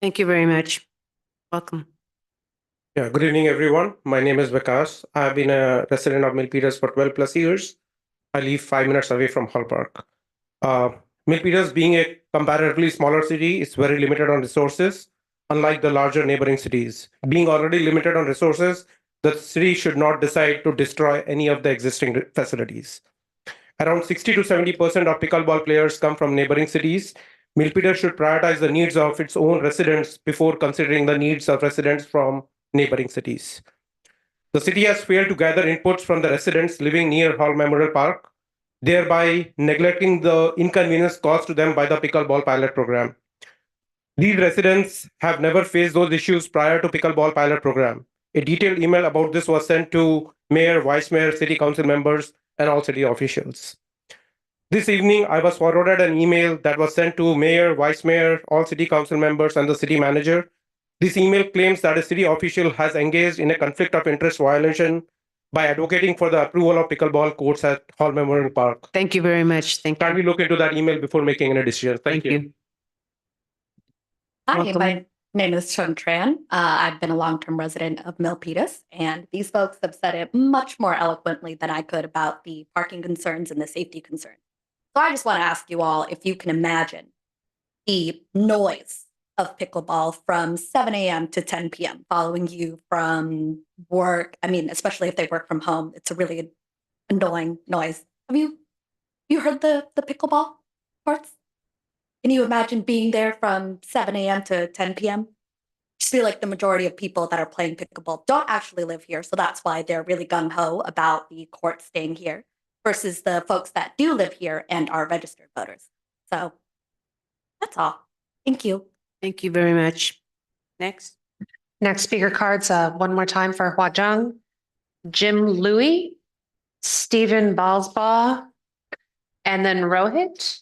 Thank you very much. Welcome. Yeah, good evening, everyone. My name is Vikas. I've been a resident of Milpitas for 12 plus years. I live 5 minutes away from Hall Park. Milpitas, being a comparatively smaller city, is very limited on resources, unlike the larger neighboring cities. Being already limited on resources, the city should not decide to destroy any of the existing facilities. Around 60 to 70% of pickleball players come from neighboring cities. Milpitas should prioritize the needs of its own residents before considering the needs of residents from neighboring cities. The city has failed to gather inputs from the residents living near Hall Memorial Park, thereby neglecting the inconvenience caused to them by the pickleball pilot program. These residents have never faced those issues prior to pickleball pilot program. A detailed email about this was sent to mayor, vice mayor, city council members, and all city officials. This evening, I was forwarded an email that was sent to mayor, vice mayor, all city council members, and the city manager. This email claims that a city official has engaged in a conflict of interest violation by advocating for the approval of pickleball courts at Hall Memorial Park. Thank you very much. Thank you. Can we look into that email before making any decision? Thank you. Hi, Welcome. my name is Chun Tran. I've been a long-term resident of Milpitas, and these folks have said it much more eloquently than I could about the parking concerns and the safety concerns. So I just want to ask you all if you can imagine the noise of pickleball from 7 a.m. to 10 p.m. following you from work. I mean, especially if they work from home, it's a really annoying noise. Have you heard the pickleball courts? Can you imagine being there from 7 a.m. to 10 p.m.? I just feel like the majority of people that are playing pickleball don't actually live here. So that's why they're really gung-ho about the court staying here versus the folks that do live here and are registered voters. So that's all. Thank you. Thank you very much. Next. Next speaker cards, one more time for Hua Zhang, Jim Louie, Stephen Balsbaugh, and then Rohit.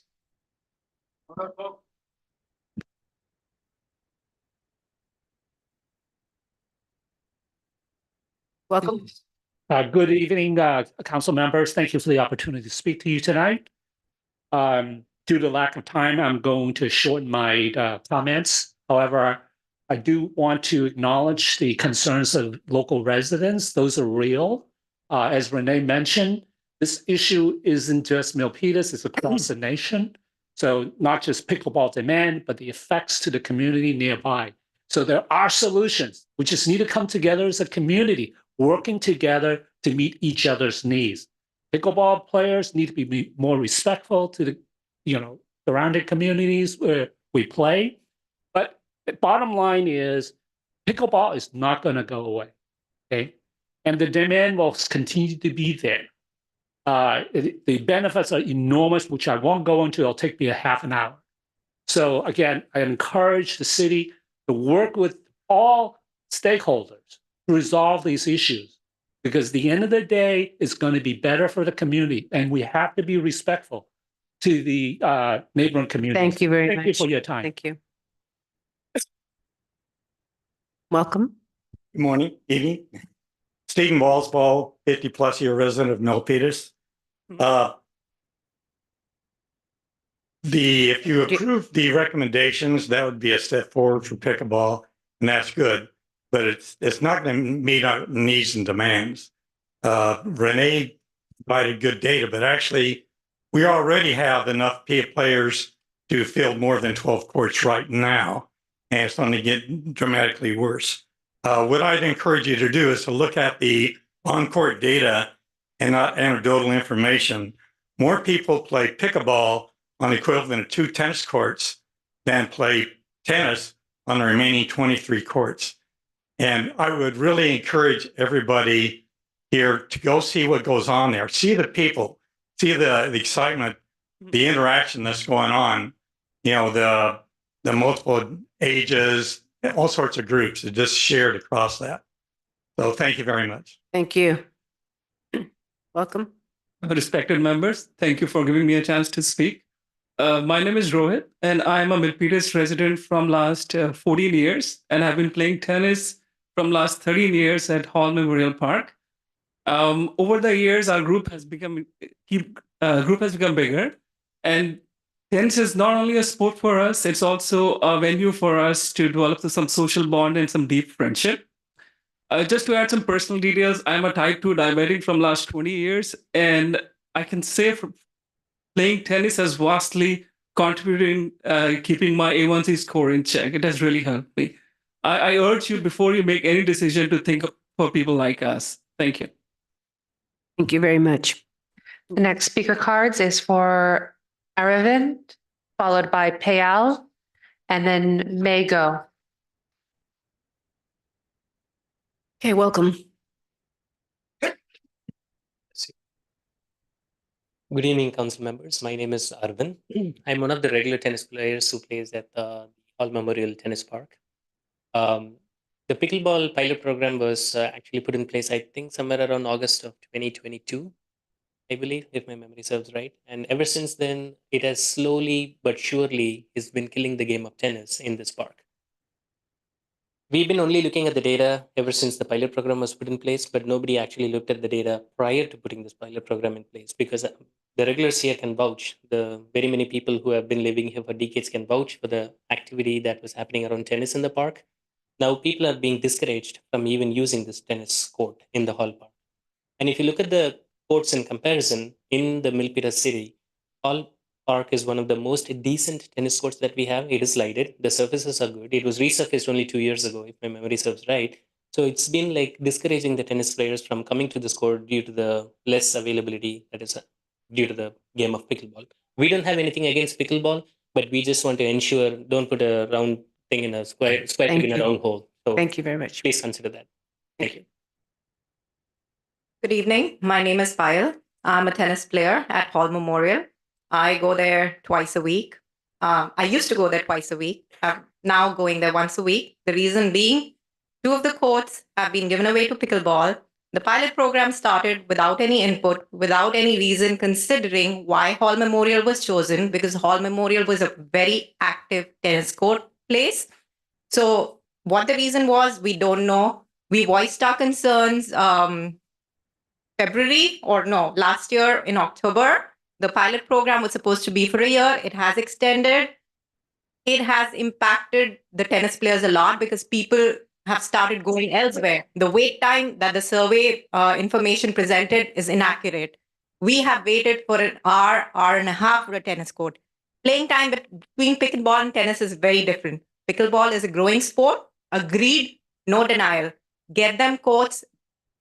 Welcome. Good evening, council members. Thank you for the opportunity to speak to you tonight. Due to lack of time, I'm going to shorten my comments. However, I do want to acknowledge the concerns of local residents. Those are real. As Renee mentioned, this issue isn't just Milpitas, it's across the nation. So not just pickleball demand, but the effects to the community nearby. So there are solutions. We just need to come together as a community, working together to meet each other's needs. Pickleball players need to be more respectful to the surrounding communities where we play. But the bottom line is pickleball is not going to go away. Okay. And the demand will continue to be there. The benefits are enormous, which I won't go into. It'll take me a half an hour. So again, I encourage the city to work with all stakeholders to resolve these issues, because at the end of the day, it's going to be better for the community, and we have to be respectful to the neighboring communities. Thank you very much. Thank you for your time. Thank you. Welcome. Good morning, evening. Stephen Balsbaugh, 50-plus year resident of Milpitas. If you approve the recommendations, that would be a step forward for pickleball, and that's good. But it's not going to meet our needs and demands. Renee provided good data, but actually, we already have enough players to field more than 12 courts right now, and it's going to get dramatically worse. What I'd encourage you to do is to look at the on-court data and not anecdotal information. More people play pickleball on the equivalent of 2 tennis courts than play tennis on the remaining 23 courts. And I would really encourage everybody here to go see what goes on there. See the people, see the excitement, the interaction that's going on, the multiple ages, all sorts of groups that just shared across that. So thank you very much. Thank you. Welcome. Respected members, thank you for giving me a chance to speak. My name is Rohit, and I'm a Milpitas resident from last 14 years, and I've been playing tennis from last 13 years at Hall Memorial Park. Over the years, our group has become bigger, and tennis is not only a sport for us, it's also a venue for us to develop some social bond and some deep friendship. Just to add some personal details, I'm a type 2 diabetic from last 20 years, and I can say playing tennis has vastly contributed in keeping my A1C score in check. It has really helped me. I urge you before you make any decision to think for people like us. Thank you. Thank you very much. The next speaker cards is for Aravind, followed by Payal, and then Mago. Okay, welcome. Good evening, council members. My name is Arvind. I'm one of the regular tennis players who plays at the Hall Memorial Tennis Park. The pickleball pilot program was actually put in place, I think, somewhere around August of 2022, I believe, if my memory serves right. And ever since then, it has slowly but surely has been killing the game of tennis in this park. We've been only looking at the data ever since the pilot program was put in place, but nobody actually looked at the data prior to putting this pilot program in place, because the regulars here can vouch. The very many people who have been living here for decades can vouch for the activity that was happening around tennis in the park. Now people are being discouraged from even using this tennis court in the Hall Park. And if you look at the courts in comparison in the Milpitas city, Hall Park is one of the most decent tennis courts that we have. It is lighted. The surfaces are good. It was resurfaced only 2 years ago, if my memory serves right. So it's been like discouraging the tennis players from coming to this court due to the less availability that is due to the game of pickleball. We don't have anything against pickleball, but we just want to ensure don't put a round thing in a square Thank peg in a you. round hole. So Thank you very much. please consider that. Thank you. Good evening. My name is Payal. I'm a tennis player at Hall Memorial. I go there twice a week. I used to go there twice a week. I'm now going there once a week. The reason being, 2 of the courts have been given away to pickleball. The pilot program started without any input, without any reason considering why Hall Memorial was chosen, because Hall Memorial was a very active tennis court place. So what the reason was, we don't know. We voiced our concerns February or no, last year in October. The pilot program was supposed to be for a year. It has extended. It has impacted the tennis players a lot because people have started going elsewhere. The wait time that the survey information presented is inaccurate. We have waited for an hour and a half for a tennis court. Playing time between pickleball and tennis is very different. Pickleball is a growing sport. Agreed, no denial. Get them courts,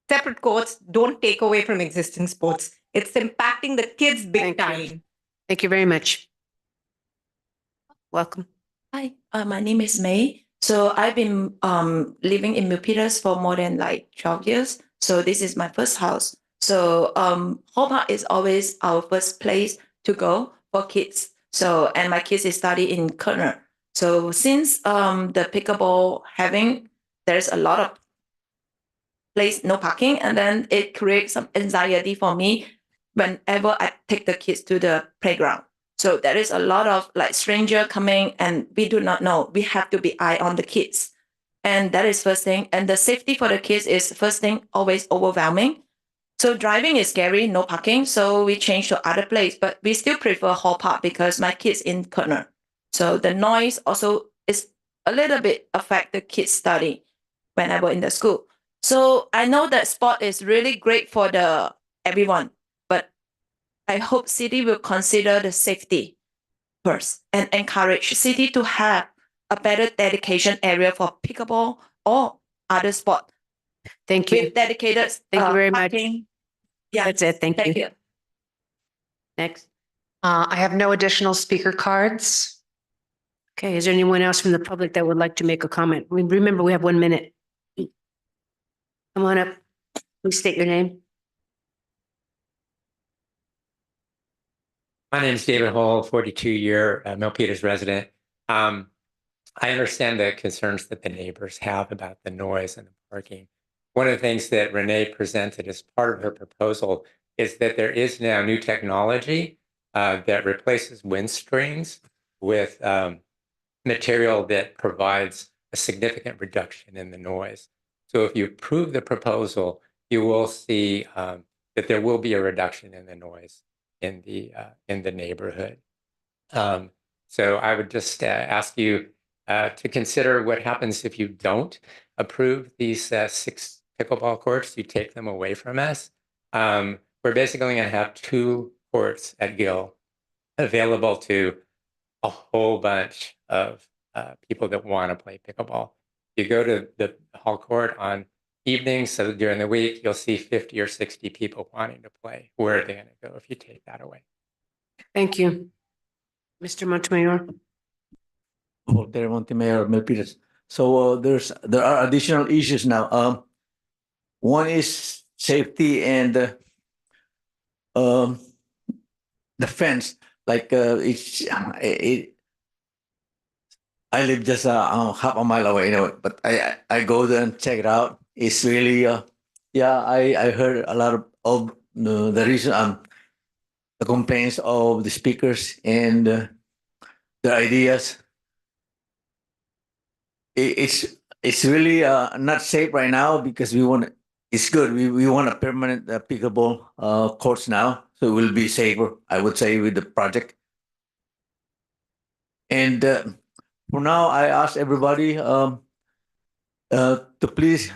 separate courts, don't take away from existing sports. It's impacting the kids big time. Thank you very much. Welcome. Hi, my name is May. So I've been living in Milpitas for more than like 12 years. So this is my first house. So Hall Park is always our first place to go for kids. So and my kids study in Kerner. So since the pickleball there's a lot of place, no parking, and then it creates some anxiety for me whenever I take the kids to the playground. So there is a lot of like stranger coming and we do not know. We have to be eye on the kids. And that is first thing. And the safety for the kids is first thing, always overwhelming. So driving is scary, no parking. So we change to other place, but we still prefer Hall Park because my kids in Kerner. So the noise also is a little bit affect the kids' study whenever in the school. So I know that sport is really great for everyone, but I hope city will consider the safety first and encourage city to have a better dedication area for pickleball or other sport. Thank you. With dedicated. Thank you very much. Yeah, that's it. Thank you. Next. I have no additional speaker cards. Okay, is there anyone else from the public that would like to make a comment? Remember, we have 1 minute. Come on up. Please state your name. My name is David Hall, 42-year Milpitas resident. I understand the concerns that the neighbors have about the noise and the parking. One of the things that Renee presented as part of her proposal is that there is now new technology that replaces windscreens with material that provides a significant reduction in the noise. So if you approve the proposal, you will see that there will be a reduction in the noise in the neighborhood. So I would just ask you to consider what happens if you don't approve these 6 pickleball courts, you take them away from us. We're basically going to have 2 courts at Gill available to a whole bunch of people that want to play pickleball. You go to the hall court on evenings, so during the week, you'll see 50 or 60 people wanting to play. Where are they going to go if you take that away? Thank you. Mr. Montemayor. Voltaire Montemayor, Milpitas. So there are additional issues now. One is safety and the fence. Like I live just half a mile away, but I go there and check it out. It's really I heard a lot of the reason the complaints of the speakers and their ideas. It's really not safe right now because it's good. We want a permanent pickleball courts now, so it will be safer, I would say, with the project. And for now, I ask everybody to please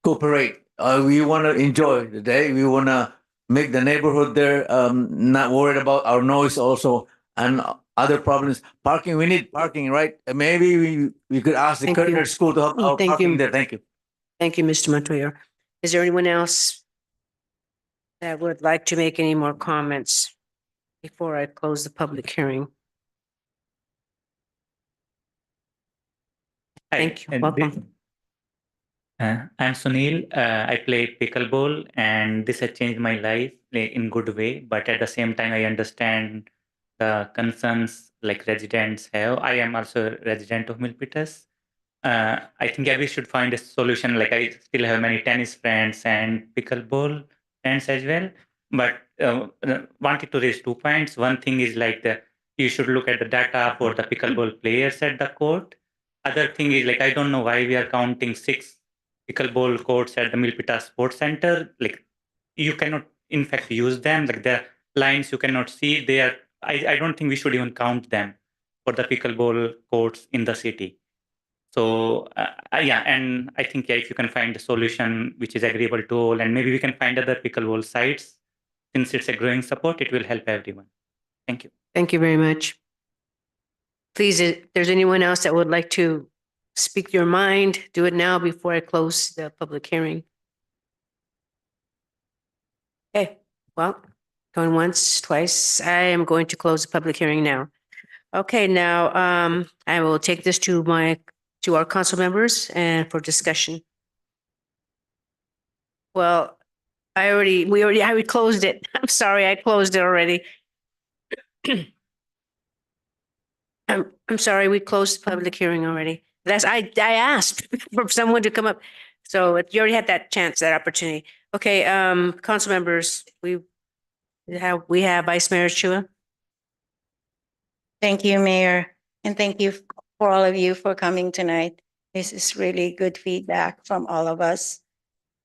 cooperate. We want to enjoy the day. We want to make the neighborhood there not worried about our noise also and other problems. Parking, we need parking, right? Maybe we could ask the Thank you. Kerner School to help our Thank parking you. there. Thank you. Thank you, Mr. Montoya. Is there anyone else that would like to make any more comments before I close the public hearing? Thank you. Welcome. I'm Sunil. I play pickleball, and this has changed my life in good way. But at the same time, I understand the concerns like residents have. I am also a resident of Milpitas. I think we should find a solution. Like I still have many tennis friends and pickleball friends as well. But wanted to raise 2 points. One thing is like you should look at the data for the pickleball players at the court. Other thing is like I don't know why we are counting 6 pickleball courts at the Milpitas Sports Center. Like you cannot in fact use them. Like the lines you cannot see. They are. I don't think we should even count them for the pickleball courts in the city. So and I think if you can find a solution which is agreeable to all, and maybe we can find other pickleball sites, since it's a growing support, it will help everyone. Thank you. Thank you very much. Please, if there's anyone else that would like to speak your mind, do it now before I close the public hearing. Okay, well, going once, twice. I am going to close the public hearing now. Okay, now I will take this to our council members and for discussion. Well, I already closed it. I'm sorry, I closed it already. I'm sorry, we closed the public hearing already. I asked for someone to come up. So you already had that chance, that opportunity. Okay, council members, we have Vice Mayor Chua. Thank you, Mayor, and thank you for all of you for coming tonight. This is really good feedback from all of us.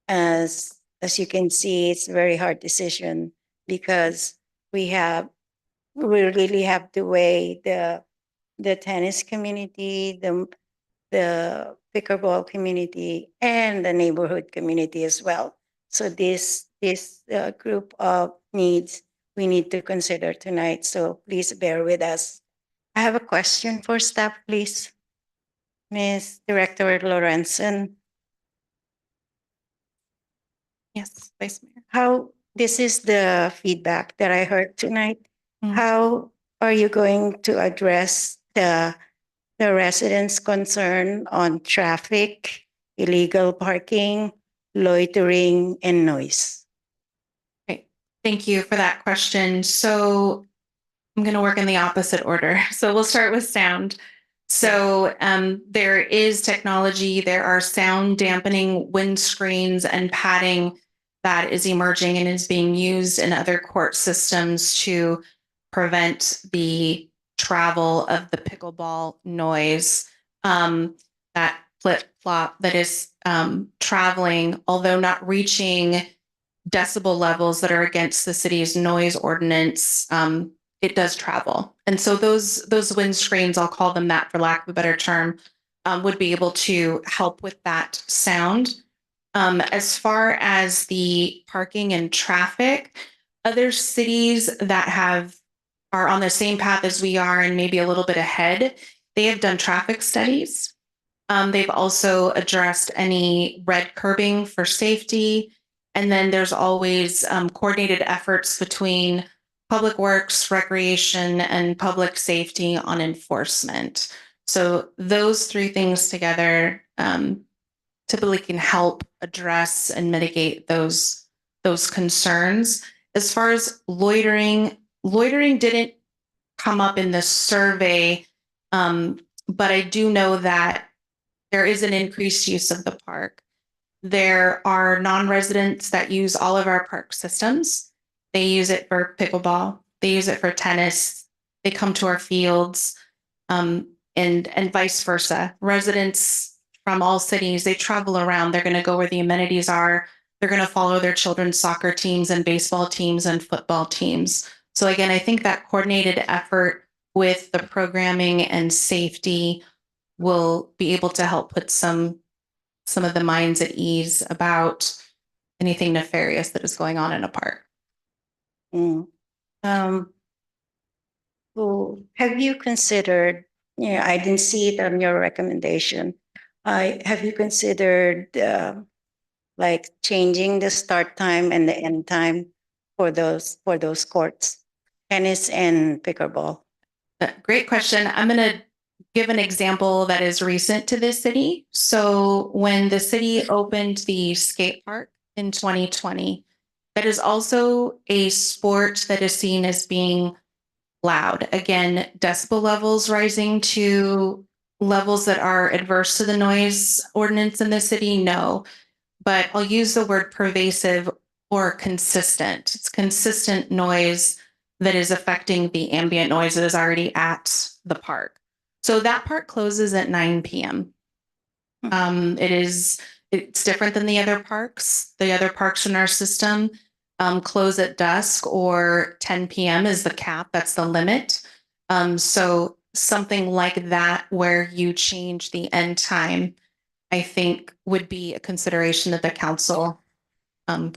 As you can see, it's a very hard decision because we really have to weigh the tennis community, the pickleball community, and the neighborhood community as well. So this group of needs we need to consider tonight. So please bear with us. I have a question for staff, please. Ms. Director Lorenzen. Yes, Vice Mayor. This is the feedback that I heard tonight. How are you going to address the residents' concern on traffic, illegal parking, loitering, and noise? Great. Thank you for that question. So I'm going to work in the opposite order. So we'll start with sound. So there is technology. There are sound dampening windscreens and padding that is emerging and is being used in other court systems to prevent the travel of the pickleball noise. That flip-flop that is traveling, although not reaching decibel levels that are against the city's noise ordinance, it does travel. And so those windscreens, I'll call them that for lack of a better term, would be able to help with that sound. As far as the parking and traffic, other cities that are on the same path as we are and maybe a little bit ahead, they have done traffic studies. They've also addressed any red curbing for safety. And then there's always coordinated efforts between public works, recreation, and public safety on enforcement. So those three things together typically can help address and mitigate those concerns. As far as loitering didn't come up in the survey, but I do know that there is an increased use of the park. There are non-residents that use all of our park systems. They use it for pickleball. They use it for tennis. They come to our fields, and vice versa. Residents from all cities, they travel around. They're going to go where the amenities are. They're going to follow their children's soccer teams and baseball teams and football teams. So again, I think that coordinated effort with the programming and safety will be able to help put some of the minds at ease about anything nefarious that is going on in a park. Well, have you considered, I didn't see it on your recommendation. Have you considered like changing the start time and the end time for those courts, tennis and pickleball? Great question. I'm going to give an example that is recent to this city. So when the city opened the skate park in 2020, that is also a sport that is seen as being loud. Again, decibel levels rising to levels that are adverse to the noise ordinance in the city, no. But I'll use the word pervasive or consistent. It's consistent noise that is affecting the ambient noise that is already at the park. So that park closes at 9 p.m. It's different than the other parks. The other parks in our system close at dusk, or 10 p.m. is the cap. That's the limit. So something like that where you change the end time, I think would be a consideration that the council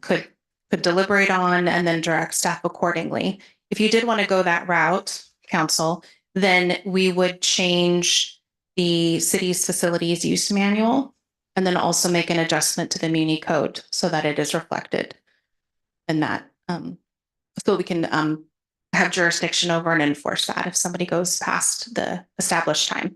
could deliberate on and then direct staff accordingly. If you did want to go that route, council, then we would change the city's facilities use manual and then also make an adjustment to the Muni code so that it is reflected in that. So we can have jurisdiction over and enforce that if somebody goes past the established time.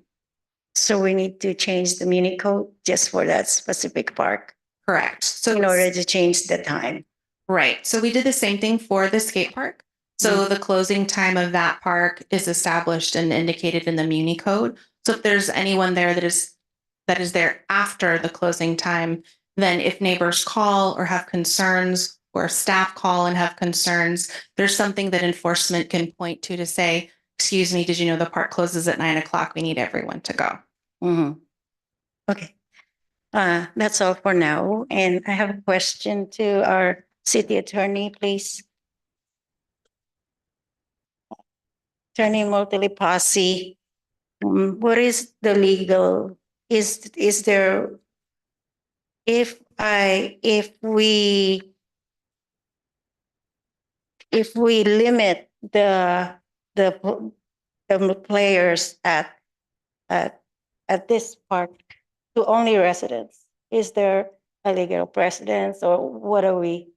So we need to change the Muni code just for that specific park? Correct. So in order to change the time. Right. So we did the same thing for the skate park. So the closing time of that park is established and indicated in the Muni code. So if there's anyone there that is there after the closing time, then if neighbors call or have concerns, or staff call and have concerns, there's something that enforcement can point to say, excuse me, did you know the park closes at 9 o'clock? We need everyone to go. Okay. That's all for now. And I have a question to our city attorney, please. Attorney Milpitas, what is the legal, is there, if we limit the players at this park to only residents, is there a legal precedence, or what are we?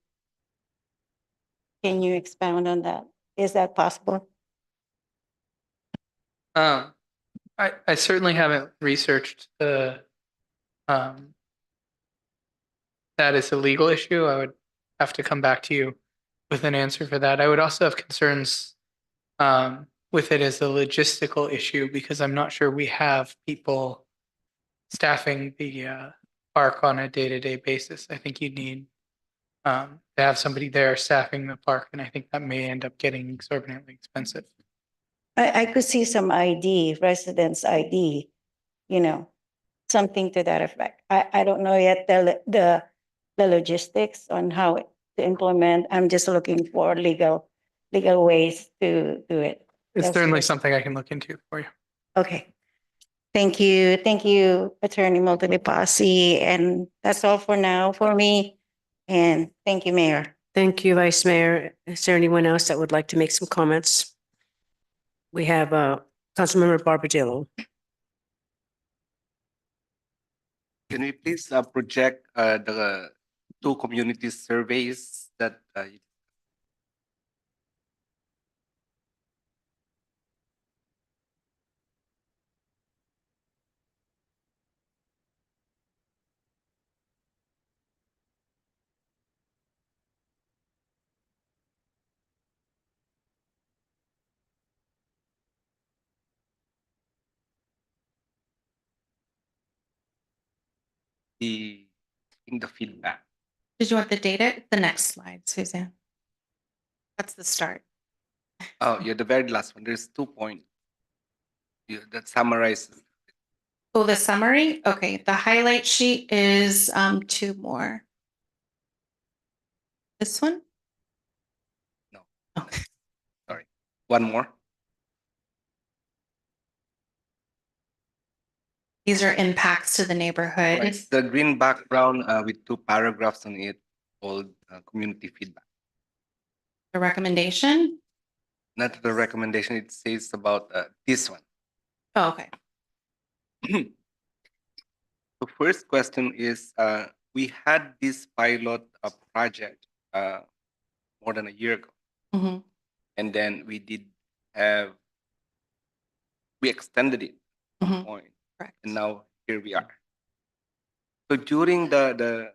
Can you expound on that? Is that possible? I certainly haven't researched the that is a legal issue. I would have to come back to you with an answer for that. I would also have concerns with it as a logistical issue, because I'm not sure we have people staffing the park on a day-to-day basis. I think you need to have somebody there staffing the park, and I think that may end up getting exorbitantly expensive. I could see some ID, residence ID, something to that effect. I don't know yet the logistics on how to implement. I'm just looking for legal legal ways to do it. It's That's certainly good. something I can look into for you. Okay. Thank you. Thank you, Attorney Montevipasi. And that's all for now for me. And thank you, Mayor. Thank you, Vice Mayor. Is there anyone else that would like to make some comments? We have Councilmember Barbadillo. Can we please project the two community surveys that the feedback? Did you want the data? The next slide, Suzanne. That's the start. Oh, yeah, the very last one. There's 2 points. Yeah, that summarizes. Oh, the summary? Okay, the highlight sheet is 2 more. This one? No. Okay. Sorry. One more. These are impacts to the neighborhood. Right. The green background with 2 paragraphs on it called community feedback. The recommendation? Not the recommendation. It says about this one. Oh, okay. The first question is, we had this pilot project more than a year ago. Mhm. And then we extended it at some point. Correct. And now here we are. So during the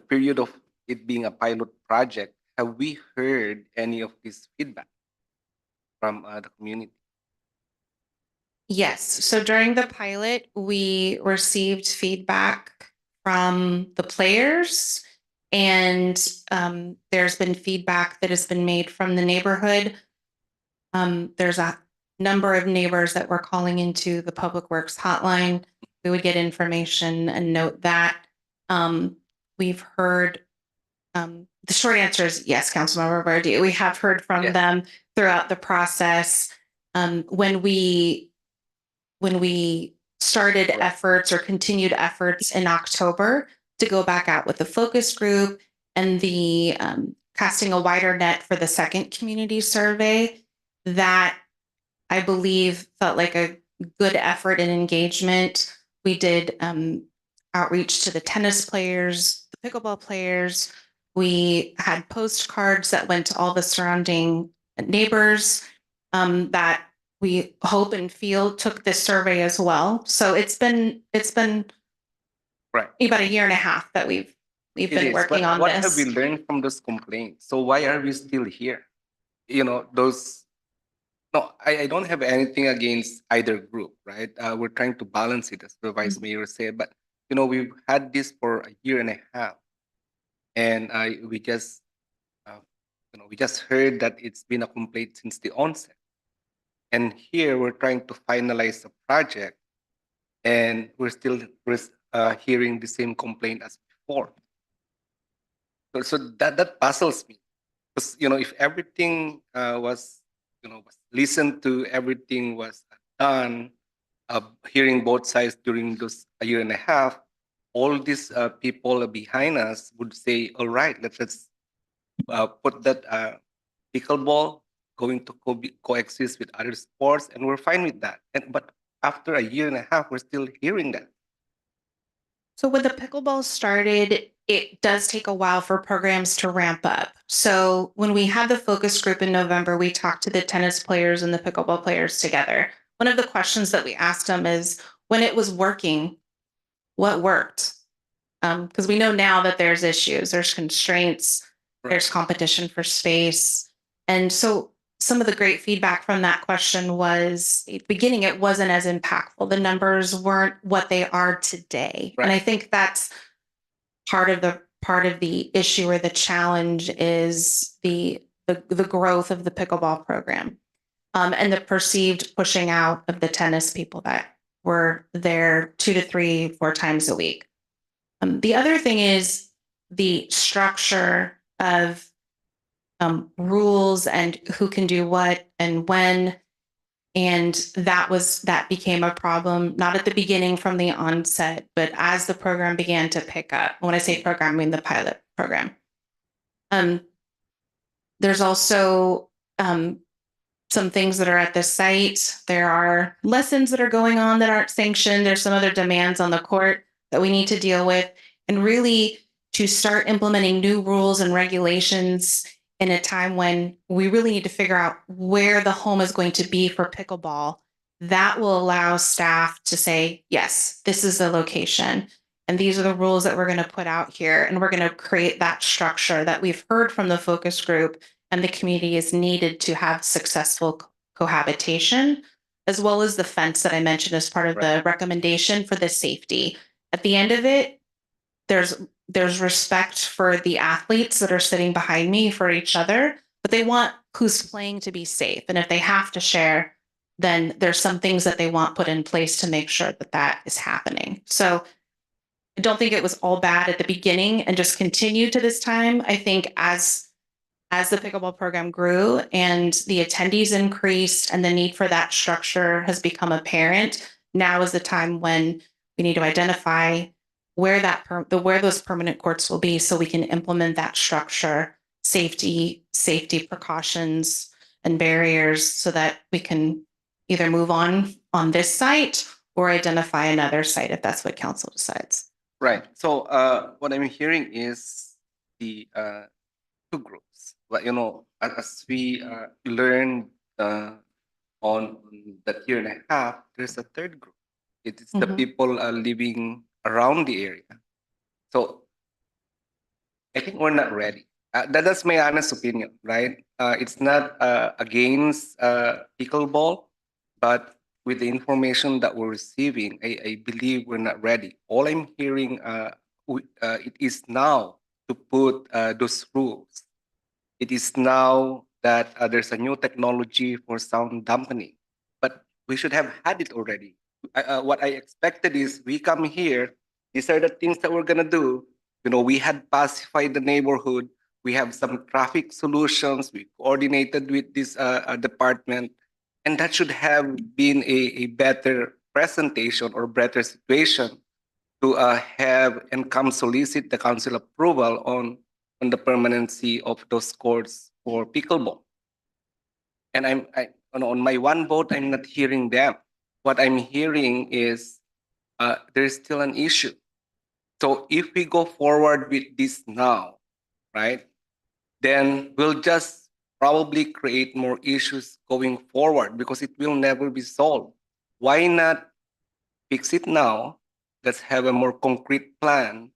period of it being a pilot project, have we heard any of this feedback from the community? Yes. So during the pilot, we received feedback from the players, and there's been feedback that has been made from the neighborhood. There's a number of neighbors that were calling into the Public Works hotline. We would get information and note that. We've heard, the short answer is yes, Councilmember Bardi. We have heard from them throughout the process. When we started efforts or continued efforts in October to go back out with the focus group and the casting a wider net for the second community survey, that I believe felt like a good effort and engagement. We did outreach to the tennis players, the pickleball players. We had postcards that went to all the surrounding neighbors that we hope and feel took this survey as well. So it's been right about a year and a half that we've been working on what this. have we learned from those complaints? So why are we still here? You know, no, I don't have anything against either group, right? We're trying to balance it, as the Vice Mayor said, but you know, we've had this for a year and a half, and we just heard that it's been a complaint since the onset. And here we're trying to finalize a project, and we're still hearing the same complaint as before. So that puzzles me, because you know, if everything was listened to, everything was done, hearing both sides during those a year and a half, all these people behind us would say, "All right, let's put that pickleball going to coexist with other sports, and we're fine with that." But after a year and a half, we're still hearing that. So when the pickleball started, it does take a while for programs to ramp up. So when we had the focus group in November, we talked to the tennis players and the pickleball players together. One of the questions that we asked them is, when it was working, what worked? Because we know now that there's issues, there's constraints, there's competition for space. And so some of the great feedback from that question was, at the beginning, it wasn't as impactful. The numbers weren't what they are today. And I think that's part of the issue or the challenge is the growth of the pickleball program, and the perceived pushing out of the tennis people that were there 2 to 3, 4 times a week. The other thing is the structure of rules and who can do what and when. And that became a problem, not at the beginning from the onset, but as the program began to pick up. When I say program, I mean the pilot program. There's also some things that are at the site. There are lessons that are going on that aren't sanctioned. There's some other demands on the court that we need to deal with. And really to start implementing new rules and regulations in a time when we really need to figure out where the home is going to be for pickleball, that will allow staff to say, yes, this is the location. And these are the rules that we're going to put out here. And we're going to create that structure that we've heard from the focus group and the community is needed to have successful cohabitation, as well as the fence that I mentioned as part of the recommendation for the safety. At the end of it, there's respect for the athletes that are sitting behind me for each other, but they want who's playing to be safe. And if they have to share, then there's some things that they want put in place to make sure that that is happening. So I don't think it was all bad at the beginning and just continued to this time. I think as the pickleball program grew and the attendees increased and the need for that structure has become apparent, now is the time when we need to identify where those permanent courts will be so we can implement that structure, safety precautions and barriers so that we can either move on this site or identify another site if that's what council decides. Right. So what I'm hearing is the two groups. But as we learned on that year and a half, there's a third group. It is the people living around the area. So I think we're not ready. That's my honest opinion, right? It's not against pickleball, but with the information that we're receiving, I believe we're not ready. All I'm hearing, it is now to put those rules. It is now that there's a new technology for sound dampening, but we should have had it already. What I expected is we come here, these are the things that we're gonna do. We had pacified the neighborhood. We have some traffic solutions. We coordinated with this department, and that should have been a better presentation or better situation to have and come solicit the council approval on the permanency of those courts for pickleball. And on my one vote, I'm not hearing them. What I'm hearing is there's still an issue. So if we go forward with this now, right, then we'll just probably create more issues going forward because it will never be solved. Why not fix it now? Let's have a more concrete plan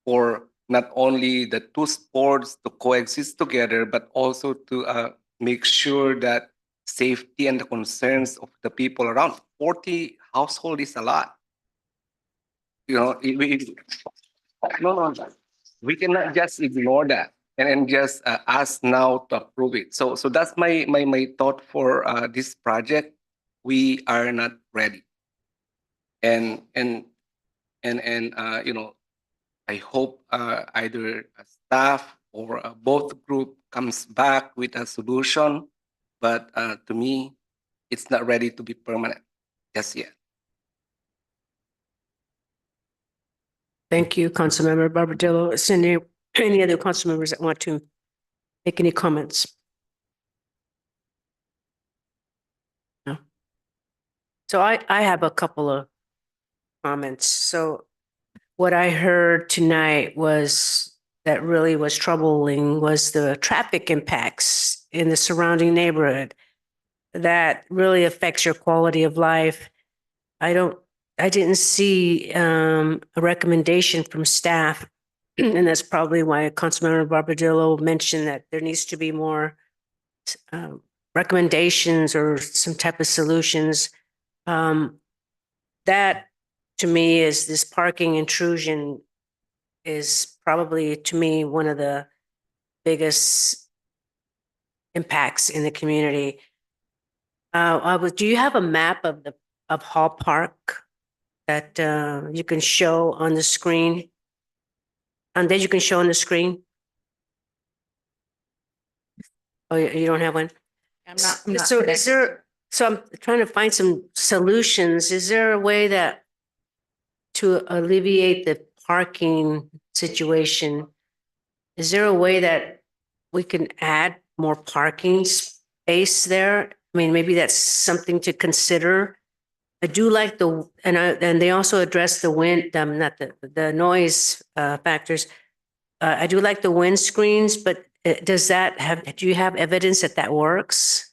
for not only the two sports to coexist together, but also to make sure that safety and the concerns of the people around 40 household is a lot. No, we cannot just ignore that and just ask now to approve it. So that's my thought for this project. We are not ready, and I hope either staff or both group comes back with a solution. But to me, it's not ready to be permanent just yet. Thank you, Councilmember Barbadillo. Is there any other council members that want to make any comments? No. So I have a couple of comments. So what I heard tonight was that really was troubling was the traffic impacts in the surrounding neighborhood. That really affects your quality of life. I didn't see a recommendation from staff, and that's probably why Councilmember Barbadillo mentioned that there needs to be more recommendations or some type of solutions. That to me is this parking intrusion is probably to me one of the biggest impacts in the community. Do you have a map of Hall Park that you can show on the screen? And that you can show on the screen? Oh, you don't have one? I'm not So connected is there, so I'm trying to find some solutions. Is there a way that to alleviate the parking situation? Is there a way that we can add more parking space there? I mean, maybe that's something to consider. I do like and they also address the wind, not the noise factors. I do like the wind screens, but does that do you have evidence that that works?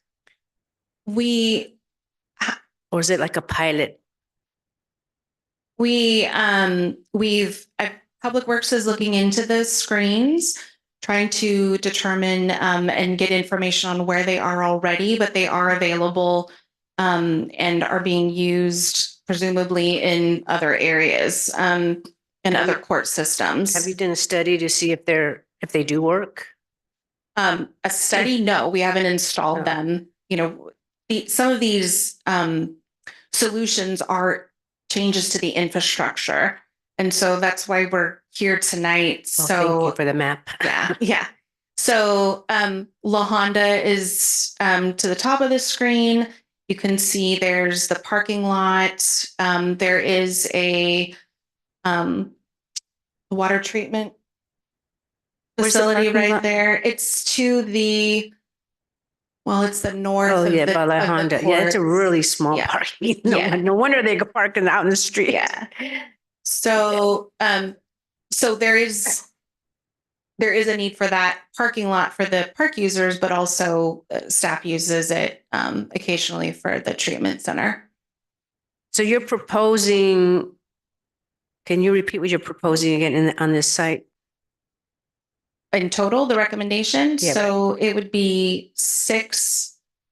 Or is it like a pilot? Public Works is looking into those screens, trying to determine and get information on where they are already, but they are available and are being used presumably in other areas and other court systems. Have you done a study to see if they do work? A study? No, we haven't installed them. You know, some of these solutions are changes to the infrastructure. And so that's why we're here tonight. Oh, thank you for the map. Yeah. So La Honda is to the top of the screen. You can see there's the parking lot. There is a water treatment facility right there. It's to the it's the north Oh, of yeah, the, by La of the Honda. Yeah, it's a courts. really small Yeah. parking. Yeah. No wonder they go parking out in the street. Yeah. So so there is a need for that parking lot for the park users, but also staff uses it occasionally for the treatment center. So you're proposing, can you repeat what you're proposing again on this site? In total, the recommendation, Yeah, so it would be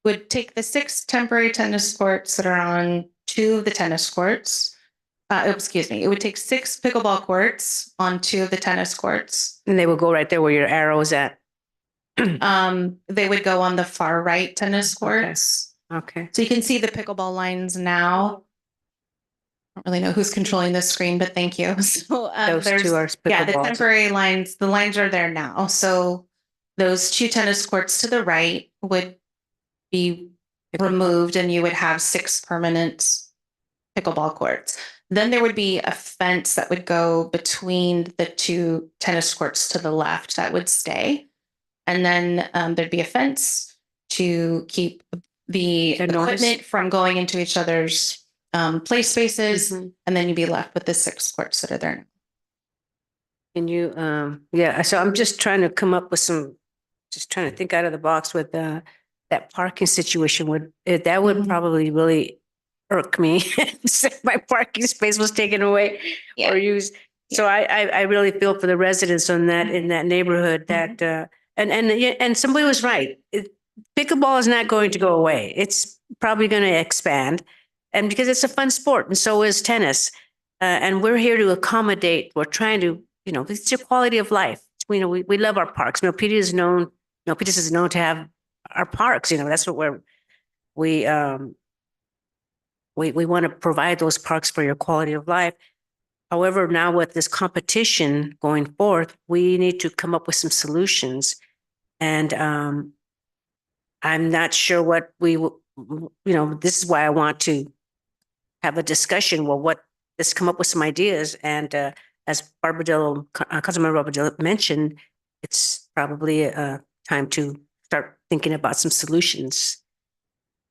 would take the 6 temporary tennis courts that are on 2 of the tennis courts. Excuse me, it would take 6 pickleball courts on 2 of the tennis courts. And they will go right there where your arrow is at. They would go on the far right tennis courts. Okay. So you can see the pickleball lines now. I don't really know who's controlling this screen, but thank you. So Those two are the pickleballs. temporary lines, the lines are there now. So those 2 tennis courts to the right would be removed and you would have 6 permanent pickleball courts. Then there would be a fence that would go between the 2 tennis courts to the left that would stay. And then there'd be a fence to keep the equipment from going into each other's play spaces. And then you'd be left with the 6 courts that are there. Can you, yeah, so I'm just trying to come up with just trying to think out of the box with that parking situation. That would probably really irk me if my parking space was taken away or used. So I really feel for the residents on that, in that neighborhood that, and somebody was right. Pickleball is not going to go away. It's probably going to expand, and because it's a fun sport, and so is tennis. And we're here to accommodate. We're trying to, it's your quality of life. We love our parks. Milpitas is known to have our parks. That's what we want to provide those parks for your quality of life. However, now with this competition going forth, we need to come up with some solutions. And I'm not sure what this is why I want to have a discussion. Well, let's come up with some ideas. And as Councilmember Barbadillo mentioned, it's probably time to start thinking about some solutions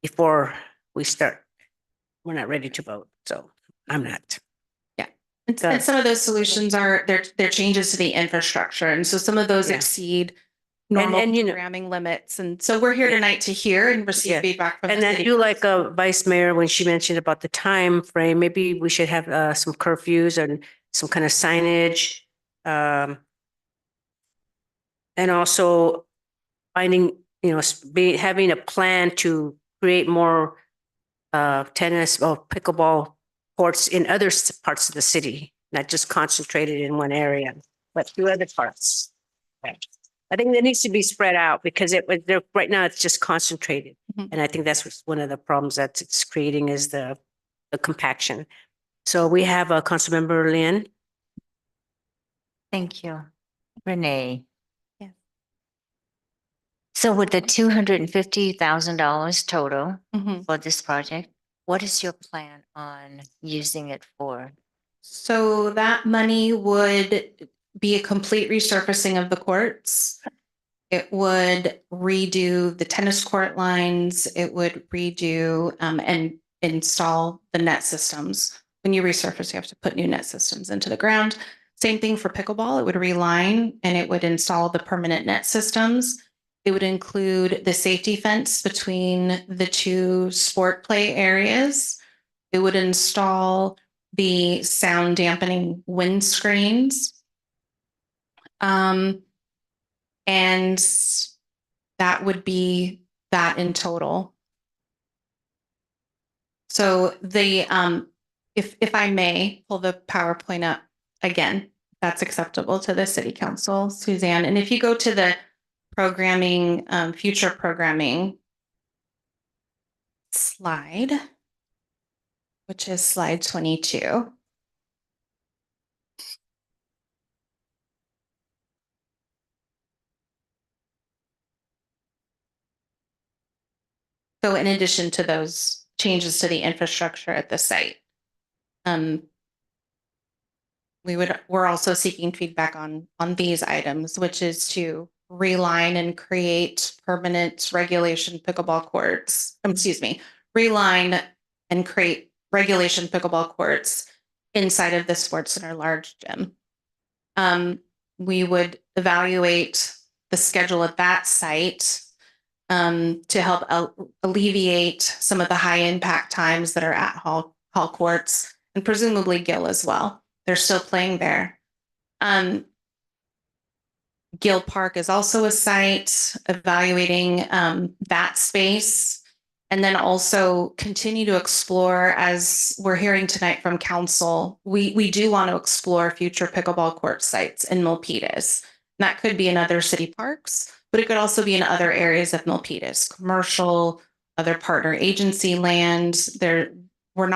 before we're not ready to vote. So I'm not. Yeah. And some of those solutions are they're changes to the infrastructure. And so some of those exceed normal programming limits. And so we're here tonight to hear and receive feedback from the city. And I do like Vice Mayor when she mentioned about the time frame. Maybe we should have some curfews and some kind of signage. And also finding, having a plan to create more tennis or pickleball courts in other parts of the city, not just concentrated in one area, but through other parts. I think that needs to be spread out because right now it's just concentrated. And I think that's one of the problems that it's creating is the compaction. So we have a Councilmember Lynn. Thank you. Renee. So with the $250,000 total Mhm. for this project, what is your plan on using it for? So that money would be a complete resurfacing of the courts. It would redo the tennis court lines. It would redo and install the net systems. When you resurface, you have to put new net systems into the ground. Same thing for pickleball. It would reline and it would install the permanent net systems. It would include the safety fence between the two sport play areas. It would install the sound dampening windscreens. And that would be that in total. So the if I may pull the PowerPoint up again, that's acceptable to the City Council, Suzanne. And if you go to the programming, future programming slide, which is slide 22. So in addition to those changes to the infrastructure at the site, we're also seeking feedback on these items, which is to reline and create permanent regulation pickleball courts. Reline and create regulation pickleball courts inside of the Sports Center large gym. We would evaluate the schedule at that site to help alleviate some of the high impact times that are at hall courts, and presumably Gill as well. They're still playing there. Gill Park is also a site, evaluating that space, and then also continue to explore, as we're hearing tonight from council, we do want to explore future pickleball court sites in Milpitas. And that could be in other city parks, but it could also be in other areas of Milpitas, commercial, other partner agency land. We're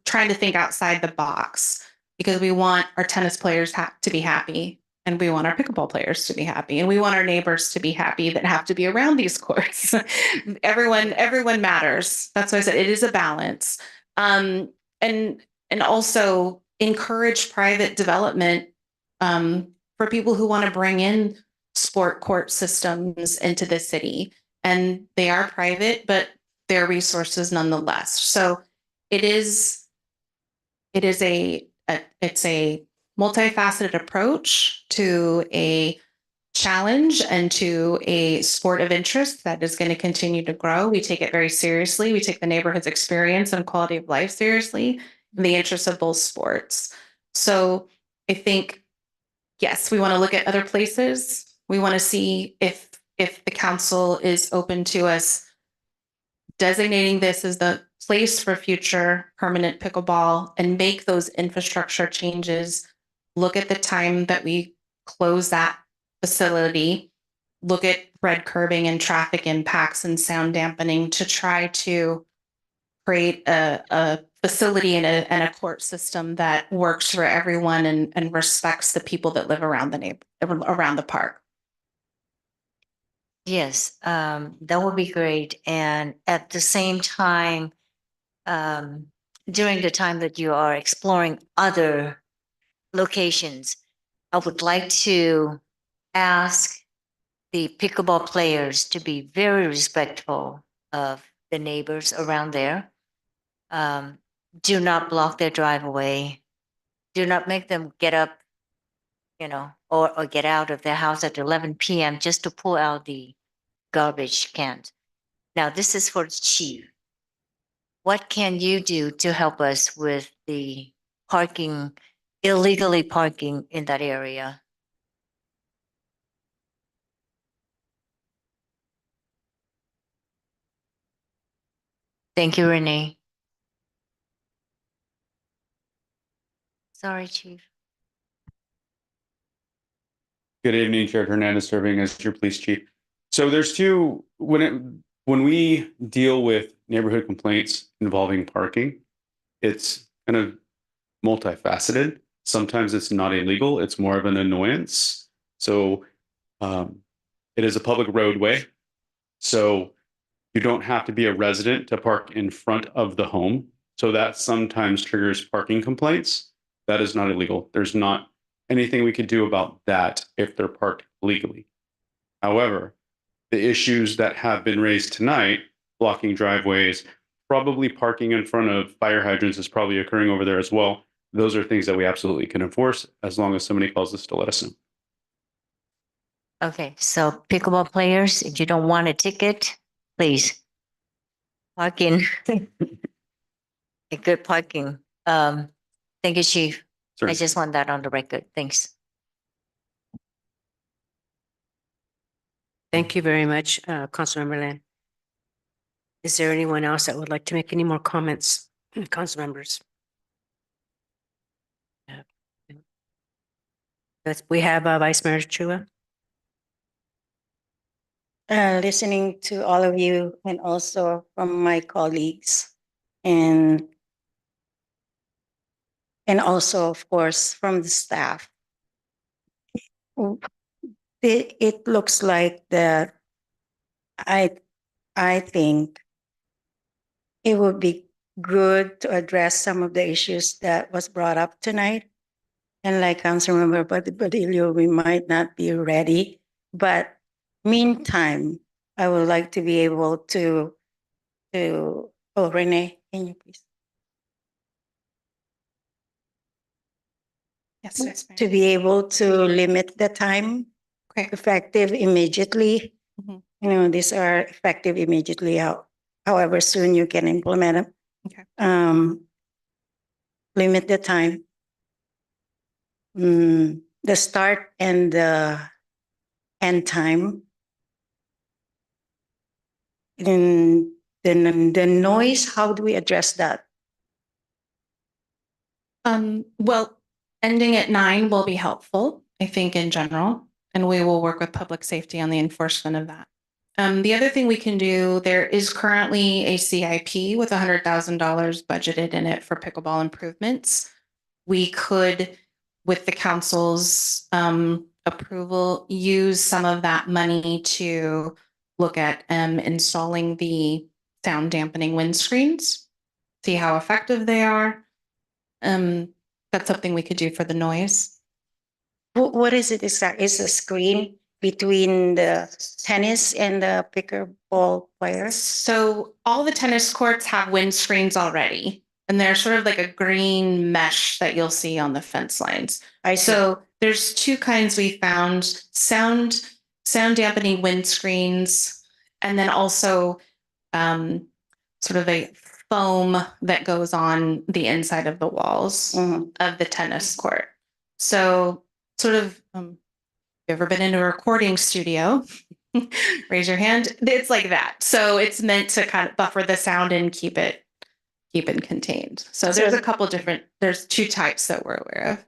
trying to think outside the box because we want our tennis players to be happy, and we want our pickleball players to be happy, and we want our neighbors to be happy that have to be around these courts. Everyone matters. That's why I said it is a balance. And also encourage private development for people who want to bring in sport court systems into the city. And they are private, but they're resources nonetheless. So it's a multifaceted approach to a challenge and to a sport of interest that is going to continue to grow. We take it very seriously. We take the neighborhood's experience and quality of life seriously in the interest of both sports. So I think, yes, we want to look at other places. We want to see if the council is open to us designating this as the place for future permanent pickleball and make those infrastructure changes. Look at the time that we close that facility, look at red curbing and traffic impacts and sound dampening to try to create a facility and a court system that works for everyone and respects the people that live around the park. Yes, that would be great. And at the same time, during the time that you are exploring other locations, I would like to ask the pickleball players to be very respectful of the neighbors around there. Do not block their driveway. Do not make them get up, or get out of their house at 11 p.m. just to pull out the garbage cans. Now, this is for the chief. What can you do to help us with the parking, illegally parking in that area? Thank you, Renee. Sorry, Chief. Good evening, Chair Hernandez, serving as your police chief. So there's two, when we deal with neighborhood complaints involving parking, it's kind of multifaceted. Sometimes it's not illegal, it's more of an annoyance. So It is a public roadway. So you don't have to be a resident to park in front of the home. So that sometimes triggers parking complaints. That is not illegal. There's not anything we could do about that if they're parked legally. However, the issues that have been raised tonight, blocking driveways, probably parking in front of fire hydrants is probably occurring over there as well. Those are things that we absolutely can enforce as long as somebody calls us to let us know. Okay, so pickleball players, if you don't want a ticket, please park in a good parking. Thank you, Chief. I just want that on the record. Thanks. Thank you very much, Councilmember Lan. Is there anyone else that would like to make any more comments, council members? We have Vice Mayor Chua. Listening to all of you and also from my colleagues and also, of course, from the staff. It looks like that I think it would be good to address some of the issues that was brought up tonight. And like Councilmember Badillo, we might not be ready, but meantime, I would like to be able to oh, Renee, can you please? Yes. To be able to limit the time effective immediately. You know, these are effective immediately, however soon you can implement them. Okay. Limit the time. The start and the end time. And then the noise, how do we address that? Well, ending at 9 will be helpful, I think, in general, and we will work with public safety on the enforcement of that. The other thing we can do, there is currently a CIP with $100,000 budgeted in it for pickleball improvements. We could, with the council's approval, use some of that money to look at installing the sound dampening windscreens, see how effective they are. That's something we could do for the noise. What is it exactly? Is a screen between the tennis and the pickleball players? So all the tennis courts have windscreens already, and they're sort of like a green mesh that you'll see on the fence lines. So there's two kinds we found: sound dampening windscreens, and then also sort of a foam that goes on the inside of the walls of the tennis court. So sort of, you ever been in a recording studio? Raise your hand. It's like that. So it's meant to kind of buffer the sound and keep it contained. So there's two types that we're aware of.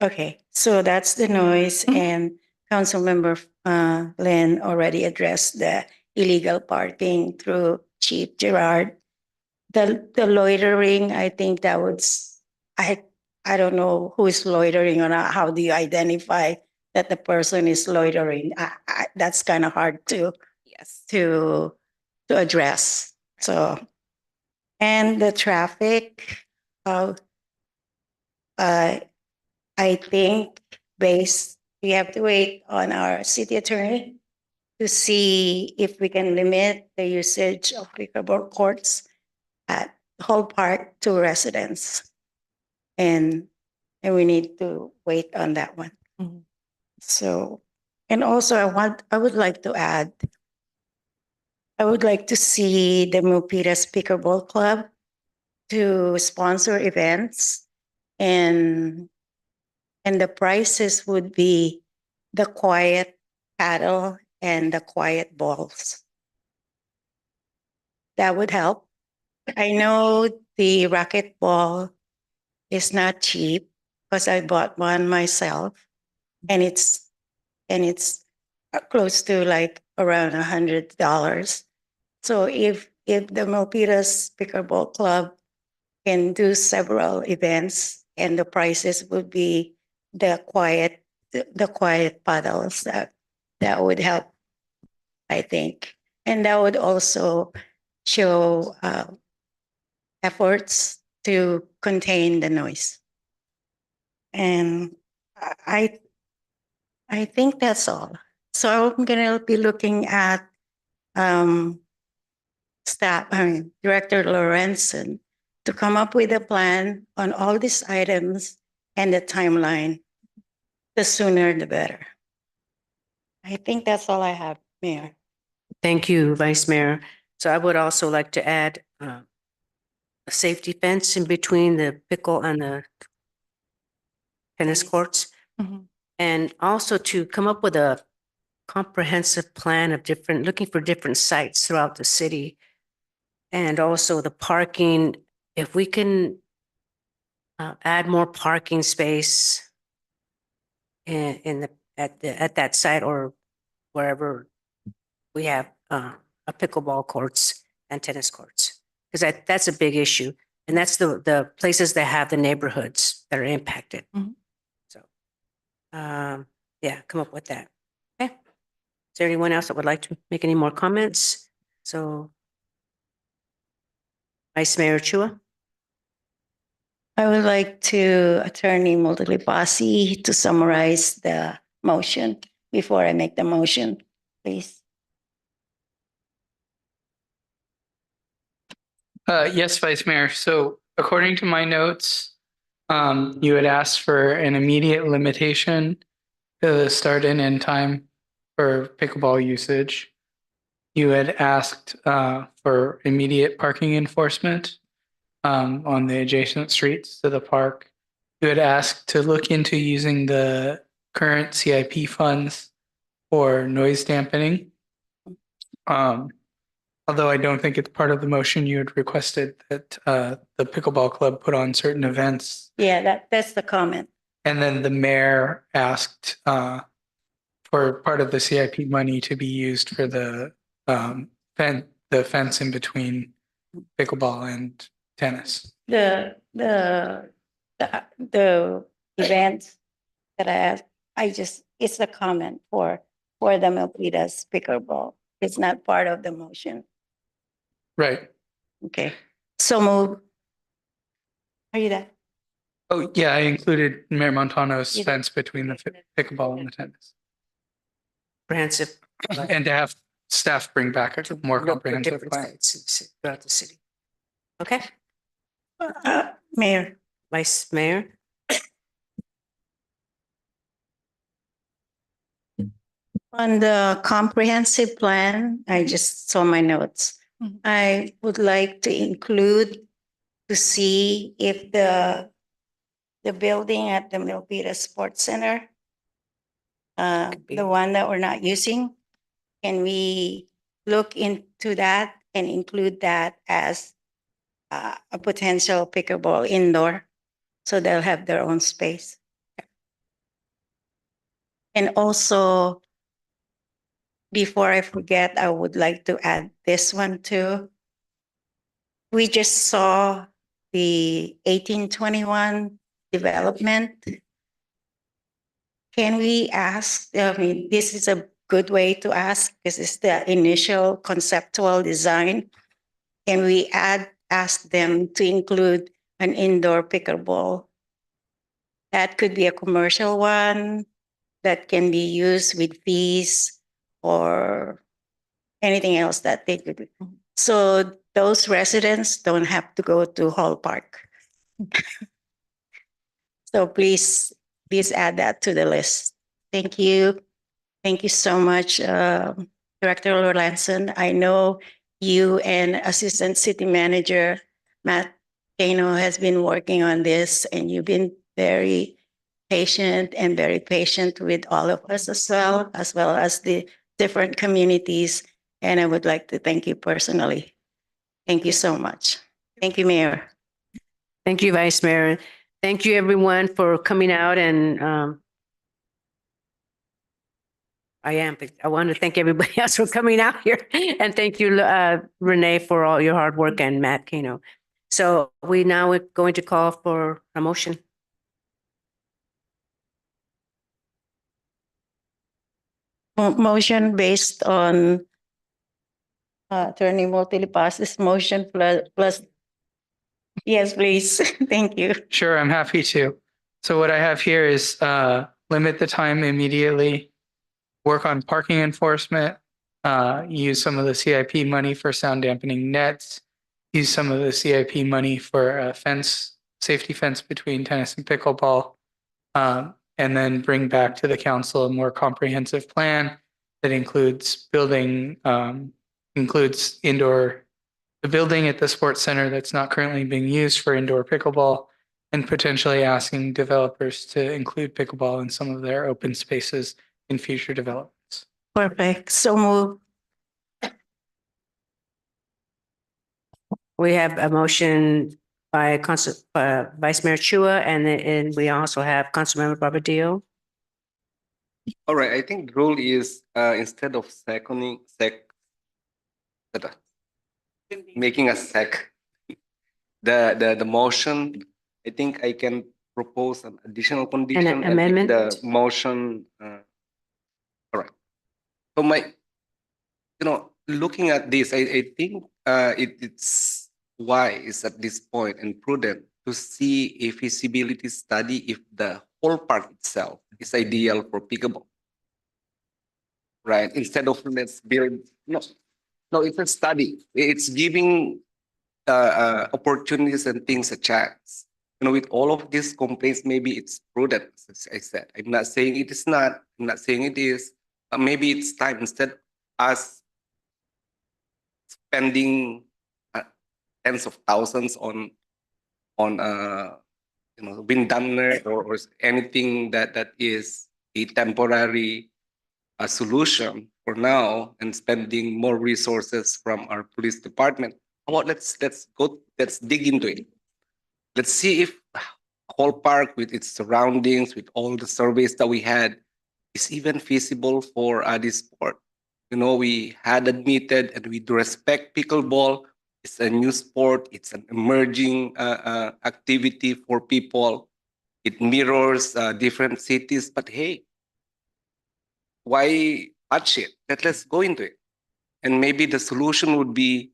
Okay, so that's the noise, and Councilmember Lynn already addressed the illegal parking through Chief Gerard. The loitering, I think that would, I don't know who is loitering or not. How do you identify that the person is loitering? That's kind of hard to address. So, and the traffic, I think we have to wait on our city attorney to see if we can limit the usage of pickleball courts at Hall Park to residents. And we need to wait on that one. So, and also I would like to add, I would like to see the Milpitas Pickleball Club to sponsor events, and the prices would be the quiet paddle and the quiet balls. That would help. I know the racquetball is not cheap because I bought one myself, and it's close to like around $100. So if the Milpitas Pickleball Club can do several events, and the prices would be the quiet paddles, that would help I think. And that would also show efforts to contain the noise. And I think that's all. So I'm going to be looking at Director Lorenzen to come up with a plan on all these items and the timeline. The sooner, the better. I think that's all I have, Mayor. Thank you, Vice Mayor. So I would also like to add a safety fence in between the pickle and the tennis courts. And also to come up with a comprehensive plan of looking for different sites throughout the city. And also the parking, if we can add more parking space at that site or wherever we have a pickleball courts and tennis courts, because that's a big issue. And that's the places that have the neighborhoods that are impacted. So, yeah, come up with that. Okay. Is there anyone else that would like to make any more comments? So, Vice Mayor Chua. I would like to Attorney Multilipasi to summarize the motion before I make the motion, please. Yes, Vice Mayor. So according to my notes, you had asked for an immediate limitation to the start and end time for pickleball usage. You had asked for immediate parking enforcement on the adjacent streets to the park. You had asked to look into using the current CIP funds for noise dampening. Although I don't think it's part of the motion, you had requested that the pickleball club put on certain events. Yeah, that's the comment. And then the mayor asked for part of the CIP money to be used for the fence in between pickleball and tennis. The event that I asked, it's a comment for the Milpitas pickleball. It's not part of the motion. Right. Okay. So move. Are you there? Oh, yeah, I included Mayor Montano's fence between the pickleball and the tennis. Comprehensive. And to have staff bring back a more comprehensive plan. Throughout the city. Okay. Mayor. Vice Mayor. On the comprehensive plan, I just saw my notes. I would like to include to see if the building at the Milpitas Sports Center, the one that we're not using, can we look into that and include that as a potential pickleball indoor, so they'll have their own space. And also, before I forget, I would like to add this one too. We just saw the 1821 development. Can we ask, this is a good way to ask because it's the initial conceptual design. Can we ask them to include an indoor pickleball? That could be a commercial one that can be used with fees or anything else that they could do. So those residents don't have to go to Hall Park. So please add that to the list. Thank you. Thank you so much, Director Lorenzen. I know you and Assistant City Manager Matt Kano has been working on this, and you've been very patient with all of us as well as the different communities. And I would like to thank you personally. Thank you so much. Thank you, Mayor. Thank you, Vice Mayor. Thank you, everyone, for coming out. And I want to thank everybody else for coming out here. And thank you, Renee, for all your hard work, and Matt Kano. So we now are going to call for a motion. Motion based on Attorney Motley pass this motion plus. Yes, please. Thank you. Sure, I'm happy to. So what I have here is limit the time immediately, work on parking enforcement, use some of the CIP money for sound dampening nets, use some of the CIP money for a safety fence between tennis and pickleball, and then bring back to the council a more comprehensive plan that includes the building at the sports center that's not currently being used for indoor pickleball, and potentially asking developers to include pickleball in some of their open spaces in future developments. Perfect. So move. We have a motion by Vice Mayor Chua, and we also have Councilmember Barbadillo. All right, I think the rule is instead of making a the motion, I think I can propose an additional condition. An amendment? The motion. All right. So looking at this, I think it's wise at this point and prudent to see a feasibility study if the whole park itself is ideal for pickleball. Right? Instead of let's build, no, it's a study. It's giving opportunities and things a chance. With all of these complaints, maybe it's prudent, as I said. I'm not saying it is not. I'm not saying it is. Maybe it's time instead us spending tens of thousands on wind damper or anything that is a temporary solution for now, and spending more resources from our police department. How about let's dig into it. Let's see if whole park with its surroundings, with all the surveys that we had, is even feasible for this sport. We had admitted, and we do respect pickleball. It's a new sport. It's an emerging activity for people. It mirrors different cities, but hey, why patch it? Let's go into it. And maybe the solution would be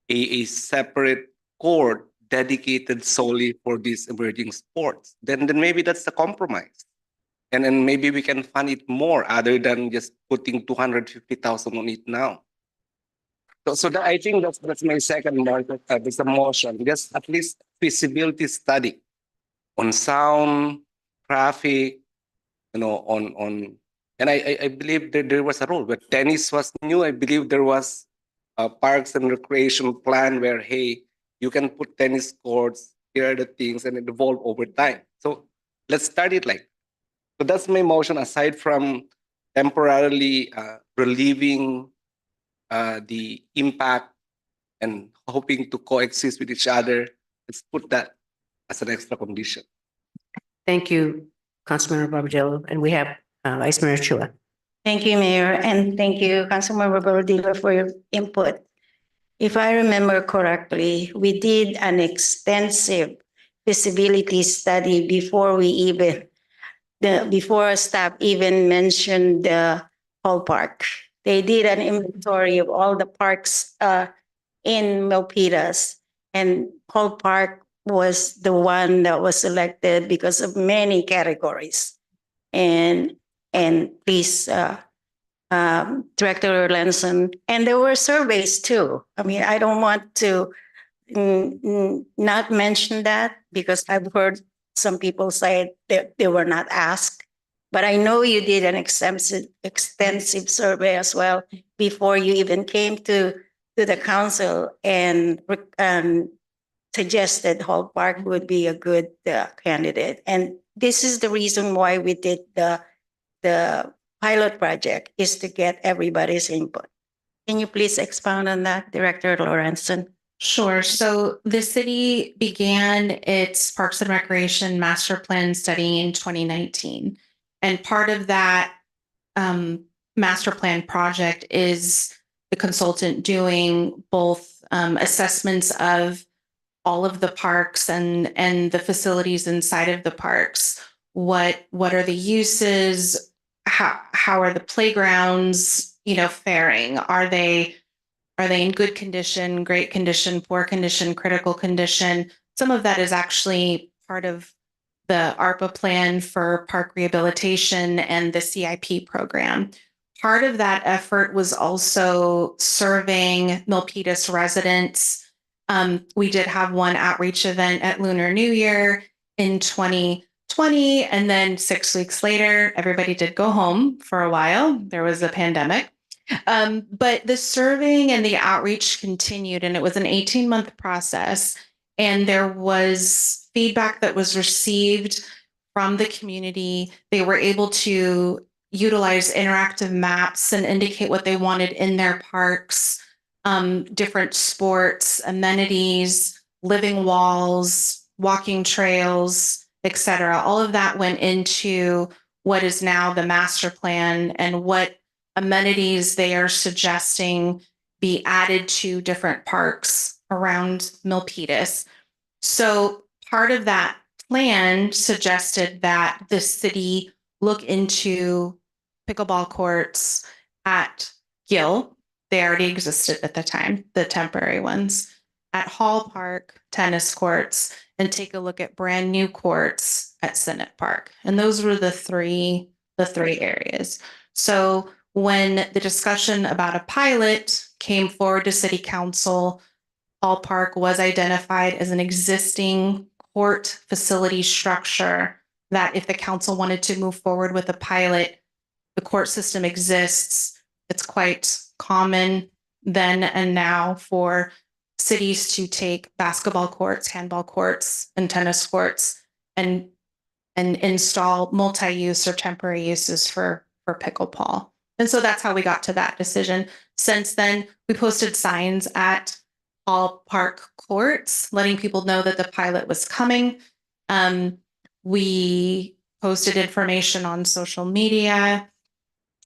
a separate court dedicated solely for these emerging sports. Then maybe that's the compromise. And then maybe we can fund it more other than just putting 250,000 on it now. So I think that's my second market. There's a motion. Just at least feasibility study on sound, traffic, on. And I believe that there was a rule. When tennis was new, I believe there was a parks and recreation plan where, hey, you can put tennis courts, here are the things, and it evolved over time. So let's start it like. So that's my motion, aside from temporarily relieving the impact and hoping to coexist with each other. Let's put that as an extra condition. Thank you, Councilmember Barbadillo, and we have Vice Mayor Chua. Thank you, Mayor, and thank you, Councilmember Barbadillo, for your input. If I remember correctly, we did an extensive feasibility study before before staff even mentioned the whole park. They did an inventory of all the parks in Milpitas, and whole park was the one that was selected because of many categories. And please, Director Orlenson, and there were surveys too. I mean, I don't want to not mention that because I've heard some people say that they were not asked, but I know you did an extensive survey as well before you even came to the council and suggested Hall Park would be a good candidate. And this is the reason why we did the pilot project, is to get everybody's input. Can you please expound on that, Director Lorenzen? Sure. So the city began its Parks and Recreation Master Plan study in 2019. And part of that master plan project is the consultant doing both assessments of all of the parks and the facilities inside of the parks. What are the uses? How are the playgrounds, faring? Are they Are they in good condition, great condition, poor condition, critical condition? Some of that is actually part of the ARPA plan for park rehabilitation and the CIP program. Part of that effort was also surveying Milpitas residents. We did have one outreach event at Lunar New Year in 2020, and then 6 weeks later, everybody did go home for a while. There was a pandemic. But the surveying and the outreach continued, and it was an 18-month process. And there was feedback that was received from the community. They were able to utilize interactive maps and indicate what they wanted in their parks, different sports, amenities, living walls, walking trails, etc. All of that went into what is now the master plan and what amenities they are suggesting be added to different parks around Milpitas. So part of that plan suggested that the city look into pickleball courts at Gill. They already existed at the time, the temporary ones. At Hall Park, tennis courts, and take a look at brand new courts at Senate Park. And those were the three areas. So when the discussion about a pilot came forward to City Council, Hall Park was identified as an existing court facility structure that if the council wanted to move forward with a pilot, the court system exists. It's quite common then and now for cities to take basketball courts, handball courts, and tennis courts and install multi-use or temporary uses for pickleball. And so that's how we got to that decision. Since then, we posted signs at all park courts, letting people know that the pilot was coming. We posted information on social media.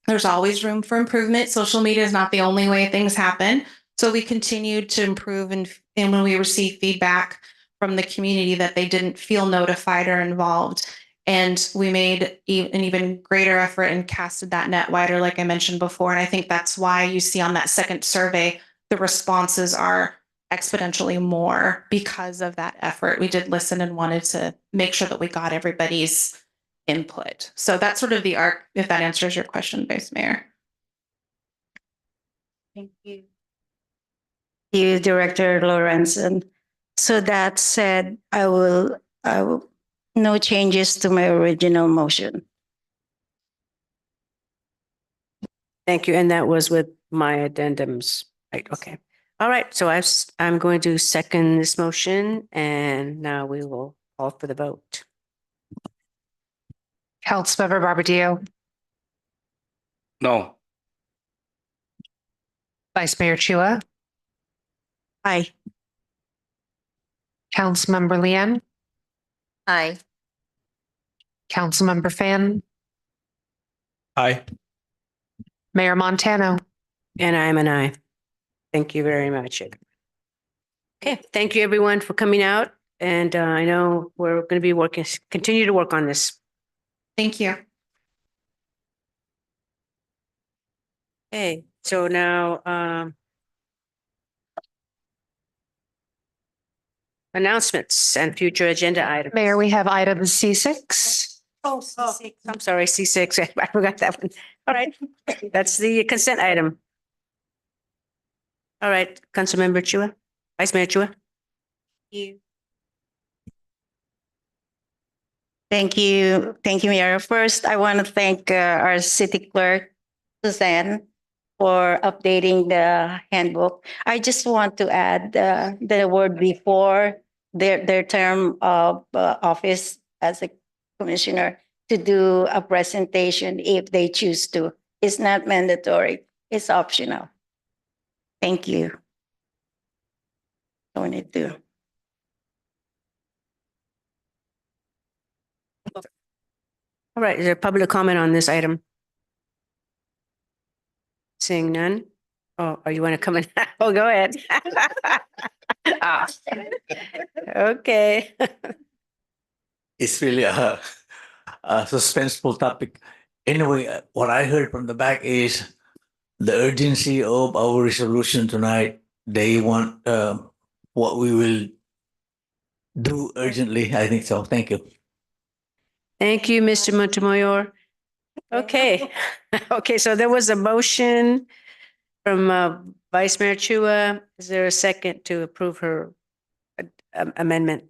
There's always room for improvement. Social media is not the only way things happen. So we continued to improve, and when we received feedback from the community that they didn't feel notified or involved, and we made an even greater effort and casted that net wider, like I mentioned before. And I think that's why you see on that second survey, the responses are exponentially more because of that effort. We did listen and wanted to make sure that we got everybody's input. So that's sort of the arc, if that answers your question, Vice Mayor. Thank you. Thank you, Director Lorenzen. So that said, I will no changes to my original motion. Thank you. And that was with my addendums. Right. Okay. All right. So I'm going to second this motion, and now we will call for the vote. Councilmember Barbadillo, No. Vice Mayor Chua, Aye. Councilmember Lian, Aye. Councilmember Fan, Aye. Mayor Montano. And I'm an aye. Thank you very much. Okay. Thank you, everyone, for coming out. And I know we're going to be continue to work on this. Thank you. Okay. So now, announcements and future agenda items. Mayor, we have item C6. Oh, C6. I'm sorry, C6. I forgot that one. All right. That's the consent item. All right, Councilmember Chua, Vice Mayor Chua. Thank you. Thank you, Mayor. First, I want to thank our city clerk, Suzanne, for updating the handbook. I just want to add the word before their term of office as a commissioner to do a presentation if they choose to. It's not mandatory. It's optional. Thank you. I wanted to. All right, is there public comment on this item? Seeing none? Oh, you want to come in? Oh, go ahead. Ah. Okay. It's really a suspenseful topic. Anyway, what I heard from the back is the urgency of our resolution tonight. They want what we will do urgently. I think so. Thank you. Thank you, Mr. Montemayor. Okay, okay, so there was a motion from Vice Mayor Chua. Is there a second to approve her amendment?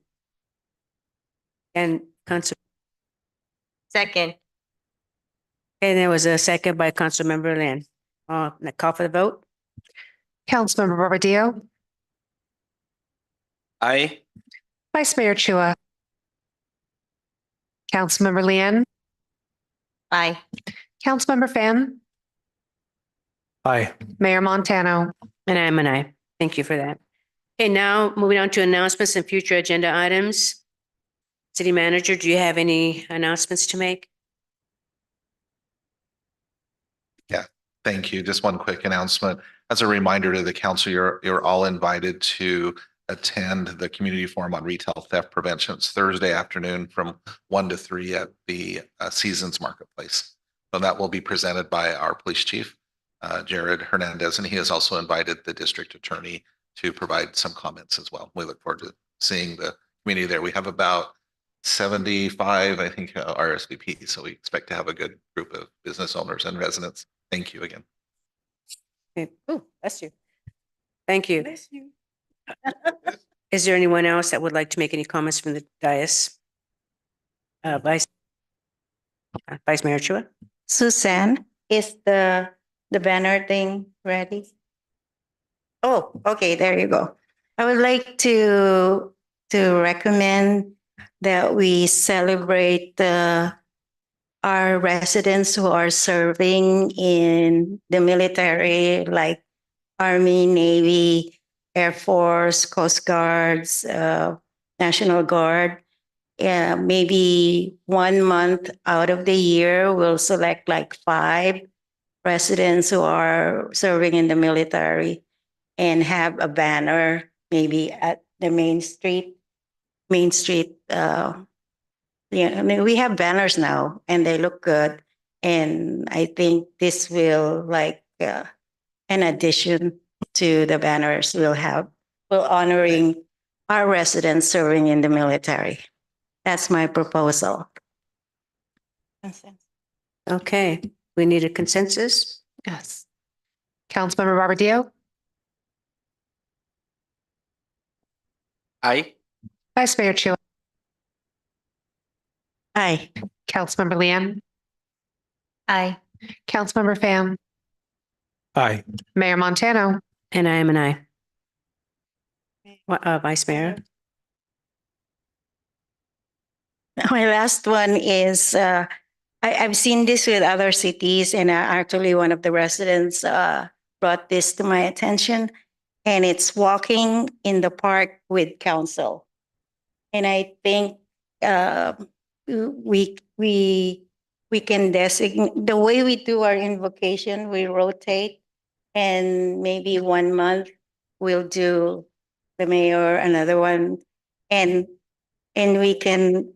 And Council. Second. And there was a second by Councilmember Lin. Call for the vote. Councilmember Barbadillo, Aye. Vice Mayor Chua, Councilmember Lian, Aye. Councilmember Fan, Aye. Mayor Montano. And I'm an aye. Thank you for that. Okay, now moving on to announcements and future agenda items. City Manager, do you have any announcements to make? Thank you. Just one quick announcement. As a reminder to the council, you're all invited to attend the community forum on retail theft prevention. It's Thursday afternoon from 1 to 3 at the Seasons Marketplace. So that will be presented by our police chief, Jared Hernandez, and he has also invited the district attorney to provide some comments as well. We look forward to seeing the community there. We have about 75, I think, RSVP. So we expect to have a good group of business owners and residents. Thank you again. Okay. Oh, bless you. Thank you. Is there anyone else that would like to make any comments from the dais? Vice Mayor Chua? Suzanne, is the banner thing ready? Oh, okay, there you go. I would like to recommend that we celebrate our residents who are serving in the military, like Army, Navy, Air Force, Coast Guards, National Guard. Maybe 1 month out of the year, we'll select like 5 residents who are serving in the military and have a banner maybe at the main street. I mean, we have banners now and they look good. And I think this will like an addition to the banners we'll have. We're honoring our residents serving in the military. That's my proposal. Okay, we need a consensus. Yes. Councilmember Barbadillo, Aye. Vice Mayor Chua, Aye. Councilmember Lian, Aye. Councilmember Fan, Aye. Mayor Montano. And I am an aye. Vice Mayor? My last one is I've seen this with other cities, and actually one of the residents brought this to my attention, and it's walking in the park with council. And I think we can designate the way we do our invocation. We rotate, and maybe 1 month we'll do the mayor, another one, and we can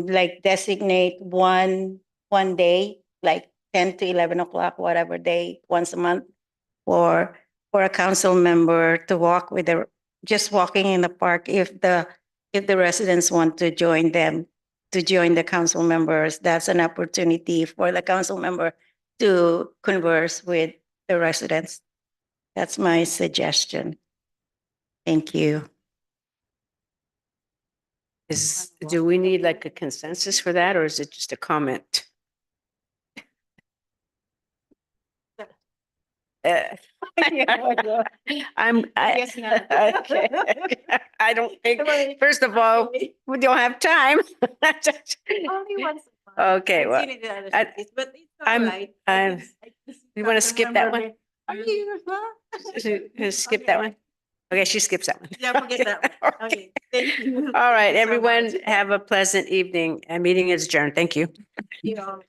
like designate one day, like 10 to 11 o'clock, whatever day, once a month, for a council member to walk with just walking in the park. If the residents want to join them, to join the council members, that's an opportunity for the council member to converse with the residents. That's my suggestion. Thank you. Do we need like a consensus for that, or is it just a comment? Okay. I don't think, first of all, we don't have time. Only once a month. Okay, well, I've seen it in other cities, but it's all I'm, right. you want to skip that one? Are you? Skip that one? Okay, she skips that one. Yeah, forget that one. Okay, thank you. All right, Thank you so everyone, much. have a pleasant evening. Meeting is adjourned. Thank you. You know.